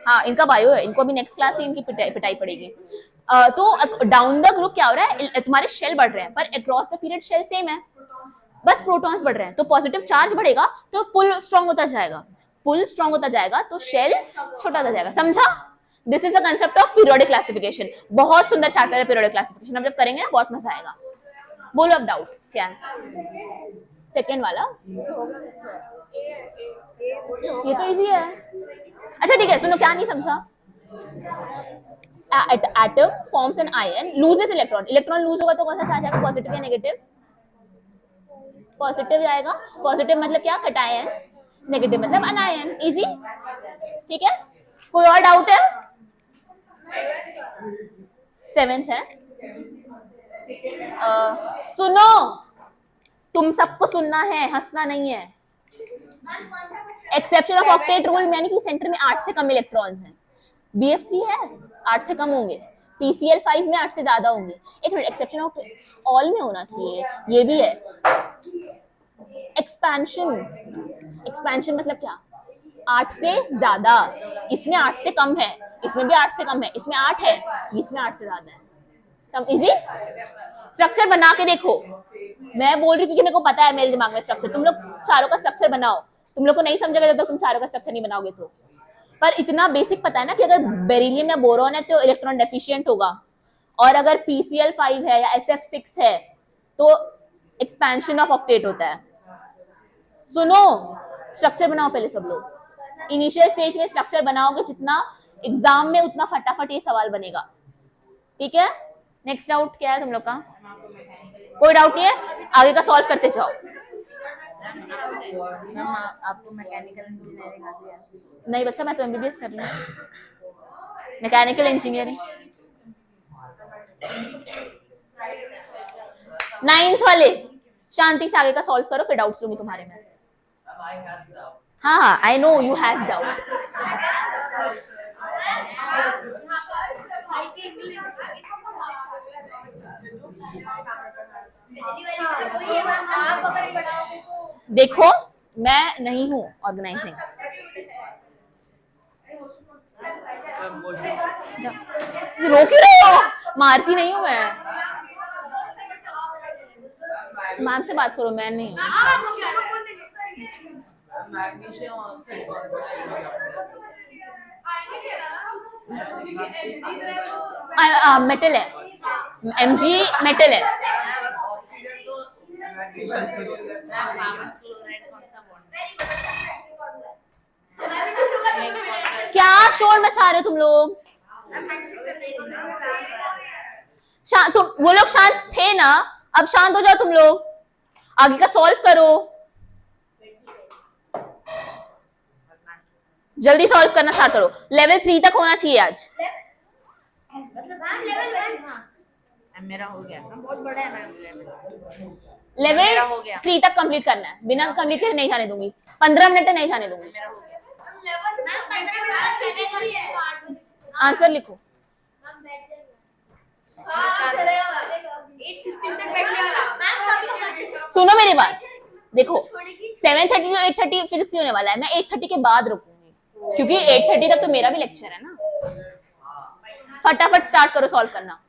Speaker 1: हाँ इनका बायो है, इनको अभी नेक्स्ट क्लास से इनकी पिटाई पड़ेगी। तो डाउन द ग्रुप क्या हो रहा है, तुम्हारे शेल बढ़ रहे हैं पर across the period shell same है, बस प्रोटॉन्स बढ़ रहे हैं, तो पॉजिटिव चार्ज बढ़ेगा तो पुल स्ट्रॉन्ग होता जाएगा, तो शेल छोटा होता जाएगा, समझा। This is the concept of periodic classification, बहुत सुंदर चैप्टर है पीरियोडिक क्लासिफिकेशन, अब जब करेंगे ना बहुत मजा आएगा। बोलो अब डाउट क्या है, सेकेंड वाला ये तो इजी है। अच्छा ठीक है, सुनो क्या नहीं समझा, atom forms an ion, loses electron lose होगा तो कौन सा चार्ज आएगा, पॉजिटिव या नेगेटिव, पॉजिटिव आएगा, पॉजिटिव मतलब क्या, कैटायन, नेगेटिव मतलब अनायन, इजी, ठीक है। कोई और डाउट है, 7th है। सुनो, तुम सबको सुनना है, हंसना नहीं है। एक्सेप्शन ऑफ ऑक्टेट रूल यानी कि सेंटर में 8 से कम इलेक्ट्रॉन्स हैं, BF3 है 8 से कम होंगे, PCl5 में 8 से ज्यादा होंगे। एक मिनट, एक्सेप्शन ऑफ ऑल में होना चाहिए, ये भी है। एक्सपेंशन मतलब क्या, 8 से ज्यादा, इसमें 8 से कम है, इसमें भी 8 से कम है, इसमें 8 है, इसमें 8 से ज्यादा है, सम इजी स्ट्रक्चर बना के देखो। मैं बोल रही हूँ क्योंकि मेरे को पता है मेरे दिमाग में स्ट्रक्चर, तुम लोग चारों का स्ट्रक्चर बनाओ। तुम लोग को नहीं समझेगा जब तक तुम चारों का स्ट्रक्चर नहीं बनाओगे तो। पर इतना बेसिक पता है ना कि अगर बेरिलियम या बोरॉन है तो इलेक्ट्रॉन डेफिशिएंट होगा, और अगर PCl5 है या SF6 है तो एक्सपेंशन ऑफ ऑक्टेट होता है। सुनो, स्ट्रक्चर बनाओ पहले सब लोग। इनिशियल स्टेज में स्ट्रक्चर बनाओगे जितना एग्जाम में उतना फटाफट ये सवाल बनेगा। ठीक है, नेक्स्ट डाउट क्या है तुम लोग का? कोई डाउट नहीं है, आगे का सॉल्व करते जाओ।
Speaker 4: मैम आपको मैकेनिकल इंजीनियरिंग आती है?
Speaker 1: नहीं बच्चा, मैं तो MBBS कर रही हूँ, मैकेनिकल इंजीनियरिंग। 9th वाले शांति से आगे का सॉल्व करो, फिर डाउट्स लूंगी तुम्हारे में।
Speaker 2: Ma'am, I has doubt.
Speaker 1: हाँ, I know you has doubt. देखो मैं नहीं हूँ ऑर्गेनाइजिंग, रो क्यों रहे हो? मारती नहीं हूँ मैं, मैम से बात करो, मैं नहीं हूँ।
Speaker 2: Magnesium oxide कौन सा
Speaker 1: मेटल है, Mg मेटल है।
Speaker 2: ऑक्सीजन तो मैग्नीशियम
Speaker 4: कार्बन क्लोराइड कौन सा बॉन्ड?
Speaker 1: क्या शोर मचा रहे हो तुम लोग? शांत, तुम वो लोग शांत थे ना, अब शांत हो जाओ तुम लोग, आगे का सॉल्व करो, जल्दी सॉल्व करना स्टार्ट करो। लेवल 3 तक होना चाहिए आज।
Speaker 4: मेरा हो गया, बहुत बड़ा है मैम।
Speaker 1: लेवल
Speaker 4: मेरा हो गया।
Speaker 1: 3 तक कंप्लीट करना है, बिना कंप्लीट करे नहीं जाने दूंगी, 15 मिनट तक नहीं जाने दूंगी।
Speaker 4: मेरा हो गया।
Speaker 1: आंसर लिखो। सुनो मेरी बात, देखो 7:30 to 8:30 फिजिक्स होने वाला है, मैं 8:30 के बाद रुकूंगी क्योंकि 8:30 तक तो मेरा भी लेक्चर है ना। फटाफट स्टार्ट करो सॉल्व करना।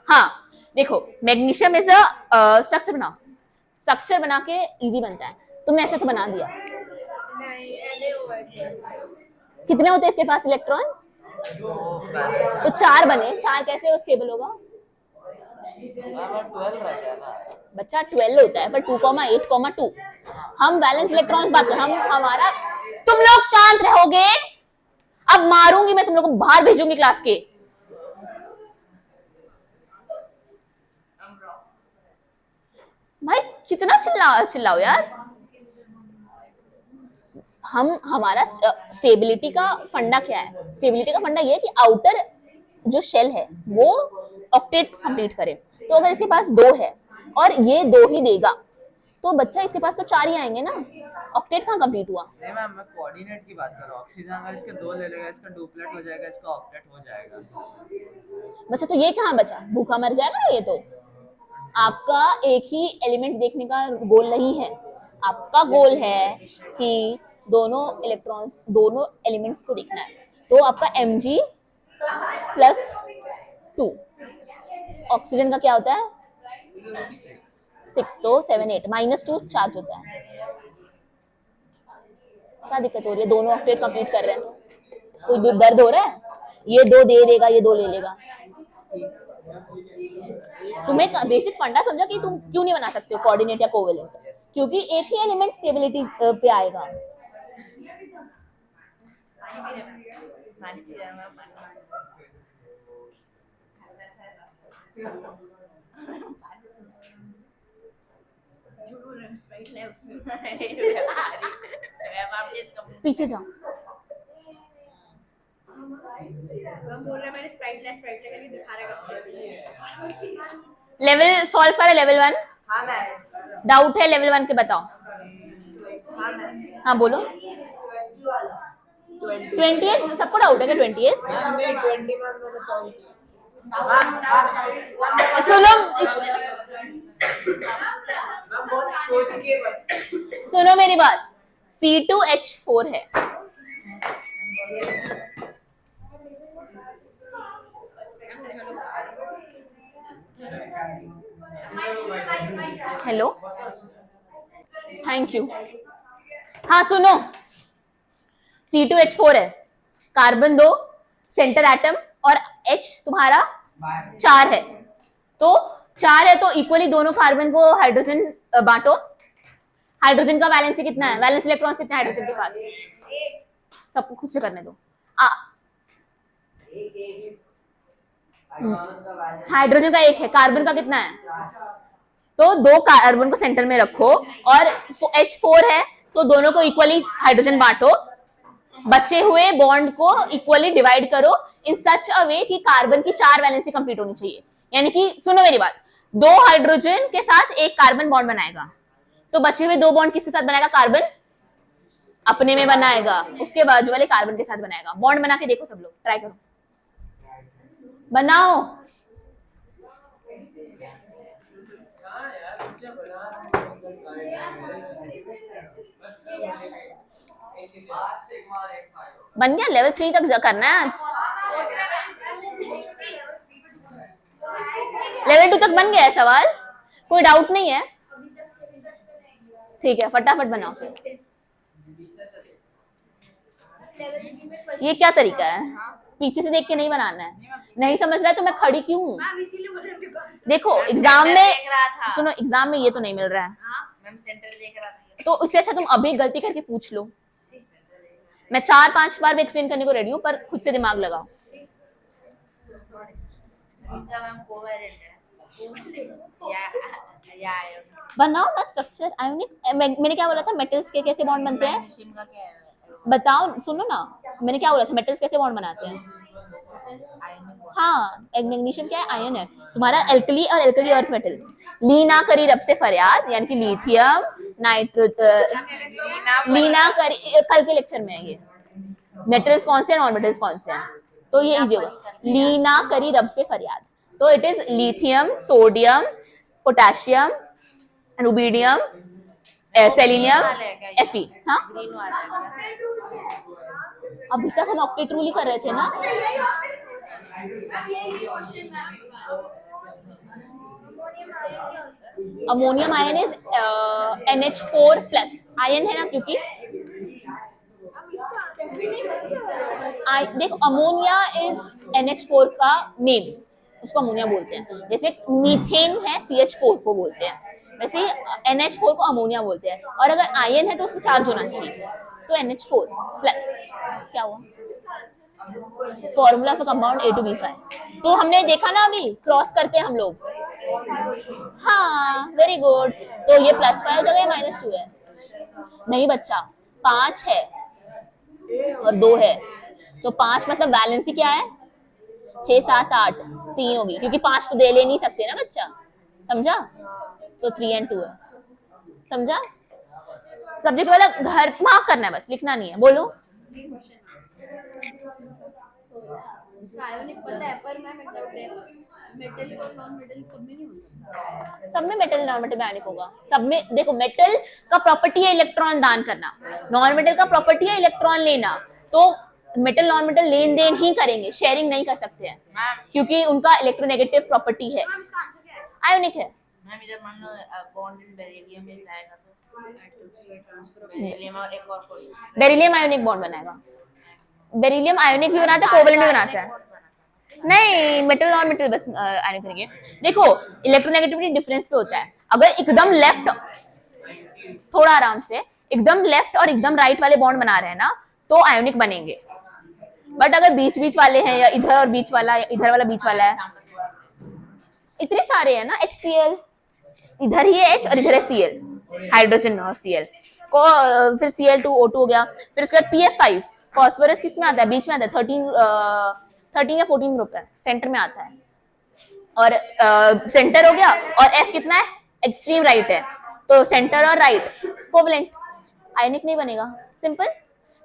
Speaker 1: हाँ देखो, मैग्नीशियम इज अ स्ट्रक्चर बनाओ, स्ट्रक्चर बना के इजी बनता है। तुमने ऐसे तो बना दिया। कितने होते हैं इसके पास इलेक्ट्रॉन्स? तो 4 बने, 4 कैसे स्टेबल होगा?
Speaker 2: 12 रहता है ना
Speaker 1: बच्चा 12 होता है, पर 2,8,2 हम वैलेंस इलेक्ट्रॉन्स बात कर, हम हमारा। तुम लोग शांत रहोगे? अब मारूंगी मैं तुम लोग को, बाहर भेजूंगी क्लास के। भाई कितना चिल्लाओ यार। हमारा स्टेबिलिटी का फंडा क्या है? स्टेबिलिटी का फंडा ये है कि आउटर जो शेल है वो ऑक्टेट कंप्लीट करे। तो अगर इसके पास 2 है और ये 2 ही देगा तो बच्चा इसके पास तो 4 ही आएंगे ना, ऑक्टेट कहाँ कंप्लीट हुआ?
Speaker 2: नहीं मैम, मैं कोऑर्डिनेट की बात कर रहा हूँ। ऑक्सीजन अगर इसके 2 ले लेगा, इसका डुप्लेट हो जाएगा, इसका ऑक्टेट हो जाएगा।
Speaker 1: बच्चा तो ये कहाँ बचा, भूखा मर जाएगा ना ये। तो आपका एक ही एलिमेंट देखने का गोल नहीं है, आपका गोल है कि दोनों इलेक्ट्रॉन्स, दोनों एलिमेंट्स को देखना है। तो आपका Mg+2, ऑक्सीजन का क्या होता है 6, तो 7 8 -2 चार्ज होता है। क्या दिक्कत हो रही है? दोनों ऑक्टेट कंप्लीट कर रहे हैं, कोई दर्द हो रहा है? ये 2 दे देगा, ये 2 ले लेगा। तुम्हें बेसिक फंडा समझा कि तुम क्यों नहीं बना सकते हो कोऑर्डिनेट या कोवेलेंट, क्योंकि एक ही एलिमेंट स्टेबिलिटी पे आएगा। पीछे जाओ। लेवल सॉल्व करें, लेवल 1।
Speaker 4: हाँ मैम।
Speaker 1: डाउट है लेवल 1 के बताओ। हाँ बोलो। 28 सबको डाउट है क्या? 28
Speaker 4: नहीं, 21 मैंने सॉल्व किया।
Speaker 1: सुनो मेरी बात, C2H4 है। Hello, thank you. हाँ सुनो, C2H4 है, कार्बन 2, सेंटर एटम, और H तुम्हारा 4 है। तो 4 है तो इक्वली दोनों कार्बन को हाइड्रोजन बांटो। हाइड्रोजन का वैलेंसी कितना है, वैलेंस इलेक्ट्रॉन्स कितने हैं हाइड्रोजन के पास? सबको खुद से करने दो। हाइड्रोजन का 1 है, कार्बन का कितना है? तो 2 कार्बन को सेंटर में रखो और H4 है तो दोनों को इक्वली हाइड्रोजन बांटो, बचे हुए बॉन्ड को इक्वली डिवाइड करो इन सच अ वे कि कार्बन की 4 वैलेंसी कंप्लीट होनी चाहिए। यानी कि सुनो मेरी बात, 2 हाइड्रोजन के साथ 1 कार्बन बॉन्ड बनाएगा, तो बचे हुए 2 बॉन्ड किसके साथ बनाएगा? कार्बन अपने में बनाएगा, उसके बाजू वाले कार्बन के साथ बनाएगा। बॉन्ड बना के देखो, सब लोग ट्राई करो, बनाओ। बन गया, लेवल 3 तक करना है आज। लेवल 2 तक बन गया है सवाल, कोई डाउट नहीं है? ठीक है, फटाफट बनाओ फिर। ये क्या तरीका है? पीछे से देख के नहीं बनाना है। नहीं समझ रहा है तो मैं खड़ी क्यों हूँ? देखो एग्जाम में, सुनो एग्जाम में ये तो नहीं मिल रहा है,
Speaker 3: मैम सेंटर देख रहा था।
Speaker 1: तो उससे अच्छा तुम अभी गलती करके पूछ लो। मैं 4-5 बार भी एक्सप्लेन करने को रेडी हूँ, पर खुद से दिमाग लगाओ।
Speaker 3: इसका मैम कोवेलेंट है या
Speaker 1: बनाओ ना स्ट्रक्चर। आयोनिक, मैंने क्या बोला था, मेटल्स के कैसे बॉन्ड बनते हैं?
Speaker 3: मैग्नीशियम का क्या है?
Speaker 1: बताओ, सुनो ना, मैंने क्या बोला था, मेटल्स कैसे बॉन्ड बनाते हैं? हाँ, मैग्नीशियम क्या है? आयन है तुम्हारा, एल्कली और एल्कली अर्थ मेटल। ली ना करी रब से फरियाद, यानी कि लिथियम लीना करी, कल के लेक्चर में है ये। मेटल्स कौन से, नॉन मेटल्स कौन से हैं, तो ये इजी होगा। लीना करी रब से फरियाद, तो it is lithium, sodium, potassium, rubidium, selenium, Fe। हाँ,
Speaker 3: ग्रीन वाला
Speaker 1: अभी तक हम ऑक्टेट रूल ही कर रहे थे ना। Ammonium ion is NH4 plus, ion है ना, क्योंकि देखो अमोनिया इज NH4 का नेम, उसको अमोनिया बोलते हैं। जैसे मीथेन है CH4 को बोलते हैं, वैसे NH4 को अमोनिया बोलते हैं। और अगर आयन है तो उसको चार्ज होना चाहिए, तो NH4 प्लस। क्या हुआ? Formula for compound A2B5। तो हमने देखा ना, अभी क्रॉस करते हैं हम लोग। हाँ वेरी गुड, तो ये +5 हो जाएगा, -2 है? नहीं बच्चा, 5 है और 2 है, तो 5 मतलब वैलेंसी क्या है? 6, 7, 8, 3 होगी, क्योंकि 5 तो दे ले नहीं सकते ना बच्चा, समझा? तो 3 और 2 है, समझा? सब्जेक्ट वाला घर मार्क करना है, बस लिखना नहीं है। बोलो।
Speaker 3: इसका आयोनिक पता है, पर मैम एक डाउट है, मेटल और नॉन मेटल सब में नहीं हो सकता?
Speaker 1: सब में मेटल नॉन मेटल आयनिक होगा। सब में देखो, मेटल का प्रॉपर्टी है इलेक्ट्रॉन दान करना, नॉन मेटल का प्रॉपर्टी है इलेक्ट्रॉन लेना। तो मेटल नॉन मेटल लेन देन ही करेंगे, शेयरिंग नहीं कर सकते हैं, क्योंकि उनका इलेक्ट्रोनेगेटिव प्रॉपर्टी है, आयोनिक है।
Speaker 3: मैम इधर मान लो बॉन्ड इन बेरिलियम में जाएगा तो बेरिलियम और एक और कोई
Speaker 1: बेरिलियम आयोनिक बॉन्ड बनाएगा। बेरिलियम आयोनिक भी बनाता है, कोवेलेंट भी बनाता है। नहीं, मेटल नॉन मेटल बस आयनिक करेंगे। देखो इलेक्ट्रोनेगेटिविटी डिफरेंस पे होता है। अगर एकदम लेफ्ट, थोड़ा आराम से, एकदम लेफ्ट और एकदम राइट वाले बॉन्ड बना रहे हैं ना, तो आयोनिक बनेंगे। बट अगर बीच बीच वाले हैं, या इधर और बीच वाला, या इधर वाला बीच वाला है, इतने सारे हैं ना, HCl, इधर ही है H और इधर है Cl, हाइड्रोजन और Cl को, फिर Cl2O2 हो गया। फिर उसके बाद PF5, फॉस्फोरस किस में आता है? बीच में आता है, 13 या 14 ग्रुप है, सेंटर में आता है। और सेंटर हो गया, और F कितना है? एक्सट्रीम राइट है, तो सेंटर और राइट कोवेलेंट, आयनिक नहीं बनेगा। सिंपल।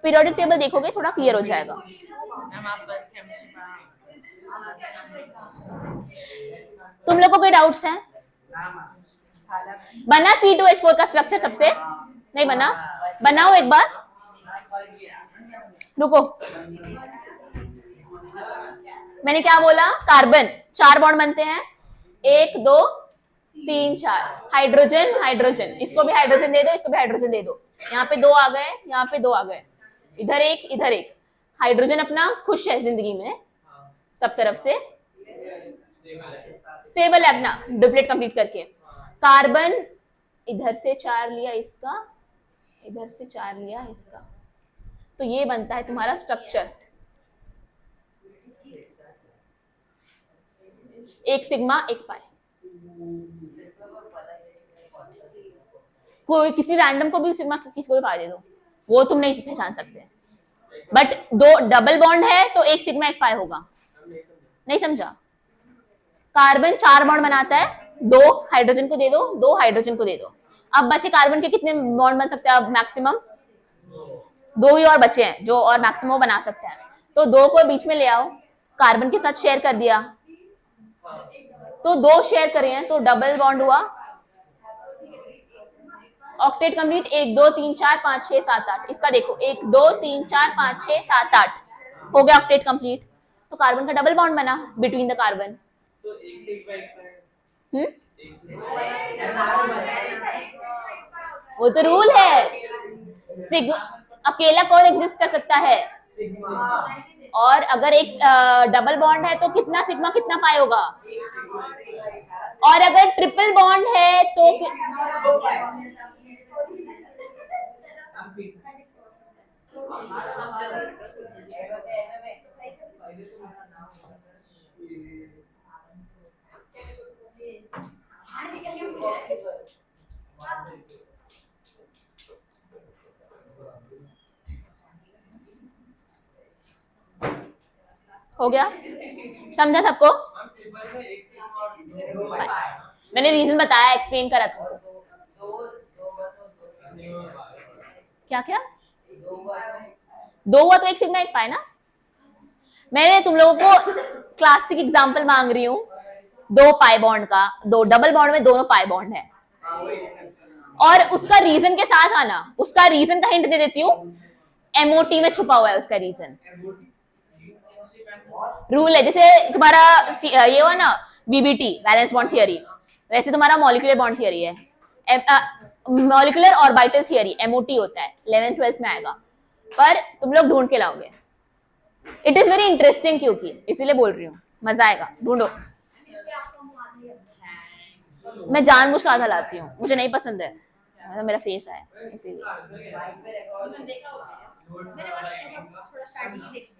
Speaker 1: पीरियोडिक टेबल देखोगे थोड़ा क्लियर हो जाएगा।
Speaker 3: मैम आप केमिस्ट्री
Speaker 1: तुम लोगों को कोई डाउट्स हैं? बना C2H4 का स्ट्रक्चर सबसे? नहीं बना? बनाओ एक बार, रुको। मैंने क्या बोला? कार्बन 4 बॉन्ड बनते हैं, 1, 2, 3 4 हाइड्रोजन हाइड्रोजन, इसको भी हाइड्रोजन दे दो, इसको भी हाइड्रोजन दे दो। यहाँ पे 2 आ गए, यहाँ पे 2 आ गए, इधर एक इधर एक। हाइड्रोजन अपना खुश है जिंदगी में सब तरफ से, स्टेबल है अपना डुप्लेट कंप्लीट करके। कार्बन इधर से 4 लिया इसका, इधर से 4 लिया इसका, तो ये बनता है तुम्हारा स्ट्रक्चर। एक सिग्मा एक पाई। कोई किसी रैंडम को भी सिग्मा किसी को भी पाई दे दो, वो तुम नहीं पहचान सकते। बट 2 डबल बॉन्ड है तो एक सिग्मा एक पाई होगा। नहीं समझा? कार्बन 4 बॉन्ड बनाता है, 2 हाइड्रोजन को दे दो, 2 हाइड्रोजन को दे दो। अब बचे कार्बन के कितने बॉन्ड बन सकते हैं? अब मैक्सिमम 2 ही और बचे हैं जो और मैक्सिमम बना सकते हैं। तो 2 को बीच में ले आओ, कार्बन के साथ शेयर कर दिया, तो 2 शेयर करे हैं तो डबल बॉन्ड हुआ। Octet complete. 1 2 3 4 5 6 7 8। इसका देखो 1 2 3 4 5 6 7 8 हो गया ऑक्टेट कंप्लीट। तो कार्बन का डबल बॉन्ड बना बिटवीन द कार्बन।
Speaker 2: तो एक सिग्मा एक पाई।
Speaker 1: वो तो रूल है। सिग्मा अकेला कौन एग्जिस्ट कर सकता है? और अगर एक डबल बॉन्ड है तो कितना सिग्मा कितना पाई होगा? और अगर ट्रिपल बॉन्ड है तो हो गया? समझा सबको? मैंने रीजन बताया, एक्सप्लेन करा तुमको। क्या क्या? 2 हुआ तो एक सिग्मा एक पाई ना। मैंने तुम लोगों को क्लासिक एग्जांपल मांग रही हूँ 2 पाई बॉन्ड का, 2 डबल बॉन्ड में दोनों पाई बॉन्ड है, और उसका रीजन के साथ आना। उसका रीजन का हिंट दे देती हूँ, एमओटी में छुपा हुआ है उसका रीजन। रूल है, जैसे तुम्हारा ये हुआ ना वीबीटी वैलेंस बॉन्ड थियरी, वैसे तुम्हारा मॉलिक्यूलर बॉन्ड थियरी है। मॉलिक्यूलर ऑर्बिटल थियरी एमओटी होता है, 11th 12th में आएगा, पर तुम लोग ढूंढ के लाओगे। इट इज वेरी इंटरेस्टिंग, क्योंकि इसीलिए बोल रही हूँ, मजा आएगा, ढूंढो। मैं जानबूझ के आधा लाती हूँ, मुझे नहीं पसंद है, मतलब मेरा फेस है इसीलिए।
Speaker 3: थोड़ा स्टार्टिंग देख।